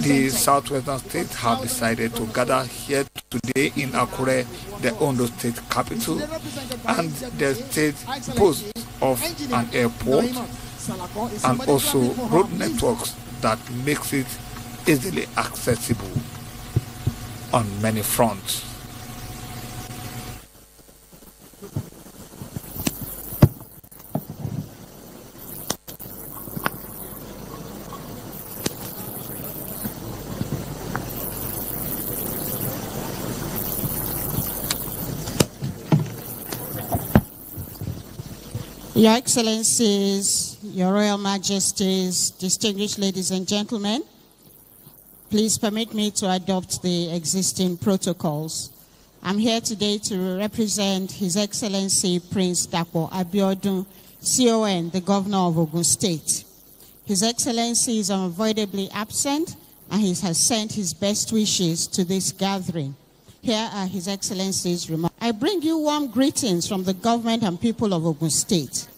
the southwestern states have decided to gather here today in Akure, the Ondo State capital, and the state boasts of an airport and also road networks that makes it easily accessible on many fronts. Your Excellencies, Your Royal Majesties, distinguished ladies and gentlemen, please permit me to adopt the existing protocols. I'm here today to represent His Excellency Prince Dapo Abiodun, CON, the Governor of Ogun State. His Excellency is unavoidably absent, and he has sent his best wishes to this gathering. Here are His Excellency's remarks. I bring you warm greetings from the government and people of Ogun State.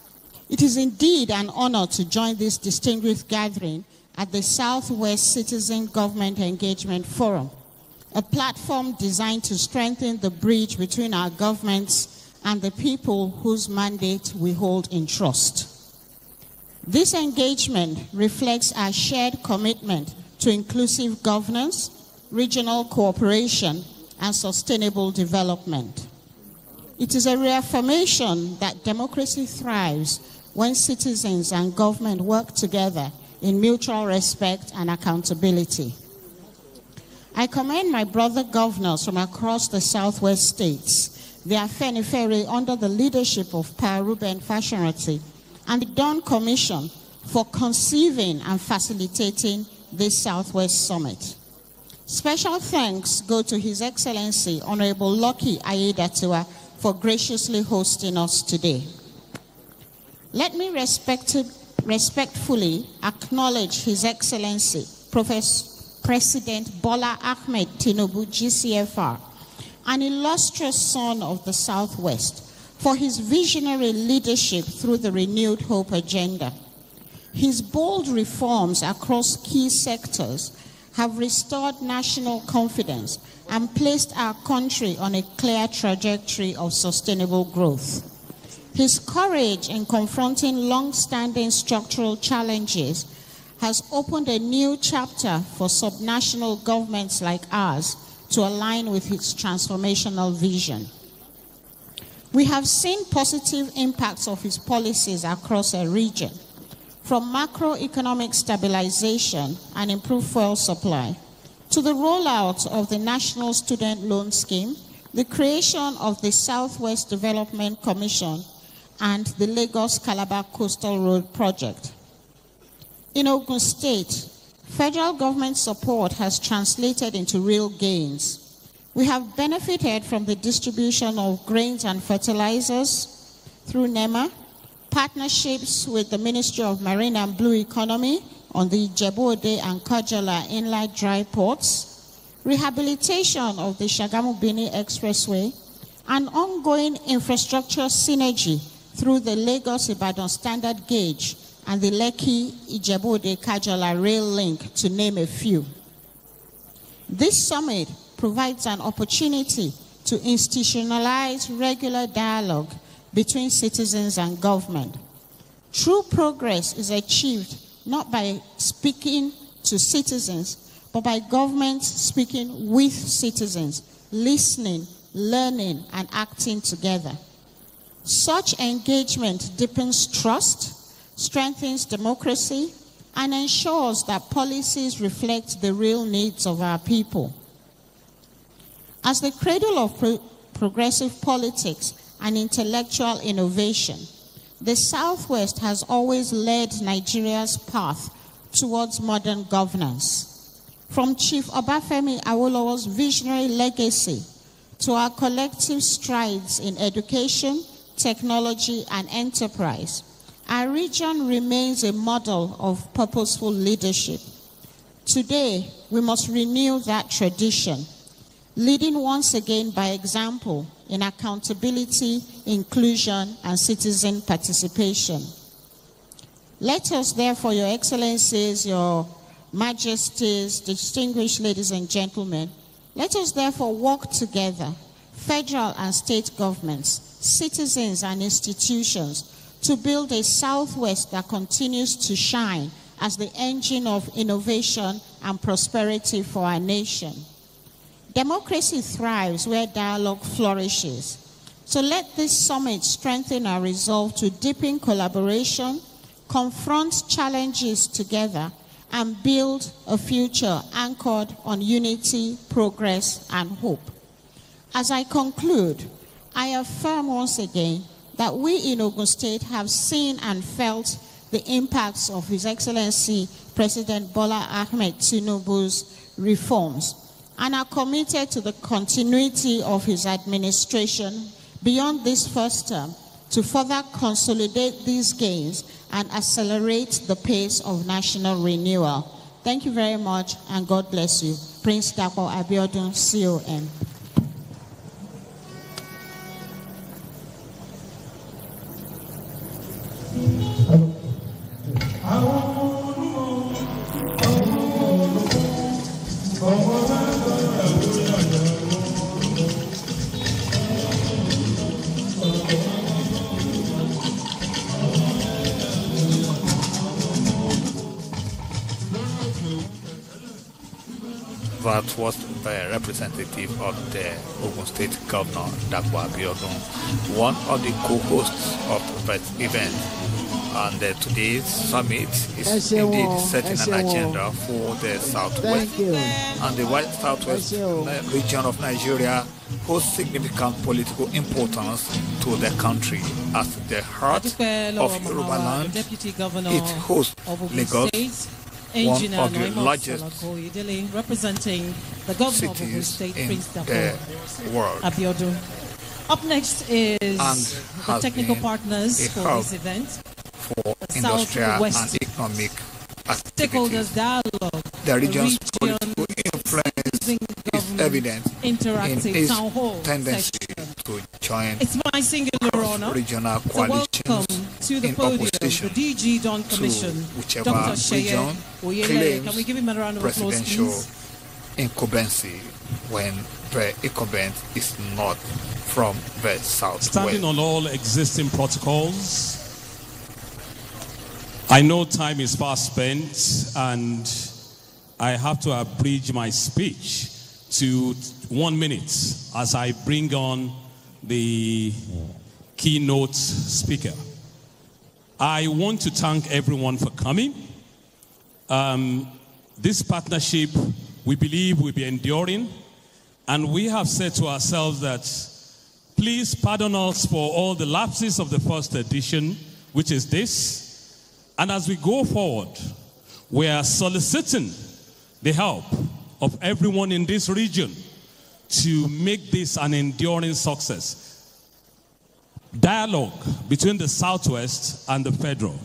It is indeed an honor to join this distinguished gathering at the Southwest Citizen Government Engagement Forum, a platform designed to strengthen the bridge between our governments and the people whose mandate we hold in trust. This engagement reflects our shared commitment to inclusive governance, regional cooperation, and sustainable development. It is a reaffirmation that democracy thrives when citizens and government work together in mutual respect and accountability. I commend my brother governors from across the Southwest states, the Afenifere under the leadership of Pa Ruben Fashion-Roti, and the Dawn Commission for conceiving and facilitating this Southwest Summit. Special thanks go to His Excellency Honorable Lucky Ayedatiwa for graciously hosting us today. Let me respectfully acknowledge His Excellency President Bola Ahmed Tinubu, GCFR, an illustrious son of the Southwest, for his visionary leadership through the Renewed Hope Agenda. His bold reforms across key sectors have restored national confidence and placed our country on a clear trajectory of sustainable growth. His courage in confronting long-standing structural challenges has opened a new chapter for subnational governments like ours to align with its transformational vision. We have seen positive impacts of his policies across a region, from macroeconomic stabilization and improved fuel supply, to the rollout of the National Student Loan Scheme, the creation of the Southwest Development Commission, and the Lagos-Calabar Coastal Road Project. In Ogun State, federal government support has translated into real gains. We have benefited from the distribution of grains and fertilizers through NEMA, partnerships with the Ministry of Marine and Blue Economy on the Ijebu-Ode and Kajala inland dry ports, rehabilitation of the Shagamu-Bini Expressway, and ongoing infrastructure synergy through the Lagos-Ibadan Standard Gauge and the Lekki-Ijebu-Ode-Kajala rail link, to name a few. This summit provides an opportunity to institutionalize regular dialogue between citizens and government. True progress is achieved not by speaking to citizens, but by governments speaking with citizens, listening, learning, and acting together. Such engagement deepens trust, strengthens democracy, and ensures that policies reflect the real needs of our people. As the cradle of progressive politics and intellectual innovation, the Southwest has always led Nigeria's path towards modern governance. From Chief Obafemi Awolowo's visionary legacy to our collective strides in education, technology, and enterprise, our region remains a model of purposeful leadership. Today, we must renew that tradition, leading once again by example in accountability, inclusion, and citizen participation. Let us therefore, Your Excellencies, Your Majesties, distinguished ladies and gentlemen, let us therefore work together, federal and state governments, citizens and institutions, to build a Southwest that continues to shine as the engine of innovation and prosperity for our nation. Democracy thrives where dialogue flourishes. So let this summit strengthen our resolve to deepen collaboration, confront challenges together, and build a future anchored on unity, progress, and hope. As I conclude, I affirm once again that we in Ogun State have seen and felt the impacts of His Excellency President Bola Ahmed Tinubu's reforms and are committed to the continuity of his administration beyond this first term to further consolidate these gains and accelerate the pace of national renewal. Thank you very much, and God bless you. Prince Dapo Abiodun, CON. That was the representative of the Ogun State Governor, Dapo Abiodun, one of the co-hosts of that event. And today's summit is indeed setting an agenda for the Southwest. And the White Southwest region of Nigeria holds significant political importance to the country. As the heart of Yoruba land, it hosts Lagos, one of the largest representing the governor of Ogun State, in the world. Abiodun. Up next is the technical partners for this event. For industrial and economic stakeholders dialogue. The region's political influence is evident in its tendency to join regional coalitions in opposition to whichever region claims presidential incumbency when the incumbent is not from the Southwest. Standing on all existing protocols, I know time is fast spent and I have to abridge my speech to 1 minute as I bring on the keynote speaker. I want to thank everyone for coming. This partnership, we believe, will be enduring, and we have said to ourselves that please pardon us for all the lapses of the first edition, which is this. And as we go forward, we are soliciting the help of everyone in this region to make this an enduring success. Dialogue between the Southwest and the federal.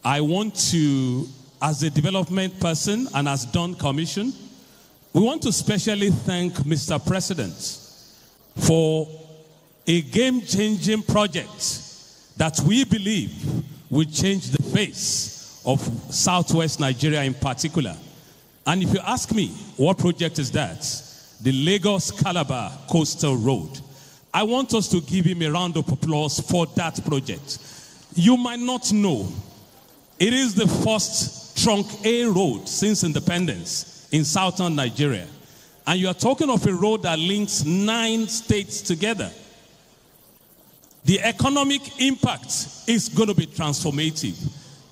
I want to, as a development person and as Dawn Commission, we want to specially thank Mr. President for a game-changing project that we believe will change the face of Southwest Nigeria in particular. And if you ask me, what project is that? The Lagos-Calabar Coastal Road. I want us to give him a round of applause for that project. You might not know, it is the first trunk A road since independence in southern Nigeria. And you are talking of a road that links 9 states together. The economic impact is going to be transformative.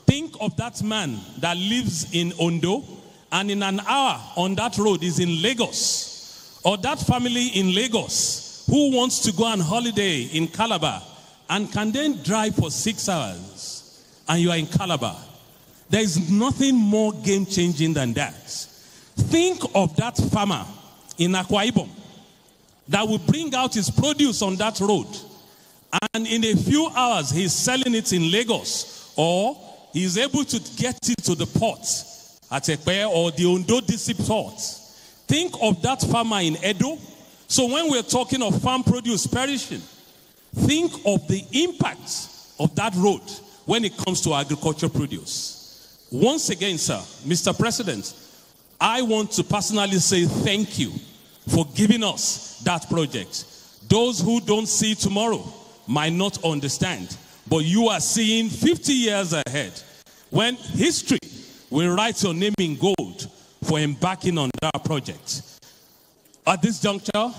Think of that man that lives in Ondo and in an hour on that road is in Lagos. Or that family in Lagos who wants to go on holiday in Calabar and can then drive for 6 hours and you are in Calabar. There is nothing more game-changing than that. Think of that farmer in Akwa Ibom that will bring out his produce on that road, and in a few hours he's selling it in Lagos, or he's able to get it to the port at Ekpe or the Ondo District port. Think of that farmer in Edo. So when we're talking of farm produce perishing, think of the impact of that road when it comes to agricultural produce. Once again, sir, Mr. President, I want to personally say thank you for giving us that project. Those who don't see tomorrow might not understand, but you are seeing 50 years ahead when history will write your name in gold for embarking on that project. At this juncture,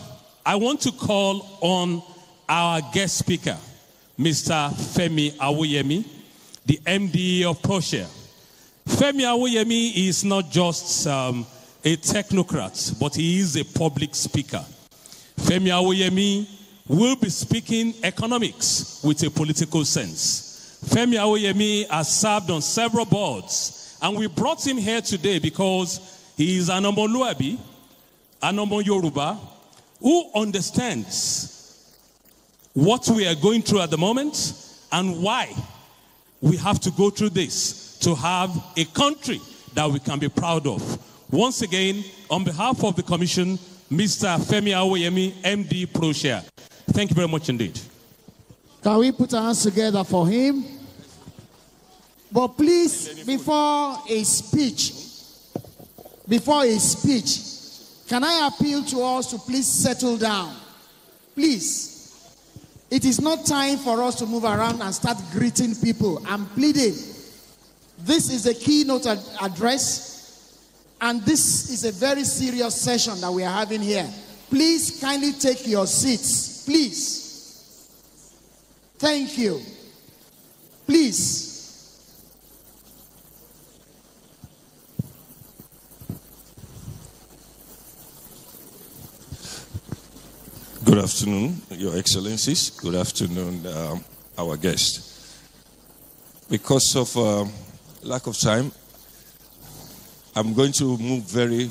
I want to call on our guest speaker, Mr. Femi Awoyemi, the MD of ProShare. Femi Awoyemi is not just a technocrat, but he is a public speaker. Femi Awoyemi will be speaking economics with a political sense. Femi Awoyemi has served on several boards, and we brought him here today because he is an Omoluabi, an Omo Yoruba, who understands what we are going through at the moment and why we have to go through this to have a country that we can be proud of. Once again, on behalf of the Commission, Mr. Femi Awoyemi, MD ProShare. Thank you very much indeed. Can we put our hands together for him? But please, before a speech, can I appeal to us to please settle down? Please. It is not time for us to move around and start greeting people. I'm pleading. This is a keynote address, and this is a very serious session that we are having here. Please kindly take your seats. Please. Thank you. Please. Good afternoon, Your Excellencies. Good afternoon, our guest. Because of lack of time, I'm going to move very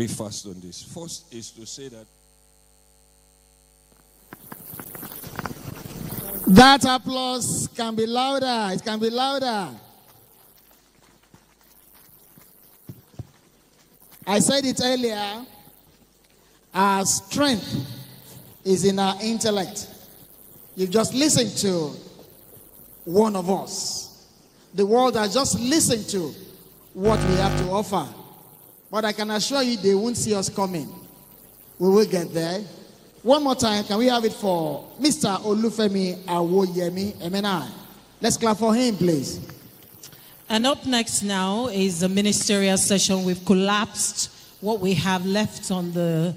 fast on this. First is to say that applause can be louder. It can be louder. I said it earlier. Our strength is in our intellect. You've just listened to one of us. The world has just listened to what we have to offer. But I can assure you they won't see us coming. We will get there. One more time, can we have it for Mr. Olufemi Awoyemi, MNI? Let's clap for him, please. And up next now is the ministerial session. We've collapsed what we have left on the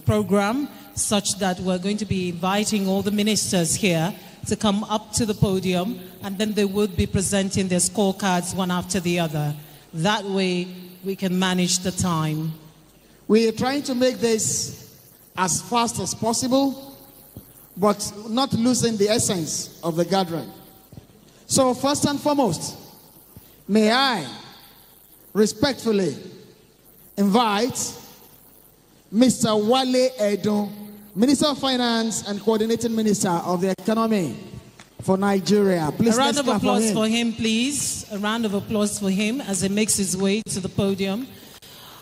program, such that we're going to be inviting all the ministers here to come up to the podium, and then they would be presenting their scorecards one after the other. That way we can manage the time. We are trying to make this as fast as possible, but not losing the essence of the gathering. So first and foremost, may I respectfully invite Mr. Wale Edun, Minister of Finance and Coordinating Minister of the Economy for Nigeria. Please, a round of applause for him, please. A round of applause for him as he makes his way to the podium.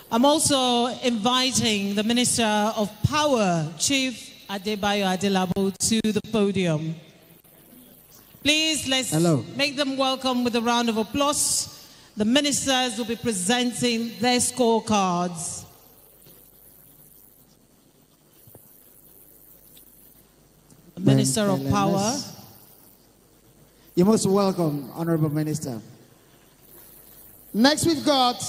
I'm also inviting the Minister of Power, Chief Adebayo Adelabo, to the podium. Please, let's make them welcome with a round of applause. The ministers will be presenting their scorecards. Minister of Power. You're most welcome, Honorable Minister. Next, we've got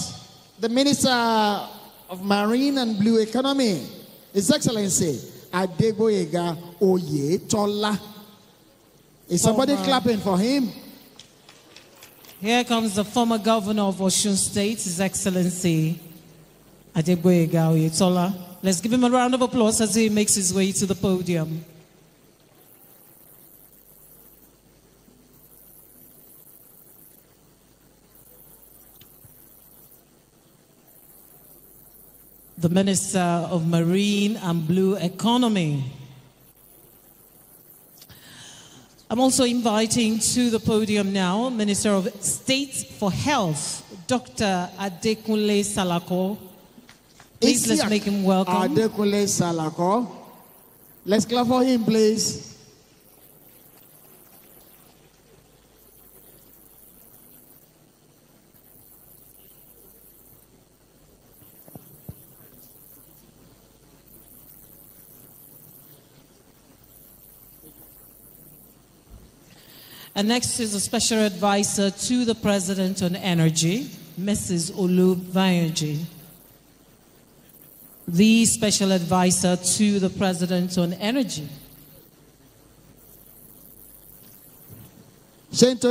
the Minister of Marine and Blue Economy, His Excellency Adegboyega Oyetola. Is somebody clapping for him? Here comes the former governor of Osun State, His Excellency Adegboyega Oyetola. Let's give him a round of applause as he makes his way to the podium. The Minister of Marine and Blue Economy. I'm also inviting to the podium now Minister of State for Health, Dr. Adekunle Salako. Please, let's make him welcome. Adekunle Salako. Let's clap for him, please. And next is a special advisor to the President on Energy, Mrs. Olu Vayanji. The special advisor to the President on Energy. Thank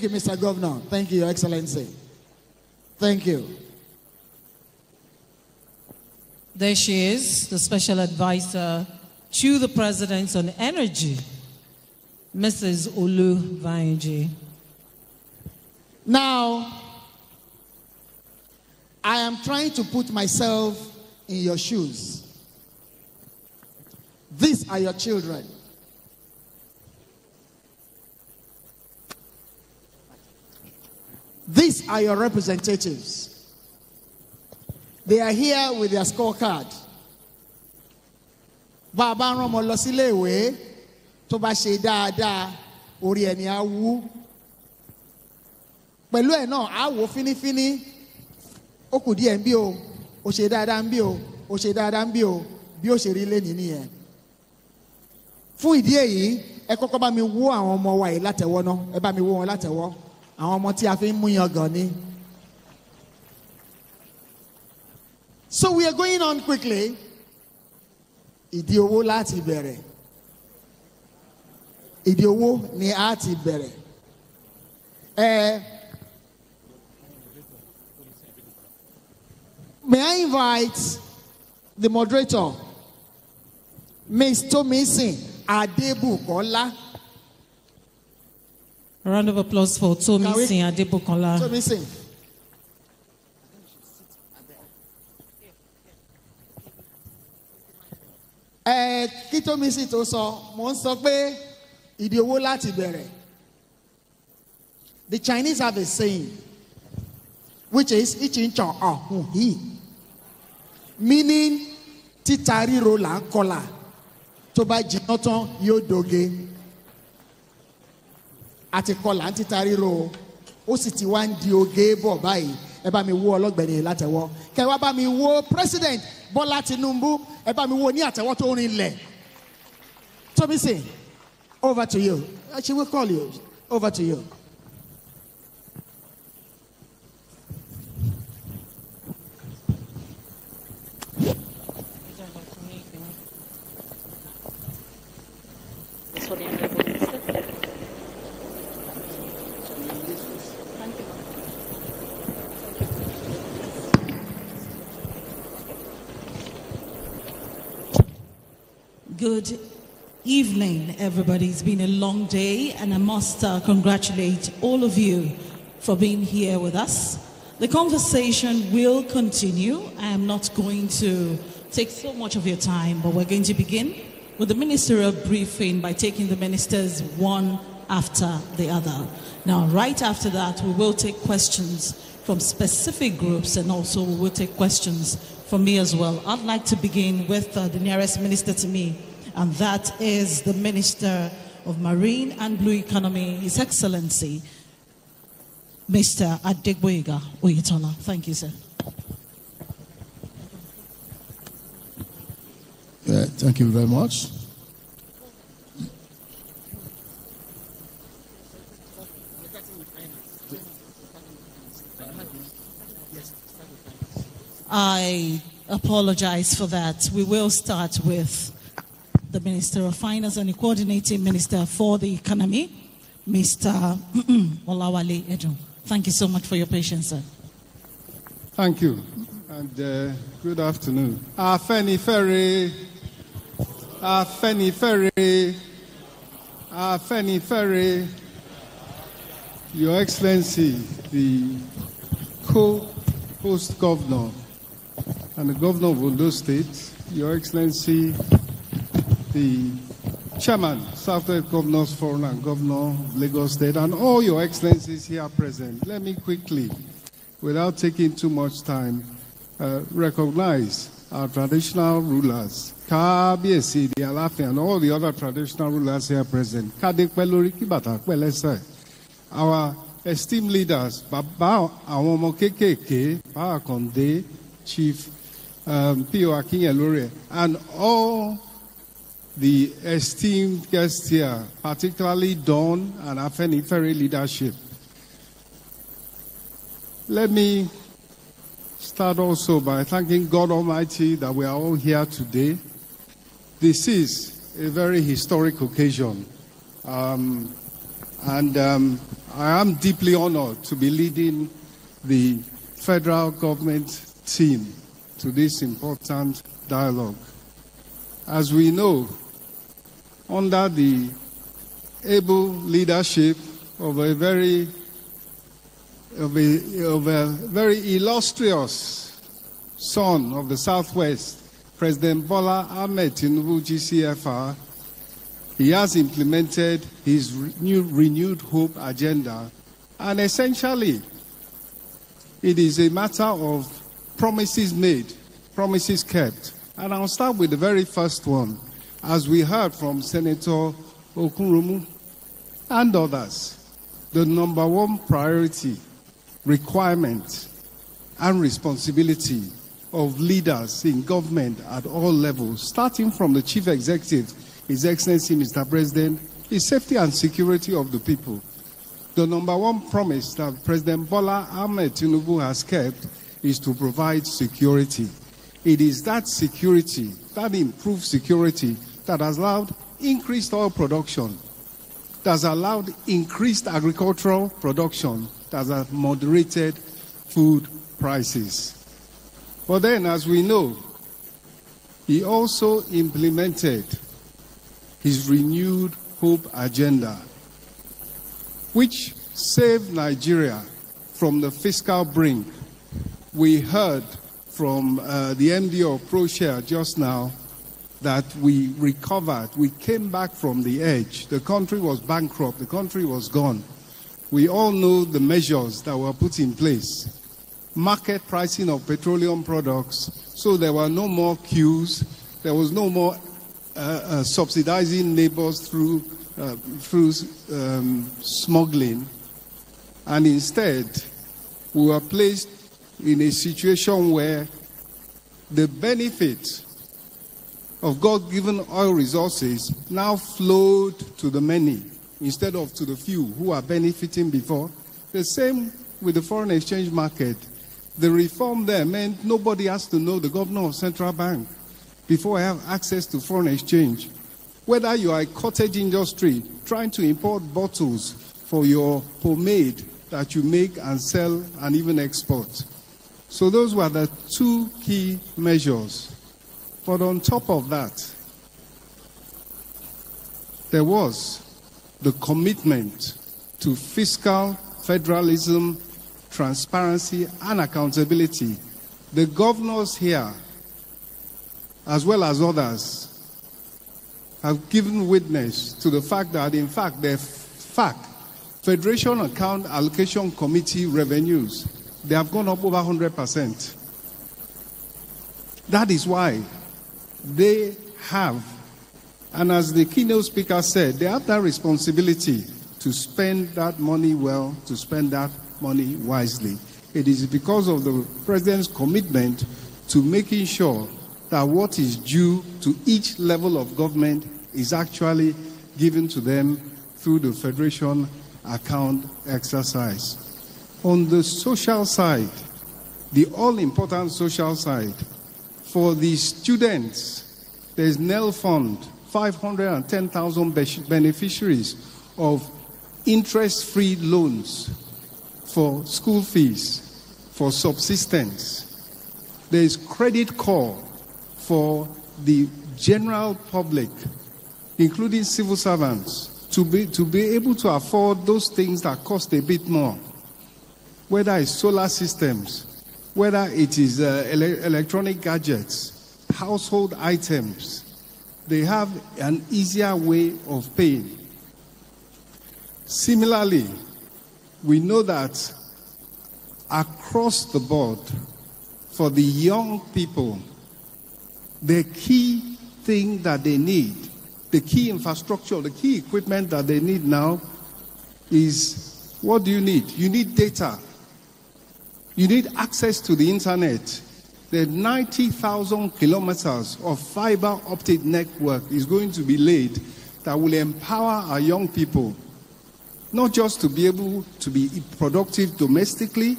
you, Mr. Governor. Thank you, Your Excellency. Thank you. There she is, the special advisor to the President on Energy, Mrs. Olu Vayanji. Now, I am trying to put myself in your shoes. These are your children. These are your representatives. They are here with their scorecard. Bàbá rán ọmọ lọ sílé ìwé tó bá ṣe dáadáa orí ẹni á wú. Pẹ̀lú ẹ̀ náà á wò fínífíní. Ó kù díẹ̀ ń bí o, ó ṣe dáadáa ń bí o, ó ṣe dáadáa ń bí o, bí ó ṣe rí lénìí nìyẹn. Fún ìdí èyí, ẹ kọ́kọ́ bá mi wó àwọn ọmọ wa yìí látẹ̀wọ́ náà. Ẹ bá mi wó wọn látẹ̀wọ́. Àwọn ọmọ tí a fi ń mú yan gan ni. So we are going on quickly. Ìdí owó láti bẹ̀rẹ̀. Ìdí owó ni a ti bẹ̀rẹ̀. May I invite the moderator, Ms. Tomisin Adebukola. A round of applause for Tomisin Adebukola. Tomisin. Kí Tomisin tó sọ, mo ń sọ pé ìdí owó láti bẹ̀rẹ̀. The Chinese have a saying, which is "Ichincho Ahuhi," meaning títa ríro là ń kọlà, tó bá jiná tán yóò doge. Àti kọlà ń títa ríro, ó sì ti wá ń di oge bọ̀ báyìí. Ẹ bá mi wó ọlọ́gbẹ̀ni látẹ̀wọ́. Kẹ́ wá bá mi wó President Bola Tinubu. Ẹ bá mi wó ní àtẹ̀wọ́ tó rinlẹ̀. Tomisin, over to you. She will call you. Over to you. Good evening, everybody. It's been a long day, and I must congratulate all of you for being here with us. The conversation will continue. I am not going to take so much of your time, but we're going to begin with the ministerial briefing by taking the ministers one after the other. Now, right after that, we will take questions from specific groups, and also we will take questions from me as well. I'd like to begin with the nearest minister to me, and that is the Minister of Marine and Blue Economy, His Excellency, Mr. Adegboyega Oyetola. Thank you, sir. Thank you very much. I apologize for that. We will start with the Minister of Finance and the Coordinating Minister for the Economy, Mr. Olawale Edun. Thank you so much for your patience, sir. Thank you, and good afternoon. Afeni Ferry, Your Excellency, the co-host governor and the governor of Ondo State, Your Excellency, the chairman, Southwest Governors Forum and Governor of Lagos State, and all Your Excellencies here present, let me quickly, without taking too much time, recognize our traditional rulers, Kábíyèsí, the Aláàfin, and all the other traditional rulers here present. Our esteemed leaders, Baba Àwọn Kékéké, Baba Konde, Chief P.O. Akinyelure, and all the esteemed guests here, particularly Dawn and Afeni Ferry leadership. Let me start also by thanking God Almighty that we are all here today. This is a very historic occasion. I am deeply honored to be leading the federal government team to this important dialogue. As we know, under the able leadership of a very illustrious son of the Southwest, President Bola Ahmed Tinubu, GCFR, he has implemented his renewed hope agenda, and essentially, it is a matter of promises made, promises kept. And I'll start with the very first one, as we heard from Senator Okunrumu and others. The number one priority, requirement, and responsibility of leaders in government at all levels, starting from the Chief Executive, His Excellency Mr. President, is safety and security of the people. The number one promise that President Bola Ahmed Tinubu has kept is to provide security. It is that security, that improved security, that has allowed increased oil production, that has allowed increased agricultural production, that has moderated food prices. But then, as we know, he also implemented his renewed hope agenda, which saved Nigeria from the fiscal brink. We heard from the MD of ProShare just now that we recovered, we came back from the edge. The country was bankrupt, the country was gone. We all know the measures that were put in place. Market pricing of petroleum products, so there were no more queues, there was no more subsidizing neighbors through smuggling, and instead we were placed in a situation where the benefit of God-given oil resources now flowed to the many instead of to the few who are benefiting before. The same with the foreign exchange market. The reform there meant nobody has to know the governor of central bank before I have access to foreign exchange. Whether you are a cottage industry trying to import bottles for your pomade that you make and sell and even export. So those were the two key measures. But on top of that, there was the commitment to fiscal federalism, transparency, and accountability. The governors here, as well as others, have given witness to the fact that, in fact, the Federation Account Allocation Committee revenues, they have gone up over 100%. That is why they have, and as the keynote speaker said, they have that responsibility to spend that money well, to spend that money wisely. It is because of the President's commitment to making sure that what is due to each level of government is actually given to them through the Federation account exercise. On the social side, the all-important social side, For the students, there's NEL Fund, 510,000 beneficiaries of interest-free loans for school fees, for subsistence. There's credit call for the general public, including civil servants, to be able to afford those things that cost a bit more, whether it's solar systems, whether it is electronic gadgets, household items. They have an easier way of paying. Similarly, we know that across the board, for the young people, the key thing that they need, the key infrastructure, the key equipment that they need now is, what do you need? You need data. You need access to the internet. The 90,000 kilometers of fiber optic network is going to be laid that will empower our young people, not just to be able to be productive domestically,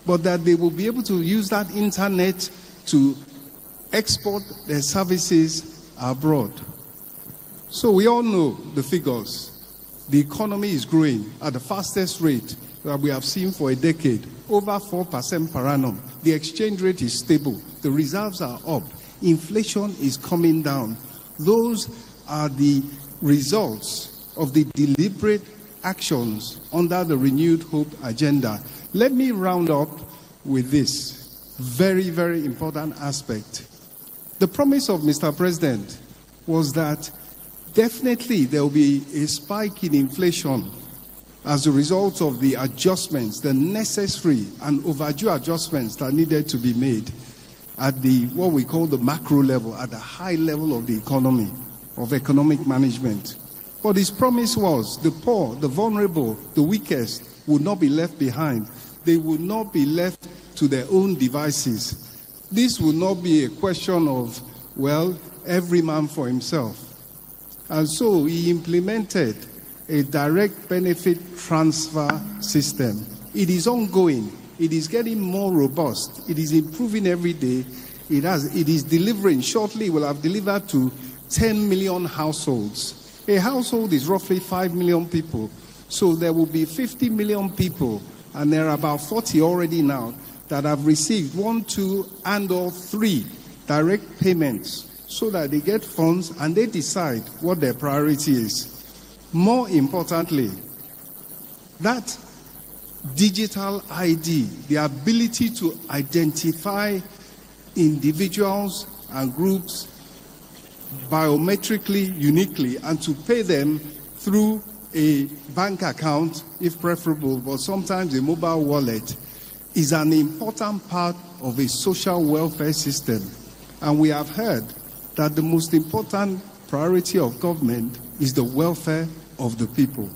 but that they will be able to use that internet to export their services abroad. So we all know the figures. The economy is growing at the fastest rate that we have seen for a decade, over 4% per annum. The exchange rate is stable. The reserves are up. Inflation is coming down. Those are the results of the deliberate actions under the Renewed Hope agenda. Let me round up with this very, very important aspect. The promise of Mr. President was that definitely there will be a spike in inflation as a result of the adjustments, the necessary and overdue adjustments that needed to be made at the, what we call the macro level, at the high level of the economy, of economic management. But his promise was the poor, the vulnerable, the weakest would not be left behind. They would not be left to their own devices. This would not be a question of, well, every man for himself. And so he implemented a direct benefit transfer system. It is ongoing. It is getting more robust. It is improving every day. It is delivering. Shortly, it will have delivered to 10 million households. A household is roughly 5 million people. So there will be 50 million people, and there are about 40 already now that have received 1, 2, and/or 3 direct payments so that they get funds and they decide what their priority is. More importantly, that digital ID, the ability to identify individuals and groups biometrically, uniquely, and to pay them through a bank account, if preferable, but sometimes a mobile wallet, is an important part of a social welfare system. And we have heard that the most important priority of government is the welfare of the people.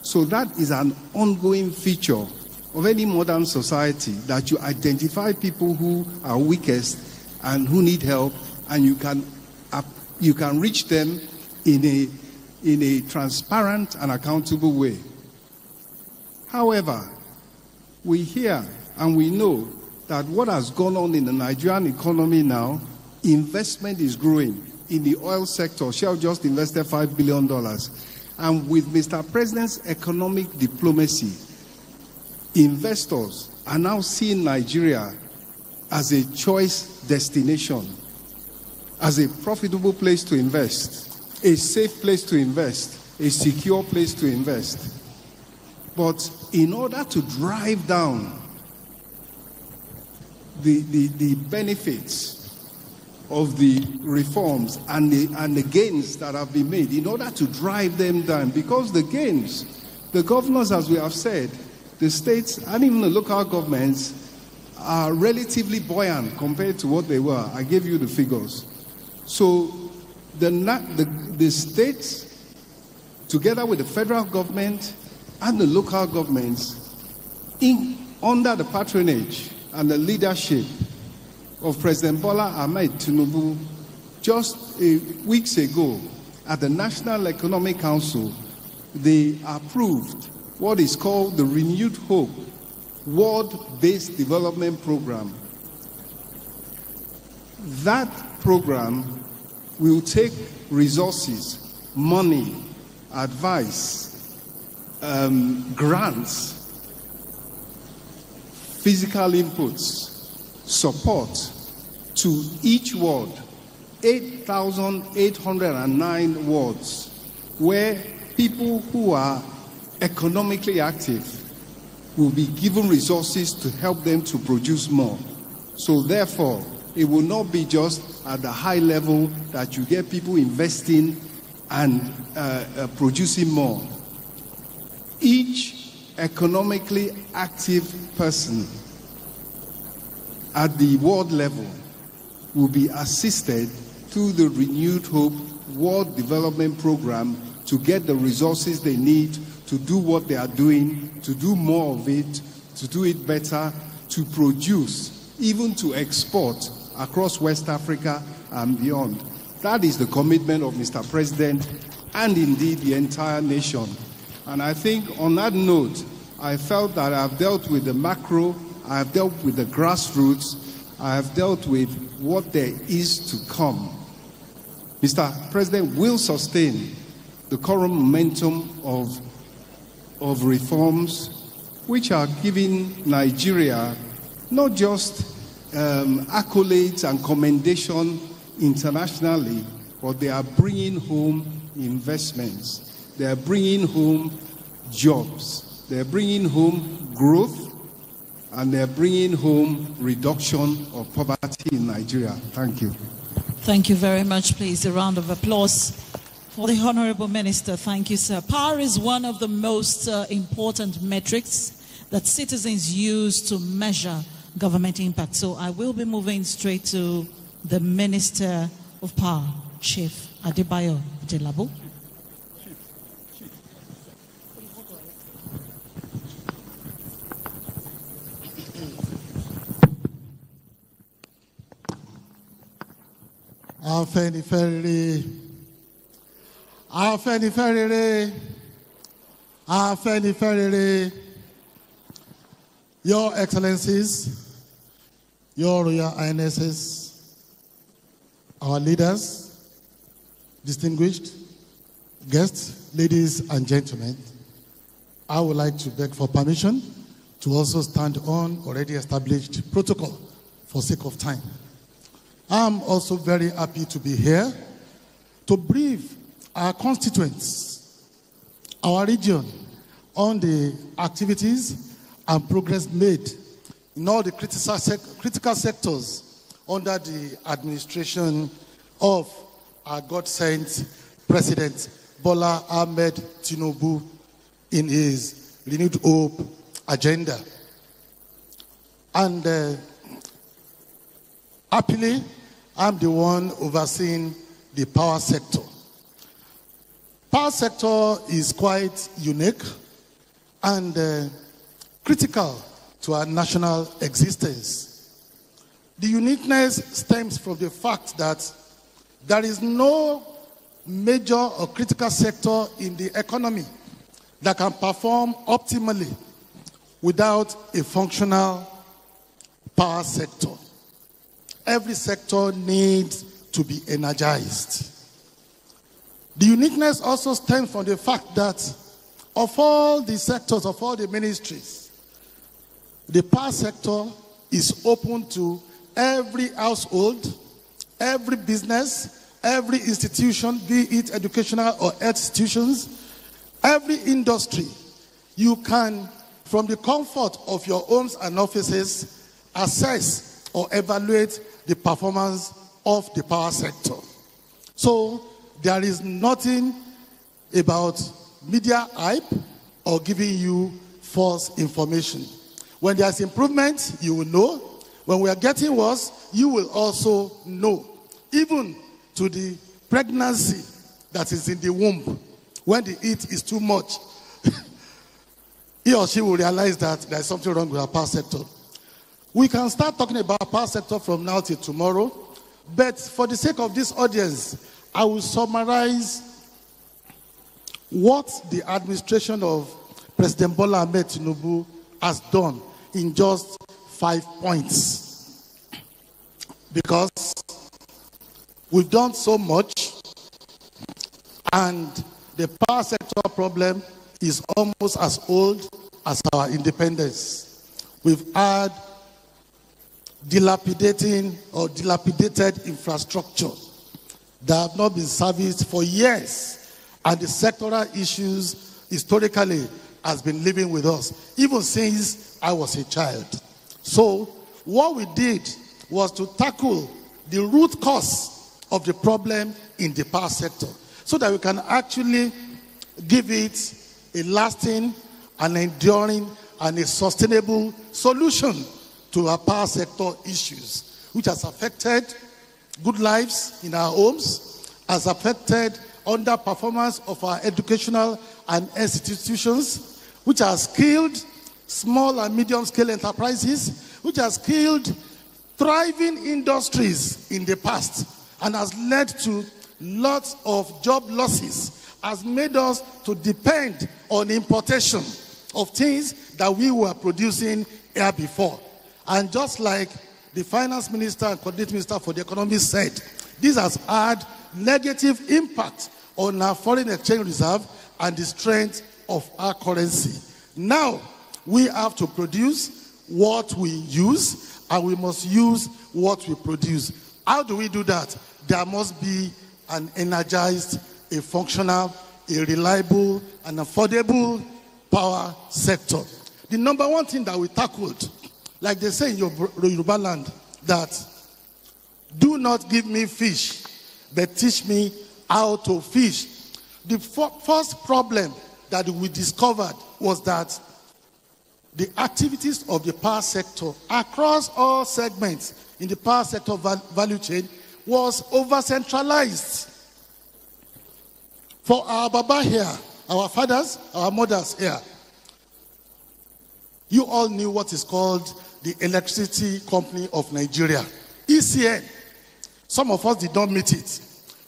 So that is an ongoing feature of any modern society, that you identify people who are weakest and who need help, and you can reach them in a transparent and accountable way. However, we hear and we know that what has gone on in the Nigerian economy now, investment is growing. In the oil sector, Shell just invested $5 billion. And with Mr. President's economic diplomacy, investors are now seeing Nigeria as a choice destination, as a profitable place to invest, a safe place to invest, a secure place to invest. But in order to drive down the benefits of the reforms and the gains that have been made, in order to drive them down, because the gains, the governors, as we have said, the states and even the local governments are relatively buoyant compared to what they were. I gave you the figures. So the states, together with the federal government and the local governments, under the patronage and the leadership of President Bola Ahmed Tinubu, just weeks ago at the National Economic Council, they approved what is called the Renewed Hope World-Based Development Program. That program will take resources, money, advice, grants, physical inputs, support to each ward, 8,809 wards, where people who are economically active will be given resources to help them to produce more. So therefore, it will not be just at the high level that you get people investing and producing more. Each economically active person at the ward level will be assisted through the Renewed Hope Ward Development Program to get the resources they need to do what they are doing, to do more of it, to do it better, to produce, even to export across West Africa and beyond. That is the commitment of Mr. President and indeed the entire nation. And I think on that note, I felt that I've dealt with the macro, I've dealt with the grassroots, I have dealt with what there is to come. Mr. President will sustain the current momentum of reforms which are giving Nigeria not just accolades and commendation internationally, but they are bringing home investments. They are bringing home jobs. They are bringing home growth. And they are bringing home reduction of poverty in Nigeria. Thank you. Thank you very much. Please, a round of applause for the Honorable Minister. Thank you, sir. Power is one of the most important metrics that citizens use to measure government impact. So I will be moving straight to the Minister of Power, Chief Adebayo Adelabu. Your Excellencies, Your Royal Highnesses, our leaders, distinguished guests, ladies and gentlemen, I would like to beg for permission to also stand on already established protocol for sake of time. I'm also very happy to be here to brief our constituents, our region, on the activities and progress made in all the critical sectors under the administration of our God-sent President Bola Ahmed Tinubu in his Renewed Hope agenda. And happily, I'm the one overseeing the power sector. Power sector is quite unique and critical to our national existence. The uniqueness stems from the fact that there is no major or critical sector in the economy that can perform optimally without a functional power sector. Every sector needs to be energized. The uniqueness also stems from the fact that of all the sectors, of all the ministries, the power sector is open to every household, every business, every institution, be it educational or health institutions, every industry. You can, from the comfort of your homes and offices, assess or evaluate the performance of the power sector. So there is nothing about media hype or giving you false information. When there's improvement, you will know. When we are getting worse, you will also know. Even to the pregnancy that is in the womb, when the heat is too much, he or she will realize that there's something wrong with our power sector. We can start talking about power sector from now till tomorrow, but for the sake of this audience, I will summarize what the administration of President Bola Ahmed Tinubu has done in just 5 points. Because We've done so much, and the power sector problem is almost as old as our independence. We've had dilapidated infrastructure that have not been serviced for years, and the sectoral issues historically has been living with us, even since I was a child. So what we did was to tackle the root cause of the problem in the power sector, so that we can actually give it a lasting and enduring and a sustainable solution to our power sector issues, which has affected good lives in our homes, has affected underperformance of our educational and institutions, which has killed small and medium-scale enterprises, which has killed thriving industries in the past, and has led to lots of job losses, has made us to depend on importation of things that we were producing here before. And just like the finance minister and coordinating minister for the economy said, this has had negative impact on our foreign exchange reserve and the strength of our currency. Now, we have to produce what we use, and we must use what we produce. How do we do that? There must be an energized, a functional, a reliable, and affordable power sector. The number one thing that we tackled, like they say in Yoruba land, that do not give me fish, but teach me how to fish. The first problem that we discovered was that the activities of the power sector across all segments in the power sector value chain was over-centralized. For our Baba here, our fathers, our mothers here, you all knew what is called the Electricity Company of Nigeria, ECN. Some of us did not meet it.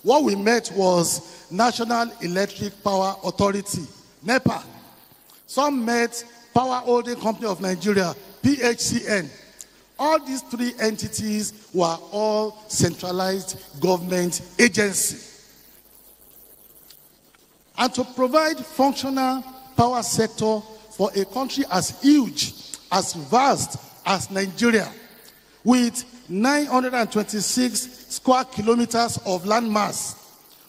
What we met was National Electric Power Authority, NEPA. Some met Power Holding Company of Nigeria, PHCN. All these three entities were all centralized government agencies. And to provide functional power sector for a country as huge, as vast as Nigeria, with 926 square kilometers of landmass,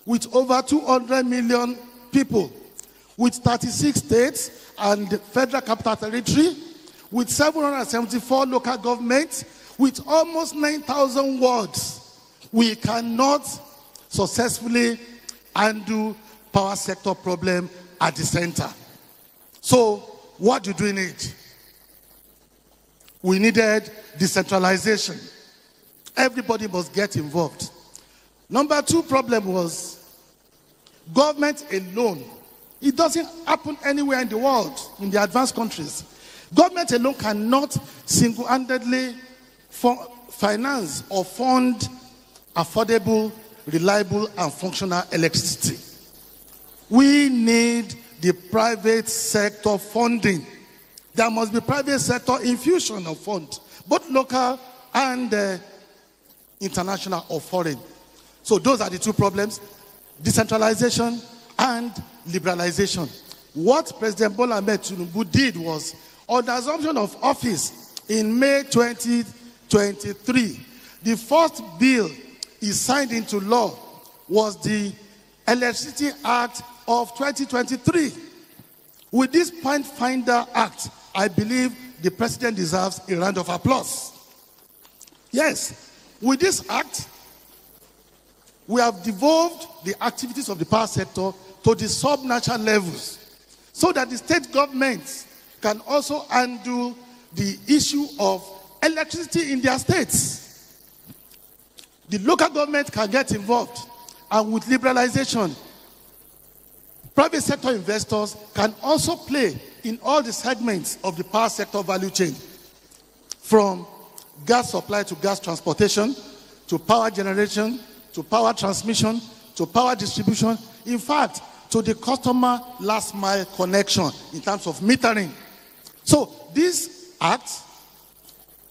with over 200 million people, with 36 states and federal capital territory, with 774 local governments, with almost 9,000 wards, we cannot successfully undo power sector problem at the center. So what do we need? We needed decentralization. Everybody must get involved. Number two problem was government alone. It doesn't happen anywhere in the world, in the advanced countries. Government alone cannot single-handedly finance or fund affordable, reliable, and functional electricity. We need the private sector funding. There must be private sector infusion of funds, both local and international or foreign. So those are the two problems: decentralization and liberalization. What President Bola Ahmed Tinubu did was, on the assumption of office in May 2023, the first bill he signed into law was the Electricity Act of 2023. With this Point Finder Act, I believe the president deserves a round of applause. Yes, with this act, we have devolved the activities of the power sector to the sub-national levels, so that the state governments can also handle the issue of electricity in their states. The local government can get involved, and with liberalization, private sector investors can also play in all the segments of the power sector value chain, from gas supply to gas transportation, to power generation, to power transmission, to power distribution, in fact, to the customer last mile connection in terms of metering. So this act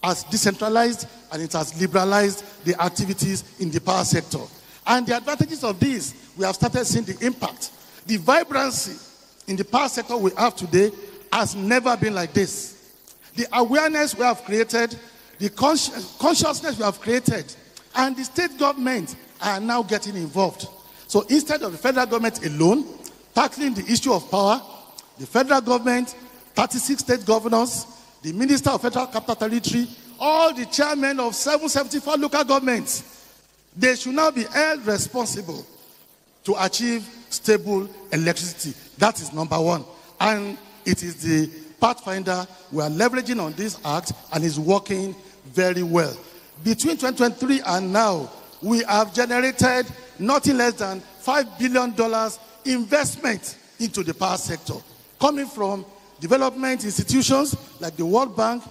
has decentralized and it has liberalized the activities in the power sector. And the advantages of this, we have started seeing the impact. The vibrancy in the power sector we have today has never been like this. The awareness we have created, the consciousness we have created, and the state government are now getting involved. So instead of the federal government alone tackling the issue of power, the federal government, 36 state governors, the Minister of Federal Capital Territory, all the chairmen of 774 local governments, they should now be held responsible to achieve stable electricity. That is number one. And it is the pathfinder we are leveraging on this act, and is working very well. Between 2023 and now, we have generated nothing less than $5 billion investment into the power sector, coming from development institutions like the World Bank,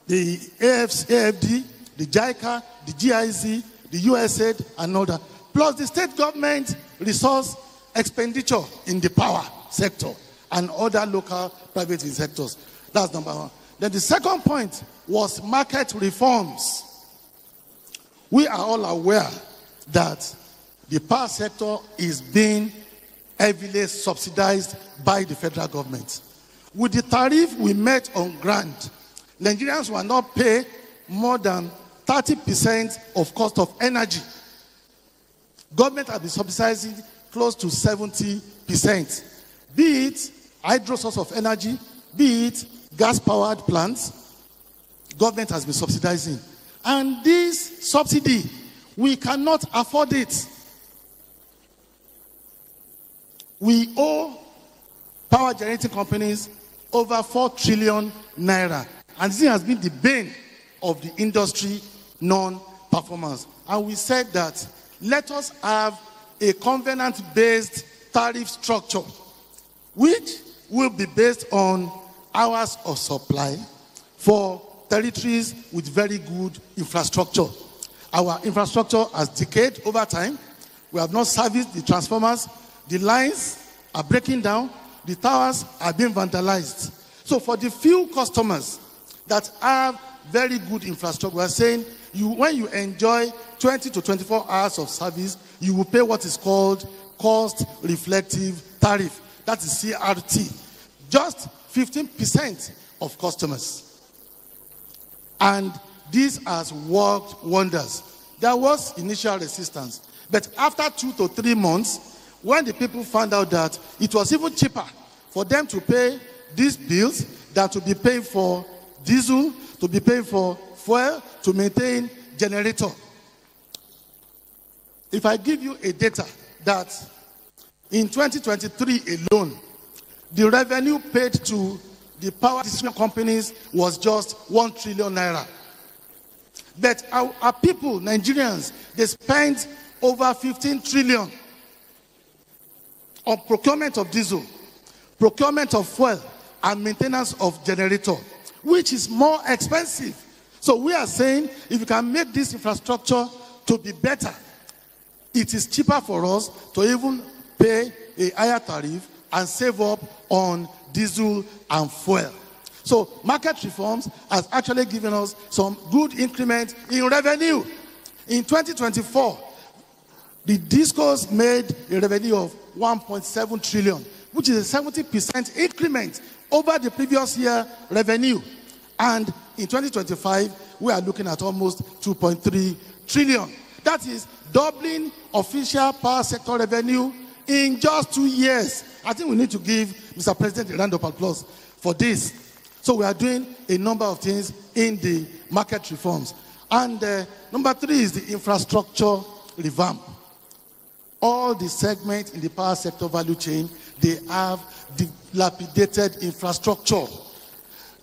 the AFD, the JICA, the GIZ, the USAID, and all that, plus the state government resource expenditure in the power sector and other local private sectors. That's number one. Then the second point was market reforms. We are all aware that the power sector is being heavily subsidized by the federal government. With the tariff we met on grant, Nigerians will not pay more than 30% of cost of energy. Government has been subsidizing close to 70%. Be it hydro source of energy, be it gas-powered plants, government has been subsidizing. And this subsidy, we cannot afford it. We owe power generating companies over 4 trillion naira. And this has been the bane of the industry non-performance. And we said that let us have a covenant-based tariff structure, which will be based on hours of supply for territories with very good infrastructure. Our infrastructure has decayed over time. We have not serviced the transformers. The lines are breaking down. The towers are being vandalized. So for the few customers that have very good infrastructure, we are saying when you enjoy 20 to 24 hours of service, you will pay what is called cost reflective tariff. That is CRT. Just 15% of customers. And this has worked wonders. There was initial resistance. But after 2 to 3 months, when the people found out that it was even cheaper for them to pay these bills than to be paying for diesel, to be paying for fuel, to maintain generator. If I give you a data that in 2023 alone, the revenue paid to the power distribution companies was just 1 trillion naira. But our people, Nigerians, they spent over 15 trillion on procurement of diesel, procurement of fuel, and maintenance of generator, which is more expensive. So we are saying if you can make this infrastructure to be better, it is cheaper for us to even pay a higher tariff and save up on diesel and fuel. So market reforms has actually given us some good increment in revenue. In 2024, the DISCOs made a revenue of 1.7 trillion, which is a 70% increment over the previous year revenue. And in 2025, we are looking at almost 2.3 trillion. That is doubling official power sector revenue in just 2 years. I think we need to give Mr. President a round of applause for this. So we are doing a number of things in the market reforms. And number 3 is the infrastructure revamp. All the segments in the power sector value chain, they have dilapidated infrastructure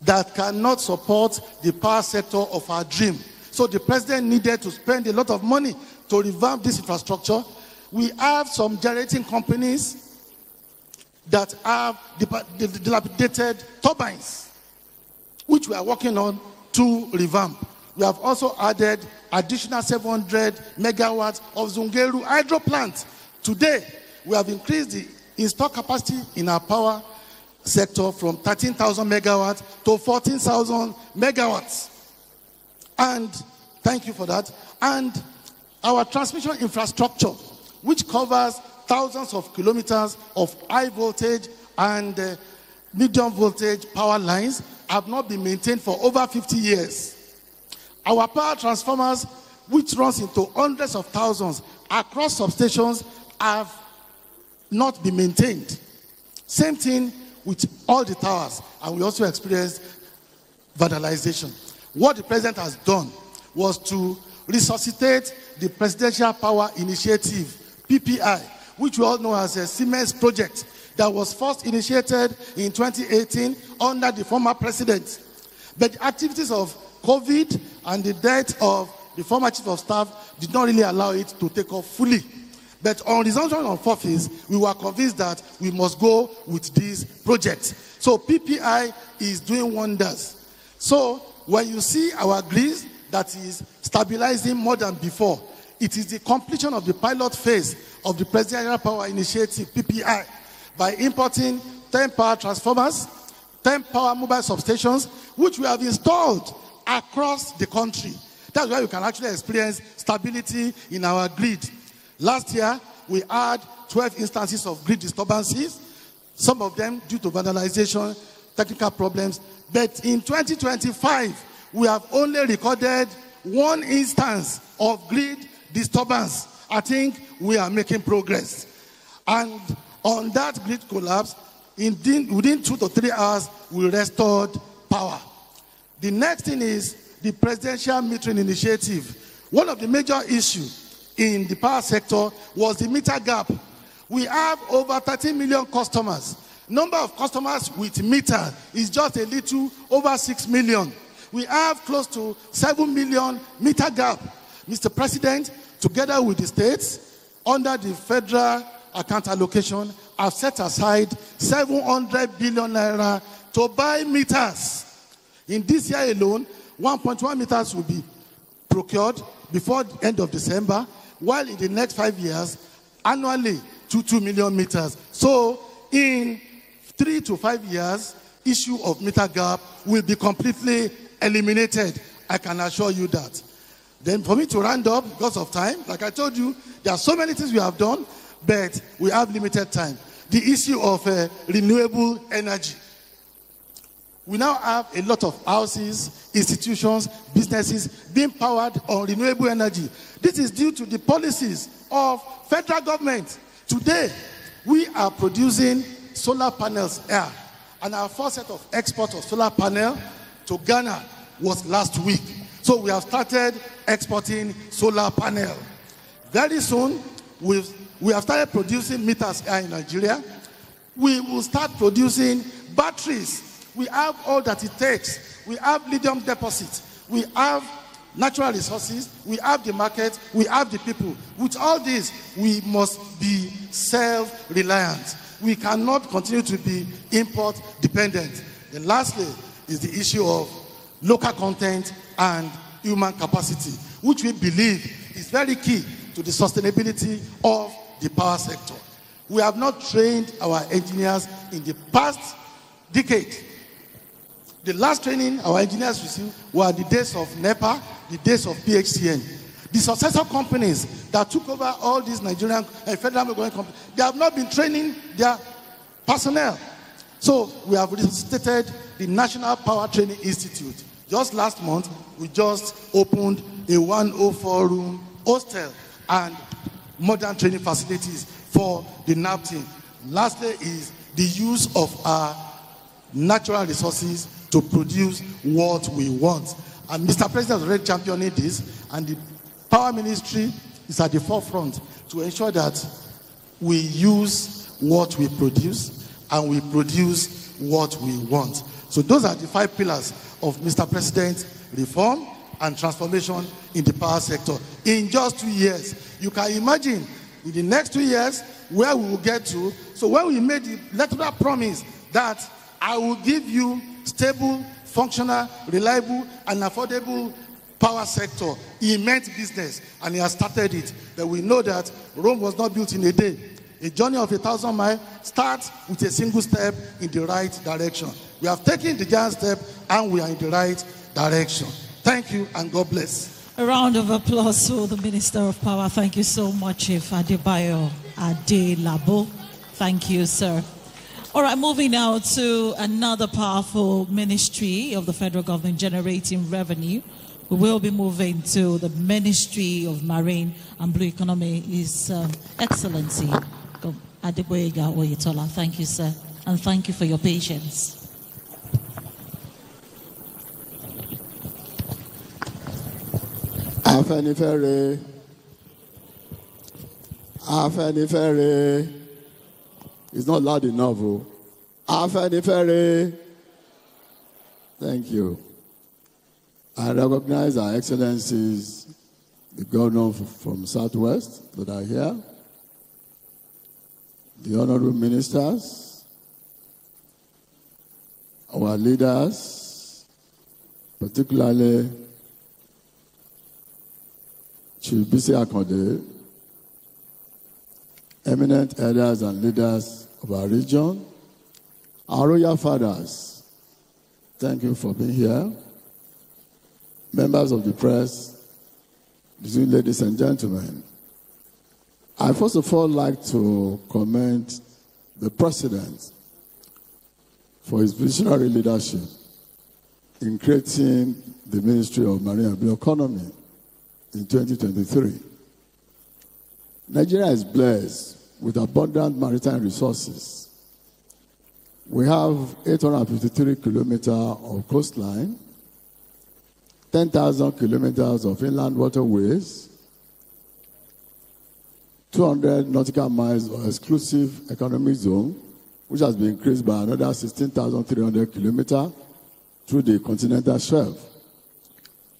that cannot support the power sector of our dream. So the president needed to spend a lot of money to revamp this infrastructure. We have some generating companies that have dilapidated turbines, which we are working on to revamp. We have also added additional 700 megawatts of Zungeru hydro plant. Today, we have increased the installed capacity in our power sector from 13,000 megawatts to 14,000 megawatts. And thank you for that. And our transmission infrastructure which covers thousands of kilometers of high voltage and medium voltage power lines, have not been maintained for over 50 years. Our power transformers, which runs into hundreds of thousands across substations, have not been maintained. Same thing with all the towers, and we also experienced vandalization. What the president has done was to resuscitate the Presidential Power Initiative, PPI, which we all know as a Siemens project that was first initiated in 2018 under the former president. But the activities of COVID and the death of the former chief of staff did not really allow it to take off fully. But on resumption of office, we were convinced that we must go with this project. So PPI is doing wonders. So when you see our grid that is stabilizing more than before, it is the completion of the pilot phase of the Presidential Power Initiative, PPI, by importing 10 power transformers, 10 power mobile substations, which we have installed across the country. That's why you can actually experience stability in our grid. Last year, we had 12 instances of grid disturbances, some of them due to vandalization, technical problems. But in 2025, we have only recorded 1 instance of grid disturbance. I think we are making progress. And on that grid collapse, within 2 to 3 hours, we restored power. The next thing is the Presidential Metering Initiative. One of the major issues in the power sector was the meter gap. We have over 13 million customers. Number of customers with meter is just a little over 6 million. We have close to 7 million meter gap. Mr. President, together with the states, under the federal account allocation, have set aside 700 billion naira to buy meters. In this year alone, 1.1 meters will be procured before the end of December, while in the next 5 years, annually, 2 million meters. So in 3 to 5 years, issue of meter gap will be completely eliminated. I can assure you that. Then for me to round up, because of time, like I told you, there are so many things we have done, but we have limited time. The issue of renewable energy. We now have a lot of houses, institutions, businesses being powered on renewable energy. This is due to the policies of federal government. Today, we are producing solar panels here. And our first set of export of solar panel to Ghana was last week. So we have started exporting solar panel. Very soon, we have started producing meters here in Nigeria. We will start producing batteries. We have all that it takes. We have lithium deposits. We have natural resources. We have the market. We have the people. With all this, we must be self-reliant. We cannot continue to be import-dependent. Then lastly is the issue of local content and human capacity, which we believe is very key to the sustainability of the power sector. We have not trained our engineers in the past decade. The last training our engineers received were the days of NEPA, the days of PHCN. The successor companies that took over all these Nigerian federal government companies, they have not been training their personnel. So we have resuscitated the National Power Training Institute. Just last month, we just opened a 104-room hostel and modern training facilities for the NAP team. Lastly is the use of our natural resources to produce what we want. And Mr. President is already championing this, and the Power Ministry is at the forefront to ensure that we use what we produce and we produce what we want. So those are the 5 pillars of Mr. President's reform and transformation in the power sector. In just 2 years, you can imagine in the next 2 years where we will get to. So when we made the literal promise that I will give you stable, functional, reliable, and affordable power sector, he meant business, and he has started it. But we know that Rome was not built in a day. A journey of 1,000 miles starts with a single step in the right direction. We have taken the giant step, and we are in the right direction. Thank you, and God bless. A round of applause for the Minister of Power. Thank you so much, Chief Adebayo Adelabo. Thank you, sir. All right, moving now to another powerful ministry of the federal government generating revenue. We will be moving to the Ministry of Marine and Blue Economy. His Excellency Adegboyega Oyetola. Thank you, sir, and thank you for your patience. Afenifere. It's not loud enough. Afenifere. Thank you. I recognize our excellencies, the governor from Southwest that are here, the honorable ministers, our leaders, particularly Chief Bisi Akande, eminent elders and leaders of our region, our royal fathers, thank you for being here. Members of the press, ladies and gentlemen, I first of all like to commend the President for his visionary leadership in creating the Ministry of Marine and Blue Economy in 2023. Nigeria is blessed with abundant maritime resources. We have 853 kilometers of coastline, 10,000 kilometers of inland waterways, 200 nautical miles of exclusive economic zone, which has been increased by another 16,300 kilometers through the continental shelf.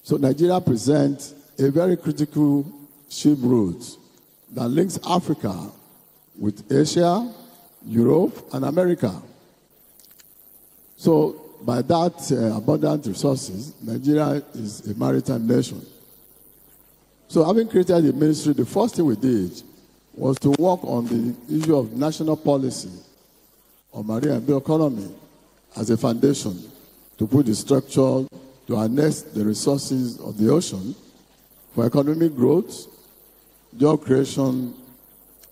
So Nigeria presents a very critical ship route that links Africa with Asia, Europe, and America. So by that abundant resources, Nigeria is a maritime nation. So having created the ministry, the first thing we did was to work on the issue of national policy on marine and blue economy as a foundation to put the structure to harness the resources of the ocean for economic growth, job creation,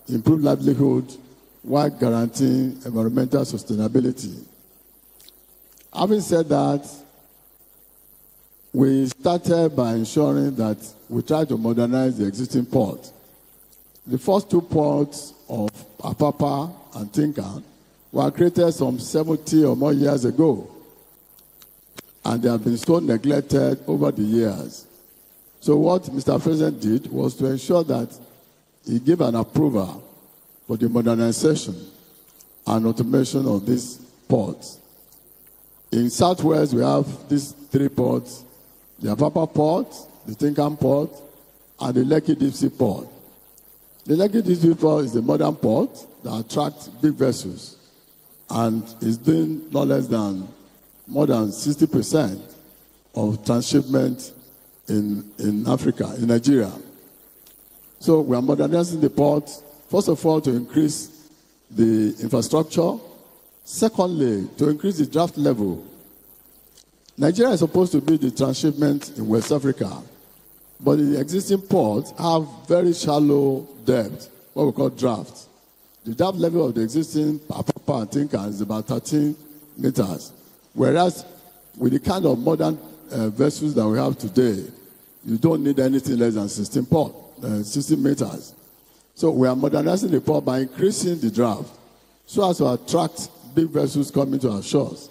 improved livelihood, while guaranteeing environmental sustainability. Having said that, we started by ensuring that we try to modernize the existing port. The first two ports of Apapa and Tinkan were created some 70 or more years ago, and they have been so neglected over the years. So what Mr. President did was to ensure that he gave an approval for the modernization and automation of these ports. In Southwest, we have these three ports: the Apapa Port, the Tinkan Port, and the Lekki Deep-Sea Port. The Lekki Deep-Sea Port is a modern port that attracts big vessels and is doing no less than more than 60% of transshipment in Africa, in Nigeria. So we are modernizing the port, first of all, to increase the infrastructure. Secondly, to increase the draft level. Nigeria is supposed to be the transshipment in West Africa, but the existing ports have very shallow depth, what we call draft. The draft level of the existing Apapa and Tinkan is about 13 meters, whereas with the kind of modern vessels that we have today, you don't need anything less than 16 meters. So we are modernizing the port by increasing the draft so as to attract big vessels coming to our shores.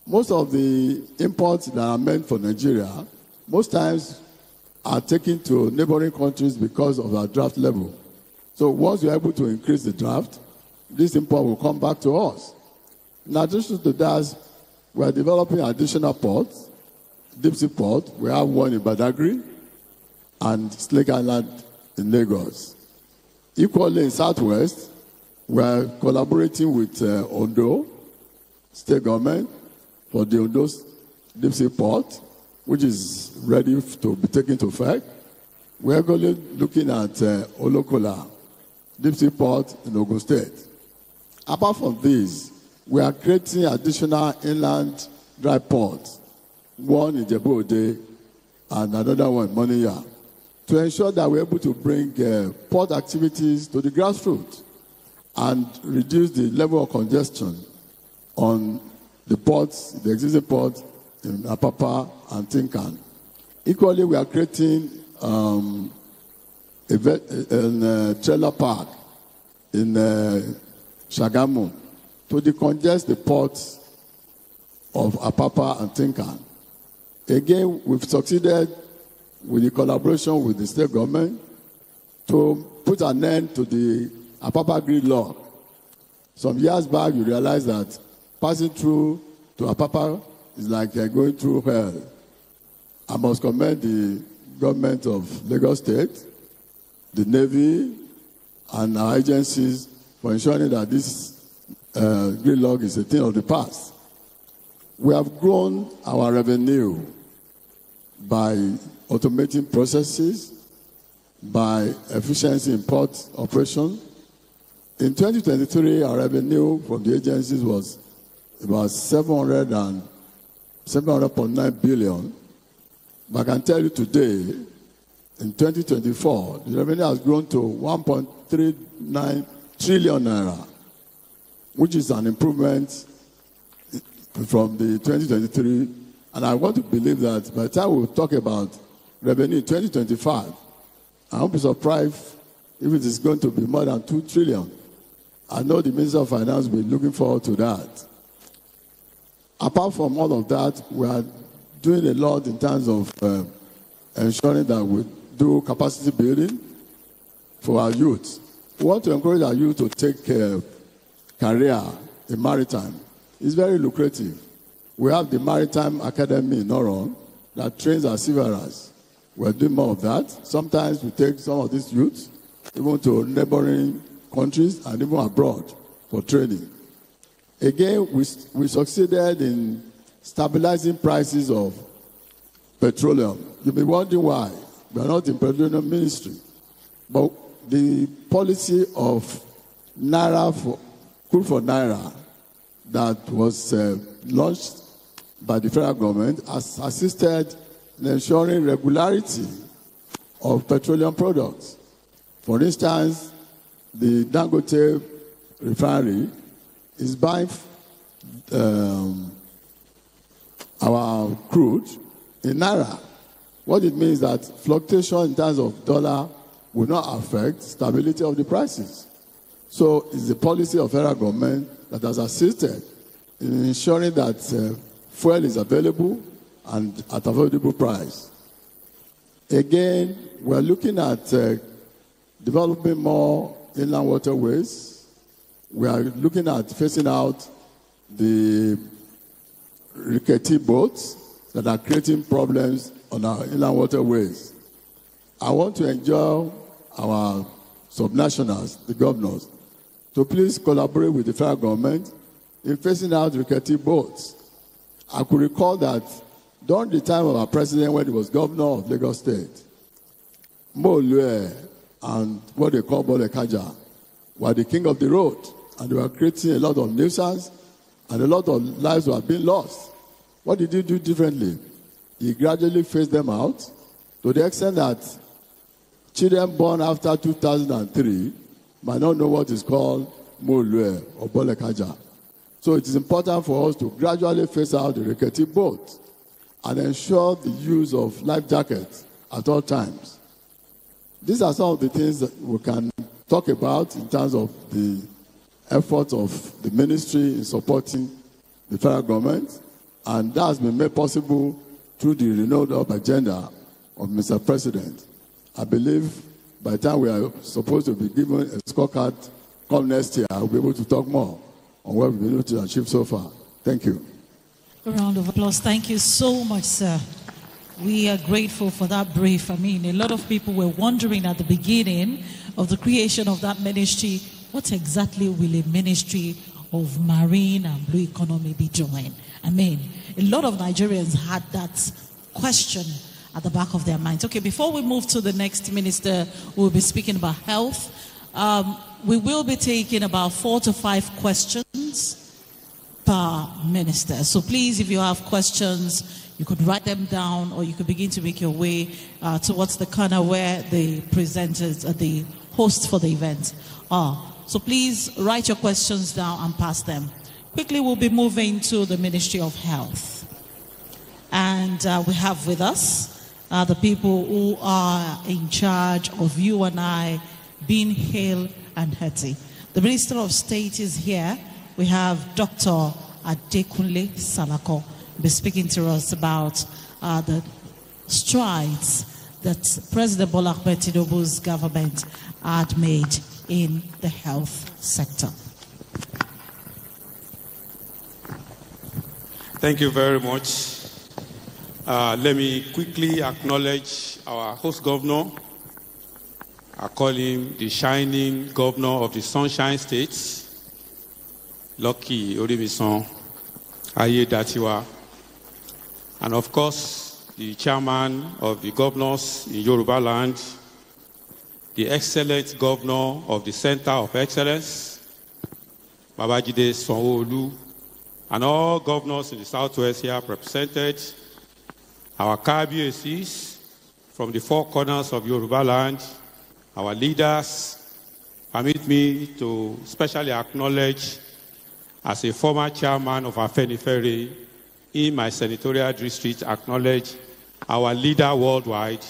Most of the imports that are meant for Nigeria, most times are taken to neighboring countries because of our draft level. So once we're able to increase the draft, this import will come back to us. In addition to that, we are developing additional ports. Deep-Sea Port, we have one in Badagry and Snake Island in Lagos. Equally in Southwest, we are collaborating with Ondo State Government for the Ondo Deep-Sea Port, which is ready to be taken to effect. We are looking at Olokola Deep-Sea Port in Ogun State. Apart from this, we are creating additional inland dry ports, one in Djibouti and another one, Moniya, to ensure that we're able to bring port activities to the grassroots and reduce the level of congestion on the ports, the existing ports in Apapa and Tinkan. Equally, we are creating a trailer park in Shagamu to decongest the ports of Apapa and Tinkan. Again, we've succeeded with the collaboration with the state government to put an end to the Apapa gridlock. Some years back, you realize that passing through to Apapa is like going through hell. I must commend the government of Lagos State, the Navy, and our agencies for ensuring that this gridlock is a thing of the past. We have grown our revenue by automating processes, by efficiency in port operation. In 2023, our revenue from the agencies was about 700.9 billion. But I can tell you today, in 2024, the revenue has grown to 1.39 trillion naira, which is an improvement from the 2023. And I want to believe that by the time we talk about revenue in 2025, I won't be surprised if it is going to be more than 2 trillion. I know the Minister of Finance will be looking forward to that. Apart from all of that, we are doing a lot in terms of ensuring that we do capacity building for our youth. We want to encourage our youth to take career in maritime. It's very lucrative. We have the Maritime Academy in Noron that trains our seafarers. We're doing more of that. Sometimes we take some of these youths even to neighboring countries and even abroad for training. Again, we succeeded in stabilizing prices of petroleum. You'll be wondering why. We are not in petroleum ministry. But the policy of Naira for crude for Naira that was launched by the federal government has assisted in ensuring regularity of petroleum products. For instance, the Dangote refinery is buying our crude in Naira. What it means is that fluctuation in terms of dollar will not affect stability of the prices. So it's the policy of federal government that has assisted in ensuring that fuel is available and at affordable price. Again, we're looking at developing more inland waterways. We are looking at phasing out the rickety boats that are creating problems on our inland waterways. I want to enjoin our subnationals, the governors, to please collaborate with the federal government in phasing out rickety boats. I could recall that during the time of our president when he was governor of Lagos State, Mo Lue and what they call Bole Kaja were the king of the road, and they were creating a lot of nuisance and a lot of lives were being lost. What did he do differently? He gradually phased them out to the extent that children born after 2003 might not know what is called Mo Lue or Bole Kaja. So it is important for us to gradually phase out the rickety boats and ensure the use of life jackets at all times. These are some of the things that we can talk about in terms of the efforts of the ministry in supporting the federal government, and that has been made possible through the renewed up agenda of Mr. President. I believe by the time we are supposed to be given a scorecard come next year, I'll be able to talk more on what we've been able to achieve so far. Thank you. A round of applause. Thank you so much, sir. We are grateful for that brief. I mean, a lot of people were wondering at the beginning of the creation of that ministry, what exactly will a ministry of marine and blue economy be doing? I mean, a lot of Nigerians had that question at the back of their minds. Okay, before we move to the next minister, we'll be speaking about health. We will be taking about 4 to 5 questions per minister. So please, if you have questions, you could write them down, or you could begin to make your way towards the corner where the presenters, the hosts for the event are. So please write your questions down and pass them. Quickly, we'll be moving to the Ministry of Health. And we have with us the people who are in charge of you and I being hale and healthy. The Minister of State is here. We have Dr. Adekunle Salako be speaking to us about the strides that President Bola Ahmed Tinubu's government had made in the health sector. Thank you very much. Let me quickly acknowledge our host governor. I call him the shining governor of the Sunshine State, Lucky Orimison Ayedatiwa, and of course, the chairman of the governors in Yoruba land, the excellent governor of the Center of Excellence, Babajide Sanwo-Olu, and all governors in the Southwest here represented, our KBACs from the four corners of Yoruba land, our leaders. Permit me to specially acknowledge, as a former chairman of Afenifere in my senatorial district, acknowledge our leader worldwide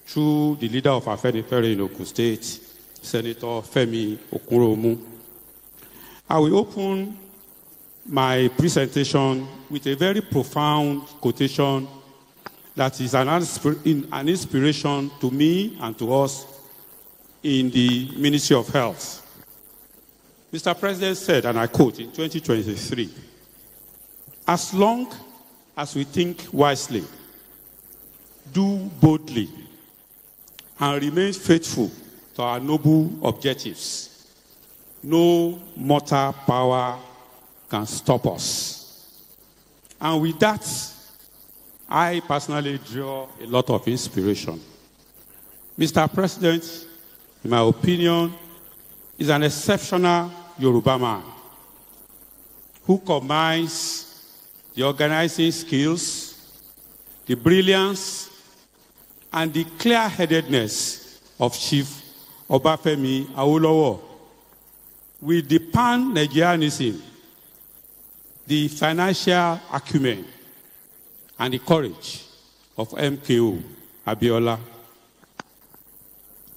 through the leader of Afenifere in Ogun State, Senator Femi Okuromu. I will open my presentation with a very profound quotation that is an inspiration to me and to us in the Ministry of Health. Mr. President said, and I quote, in 2023, "As long as we think wisely, do boldly, and remain faithful to our noble objectives, no mortal power can stop us." And with that, I personally draw a lot of inspiration. Mr. President, in my opinion, is an exceptional Yoruba man who combines the organizing skills, the brilliance, and the clear-headedness of Chief Obafemi Awolowo with the pan-Nigerianism, the financial acumen, and the courage of MKO Abiola.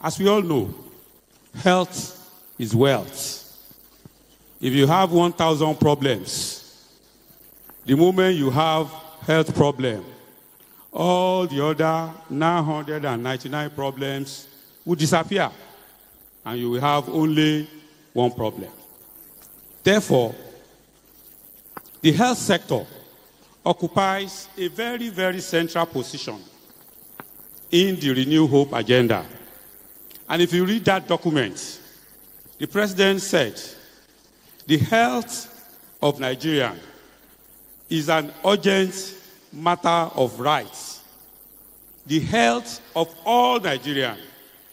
As we all know, health is wealth. If you have 1,000 problems, the moment you have health problem, all the other 999 problems will disappear, and you will have only one problem. Therefore, the health sector occupies a very, very central position in the Renew Hope agenda. And if you read that document, the president said, the health of Nigeria is an urgent matter of rights. The health of all Nigerians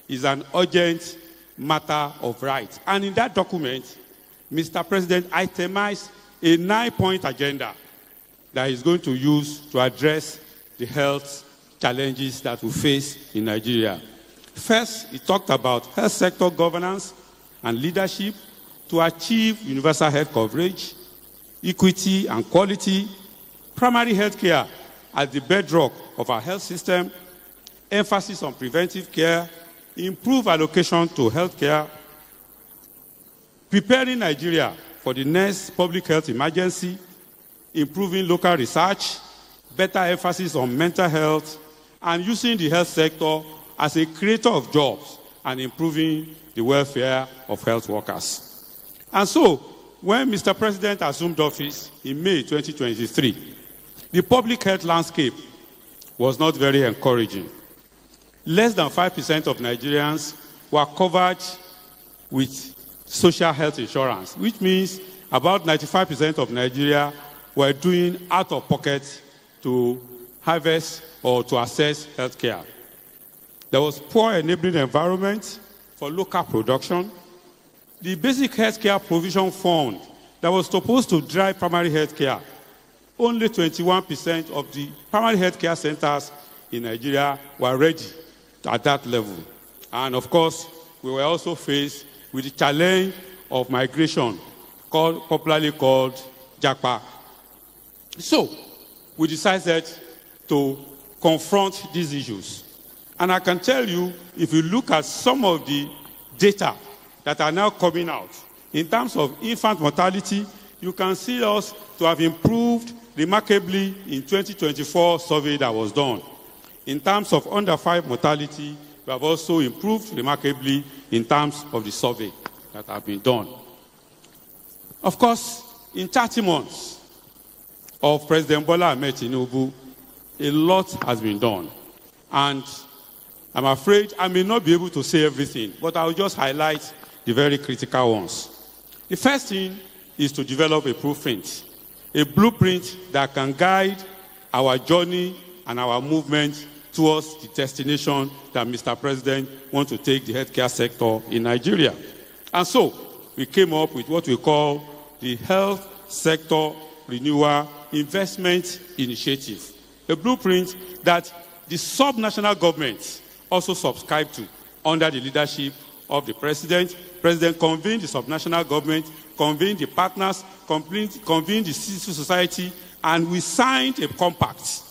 is an urgent matter of rights. And in that document, Mr. President itemized a 9-point agenda that he's going to use to address the health challenges that we face in Nigeria. First, he talked about health sector governance and leadership to achieve universal health coverage, equity and quality, primary health care as the bedrock of our health system, emphasis on preventive care, improve allocation to health care, preparing Nigeria for the next public health emergency, improving local research, better emphasis on mental health, and using the health sector as a creator of jobs and improving the welfare of health workers. And so, when Mr. President assumed office in May 2023, the public health landscape was not very encouraging. Less than 5% of Nigerians were covered with social health insurance, which means about 95% of Nigeria were doing out of pocket to harvest or to access health care. There was poor enabling environment for local production. The basic health care provision fund that was supposed to drive primary health care, only 21% of the primary health care centers in Nigeria were ready at that level. And of course, we were also faced with the challenge of migration, popularly called JAPA. So, we decided to confront these issues. And I can tell you, if you look at some of the data that are now coming out, in terms of infant mortality, you can see us to have improved remarkably in 2024 survey that was done. In terms of under 5 mortality, we have also improved remarkably in terms of the survey that have been done. Of course, in 30 months of President Bola Ahmed Tinubu, a lot has been done. And I'm afraid I may not be able to say everything, but I'll just highlight the very critical ones. The first thing is to develop a blueprint that can guide our journey and our movement towards the destination that Mr. President wants to take the healthcare sector in Nigeria. And so, we came up with what we call the Health Sector Renewal Investment Initiative, a blueprint that the sub-national governments also subscribe to under the leadership of the President. President convened the sub-national government, convened the partners, convened the civil society, and we signed a compact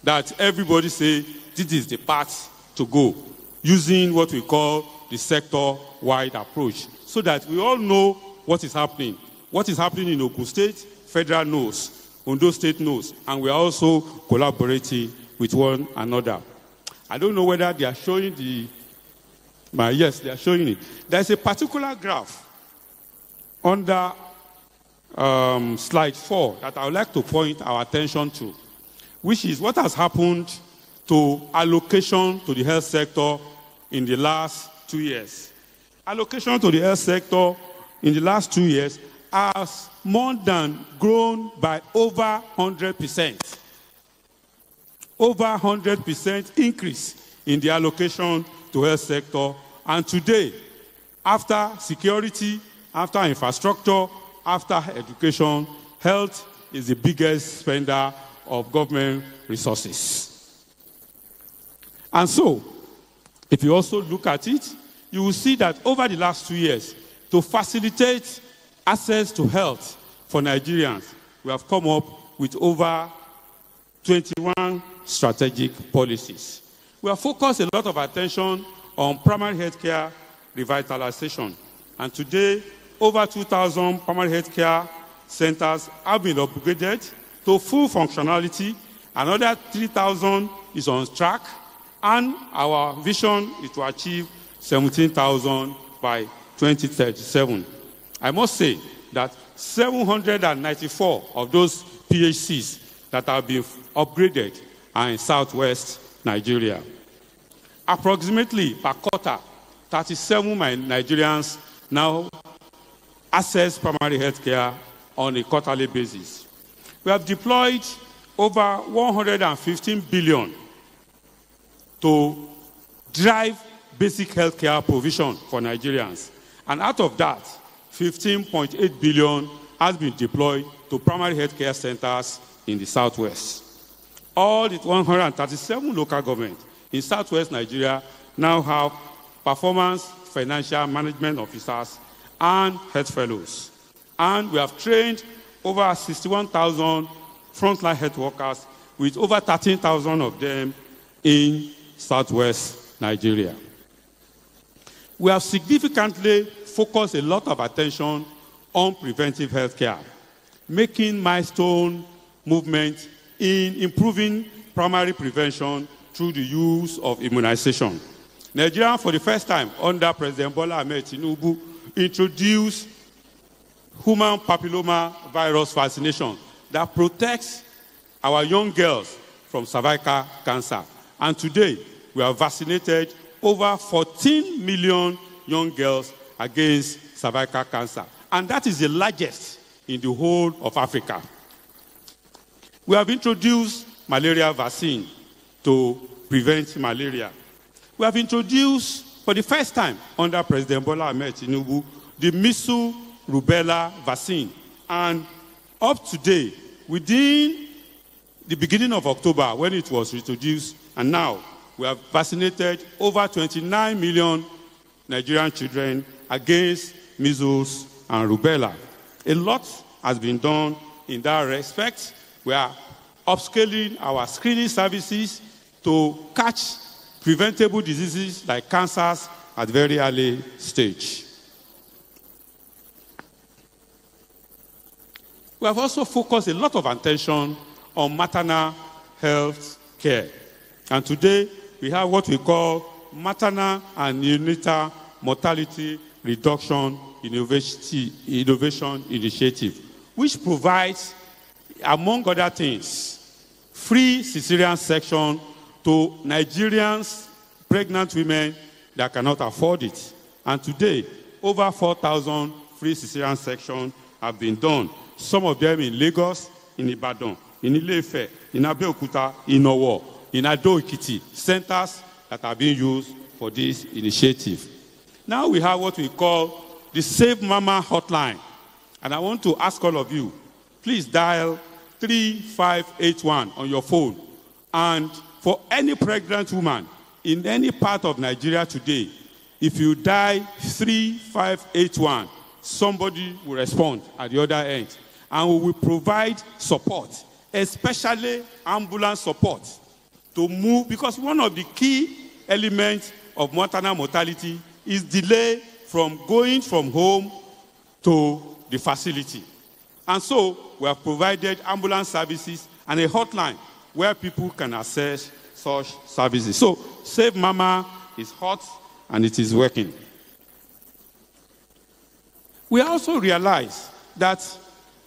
that everybody say this is the path to go, using what we call the sector-wide approach, so that we all know what is happening. What is happening in Ogun State, Federal knows, Ondo State knows, and we are also collaborating with one another. I don't know whether they are showing yes, they are showing it. There's a particular graph under slide 4 that I would like to point our attention to, which is what has happened to allocation to the health sector in the last 2 years. Allocation to the health sector in the last 2 years has more than grown by over 100%. Over 100% increase in the allocation to health sector. And today, after security, after infrastructure, after education, health is the biggest spender of government resources. And so, if you also look at it, you will see that over the last 2 years, to facilitate access to health for Nigerians, we have come up with over 21 strategic policies. We have focused a lot of attention on primary healthcare revitalization. And today, over 2,000 primary healthcare centers have been upgraded to full functionality. Another 3,000 is on track. And our vision is to achieve 17,000 by 2037. I must say that 794 of those PHCs that have been upgraded are in southwest Nigeria. Approximately per quarter, 37 Nigerians now access primary health care on a quarterly basis. We have deployed over 115 billion to drive basic health care provision for Nigerians. And out of that, 15.8 billion has been deployed to primary health care centers in the southwest. All the 137 local governments in southwest Nigeria now have performance financial management officers and health fellows. And we have trained over 61,000 frontline health workers, with over 13,000 of them in southwest Nigeria. We have significantly focused a lot of attention on preventive health care, making milestone movement in improving primary prevention through the use of immunization. Nigeria, for the first time under President Bola Ahmed Tinubu, introduced human papilloma virus vaccination that protects our young girls from cervical cancer. And today, we have vaccinated over 14 million young girls against cervical cancer. And that is the largest in the whole of Africa. We have introduced malaria vaccine to prevent malaria. We have introduced, for the first time under President Bola Ahmed Tinubu, the measles rubella vaccine. And up to date, within the beginning of October, when it was introduced, and now we have vaccinated over 29 million Nigerian children against measles and rubella. A lot has been done in that respect. We are upscaling our screening services to catch preventable diseases like cancers at very early stage. We have also focused a lot of attention on maternal health care. And today, we have what we call Maternal and Neonatal Mortality Reduction Innovation Initiative, which provides, among other things, free cesarean section to Nigerians, pregnant women that cannot afford it. And today, over 4,000 free cesarean sections have been done. Some of them in Lagos, in Ibadan, in Ile-Ife, in Abeokuta, in Owo, in Ado-Ekiti, centers that are being used for this initiative. Now we have what we call the Save Mama hotline. And I want to ask all of you, please dial 3581 on your phone. And for any pregnant woman in any part of Nigeria today, if you dial 3581, somebody will respond at the other end. And we will provide support, especially ambulance support, to move, because one of the key elements of maternal mortality is delay from going from home to the facility. And so we have provided ambulance services and a hotline where people can access such services. So Save Mama is hot and it is working. We also realize that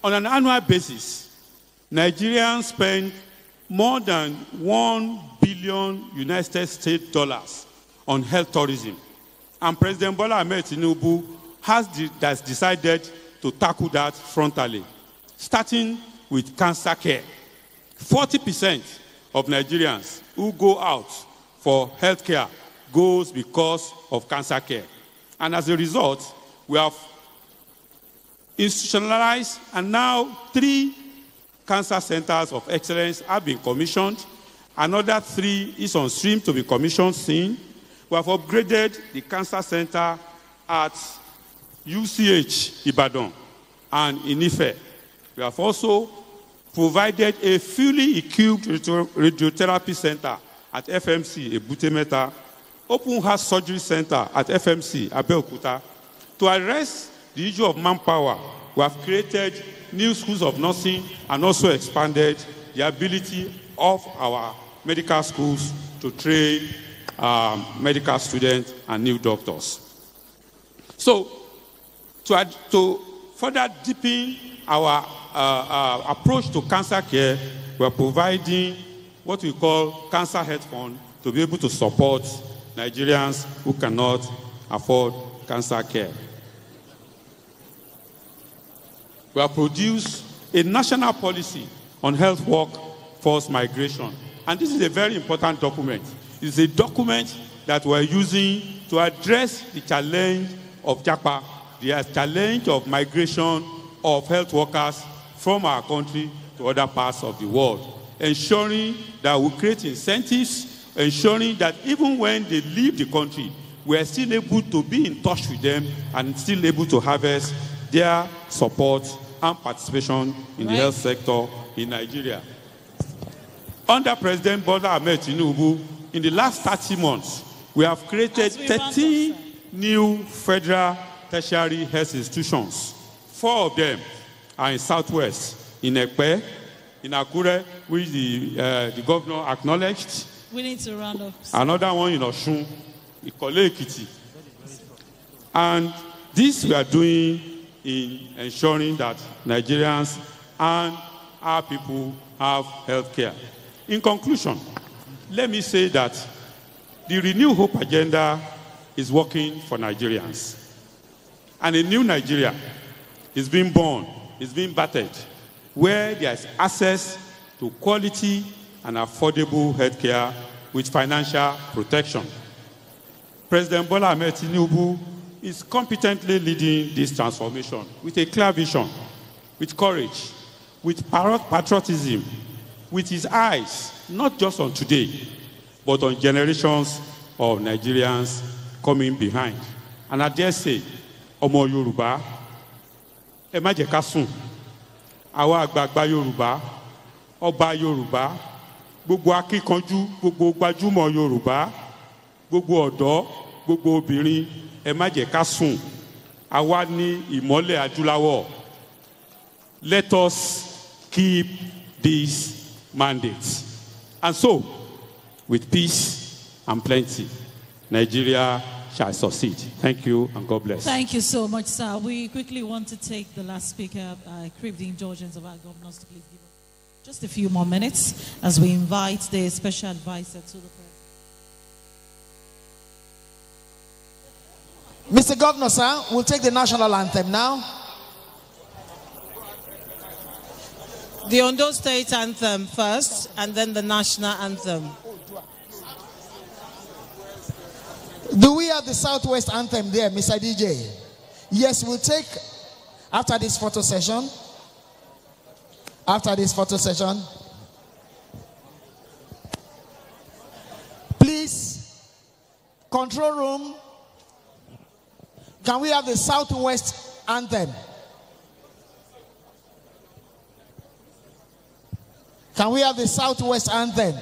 on an annual basis, Nigerians spend more than $1 billion United States dollars on health tourism. And President Bola Ahmed Tinubu has decided to tackle that frontally, starting with cancer care. 40% of Nigerians who go out for health care goes because of cancer care. And as a result, we have institutionalized, and now 3 cancer centers of excellence have been commissioned. Another 3 is on stream to be commissioned soon. We have upgraded the cancer center at UCH Ibadan and in Ife. We have also provided a fully equipped radiotherapy center at FMC Ebute Metta, open heart surgery center at FMC Abeokuta. To address the issue of manpower, we have created new schools of nursing and also expanded the ability of our medical schools to train medical students and new doctors. So, to further deepen our approach to cancer care, we are providing what we call Cancer Health Fund to be able to support Nigerians who cannot afford cancer care. We have produced a national policy on health workforce migration. And this is a very important document. It's a document that we're using to address the challenge of JAPA, the challenge of migration of health workers from our country to other parts of the world, ensuring that we create incentives, ensuring that even when they leave the country, we are still able to be in touch with them and still able to harvest their support and participation in the health sector in Nigeria. Under President Bola Ahmed Tinubu, in the last 30 months, we have created 13 new federal tertiary health institutions. 4 of them are in Southwest, in Ekpe, in Akure, which the governor acknowledged. We need to round up. Another one in Osun, Ikole Ekiti. And this we are doing in ensuring that Nigerians and our people have health care. In conclusion, let me say that the Renew Hope agenda is working for Nigerians. And a new Nigeria is being born, is being battered, where there is access to quality and affordable health care with financial protection. President Bola Ahmed Tinubu is competently leading this transformation with a clear vision, with courage, with patriotism, with his eyes, not just on today, but on generations of Nigerians coming behind. And I dare say, Ọmọ Yorùbá, ẹ má jẹ́ ká sùn. Àwa àgbààgbà Yorùbá, ọba Yorùbá, gbogbo akíkanjú, gbogbo gbajúmọ̀ Yorùbá, gbogbo ọ̀dọ́, gbogbo obìnrin, ẹ má jẹ́ ká sùn. Àwa ní ìmọ́lẹ̀ adúláwọ̀. Let us keep this mandate. And so, with peace and plenty, Nigeria shall succeed. Thank you and God bless. Thank you so much, sir. We quickly want to take the last speaker. I crave the indulgence of our governors to please give us just a few more minutes as we invite the special advisor to the president. Mr. Governor, sir, we'll take the national anthem now. The Ondo State anthem first, and then the national anthem. Do we have the Southwest anthem there, Mr. DJ? Yes, we'll take after this photo session. After this photo session. Please, control room, can we have the Southwest anthem? Can we have the Southwest anthem?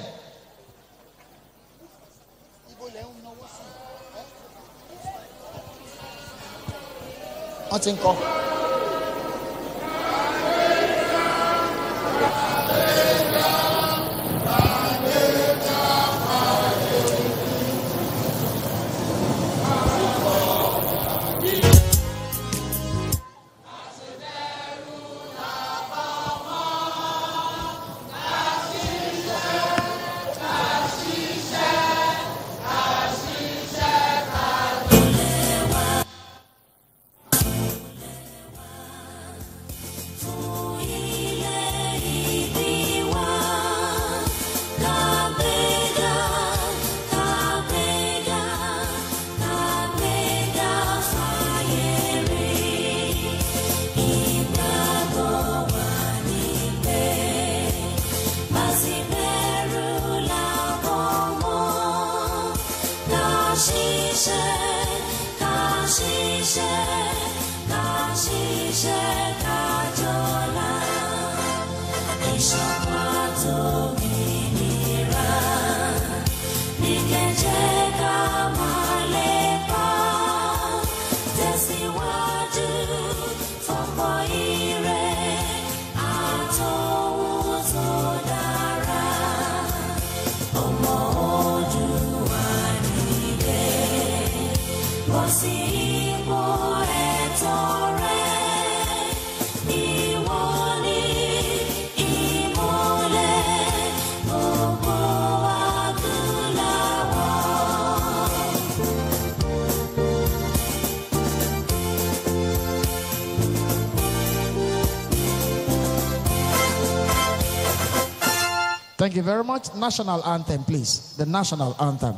Thank you very much. National anthem, please. The national anthem.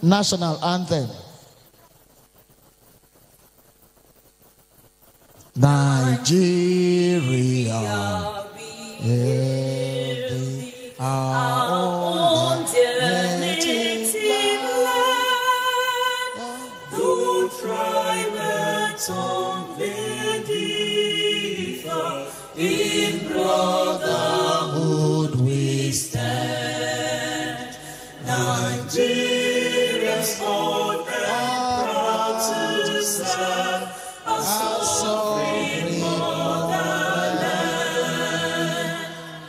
National anthem. Nigeria, our own native land, though tribe and tongue may differ, in brotherhood we stand. Nigeria's own and proud to serve our sovereign motherland.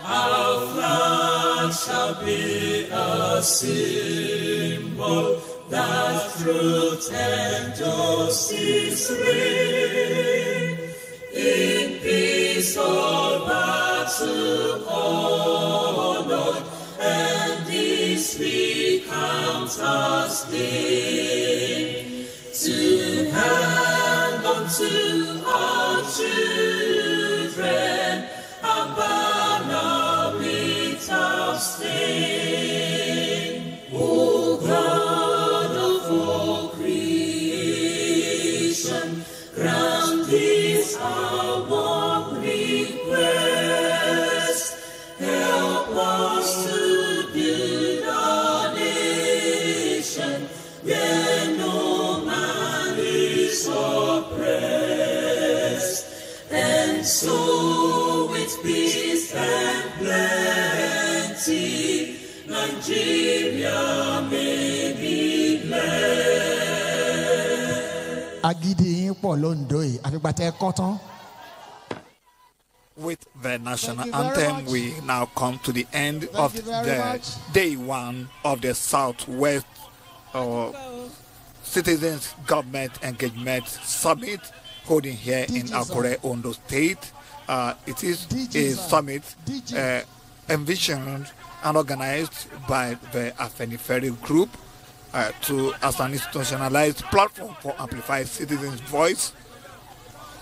Our flag shall be a symbol that truth and justice reign. In peace all battle honored, and this we count as gain. To hand unto our children a banner without stain. O God of with peace and plenty, Nigeria may be blessed. Agídí yín pọ̀ lóńdó yìí, àfìgbà tẹ́ ẹ kọ́ tán. With the national anthem, we now come to the end of the day one of the Southwest Citizens Government Engagement Summit holding here in Akure, Ondo State. It is a summit envisioned and organized by the Afenifere Group as an institutionalized platform for amplifying citizens' voice,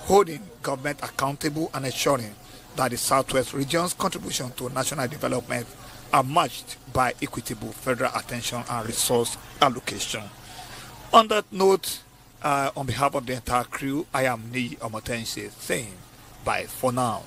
holding government accountable and ensuring that the Southwest region's contribution to national development are matched by equitable federal attention and resource allocation. On that note, on behalf of the entire crew, I am Ni Omotense saying bye for now.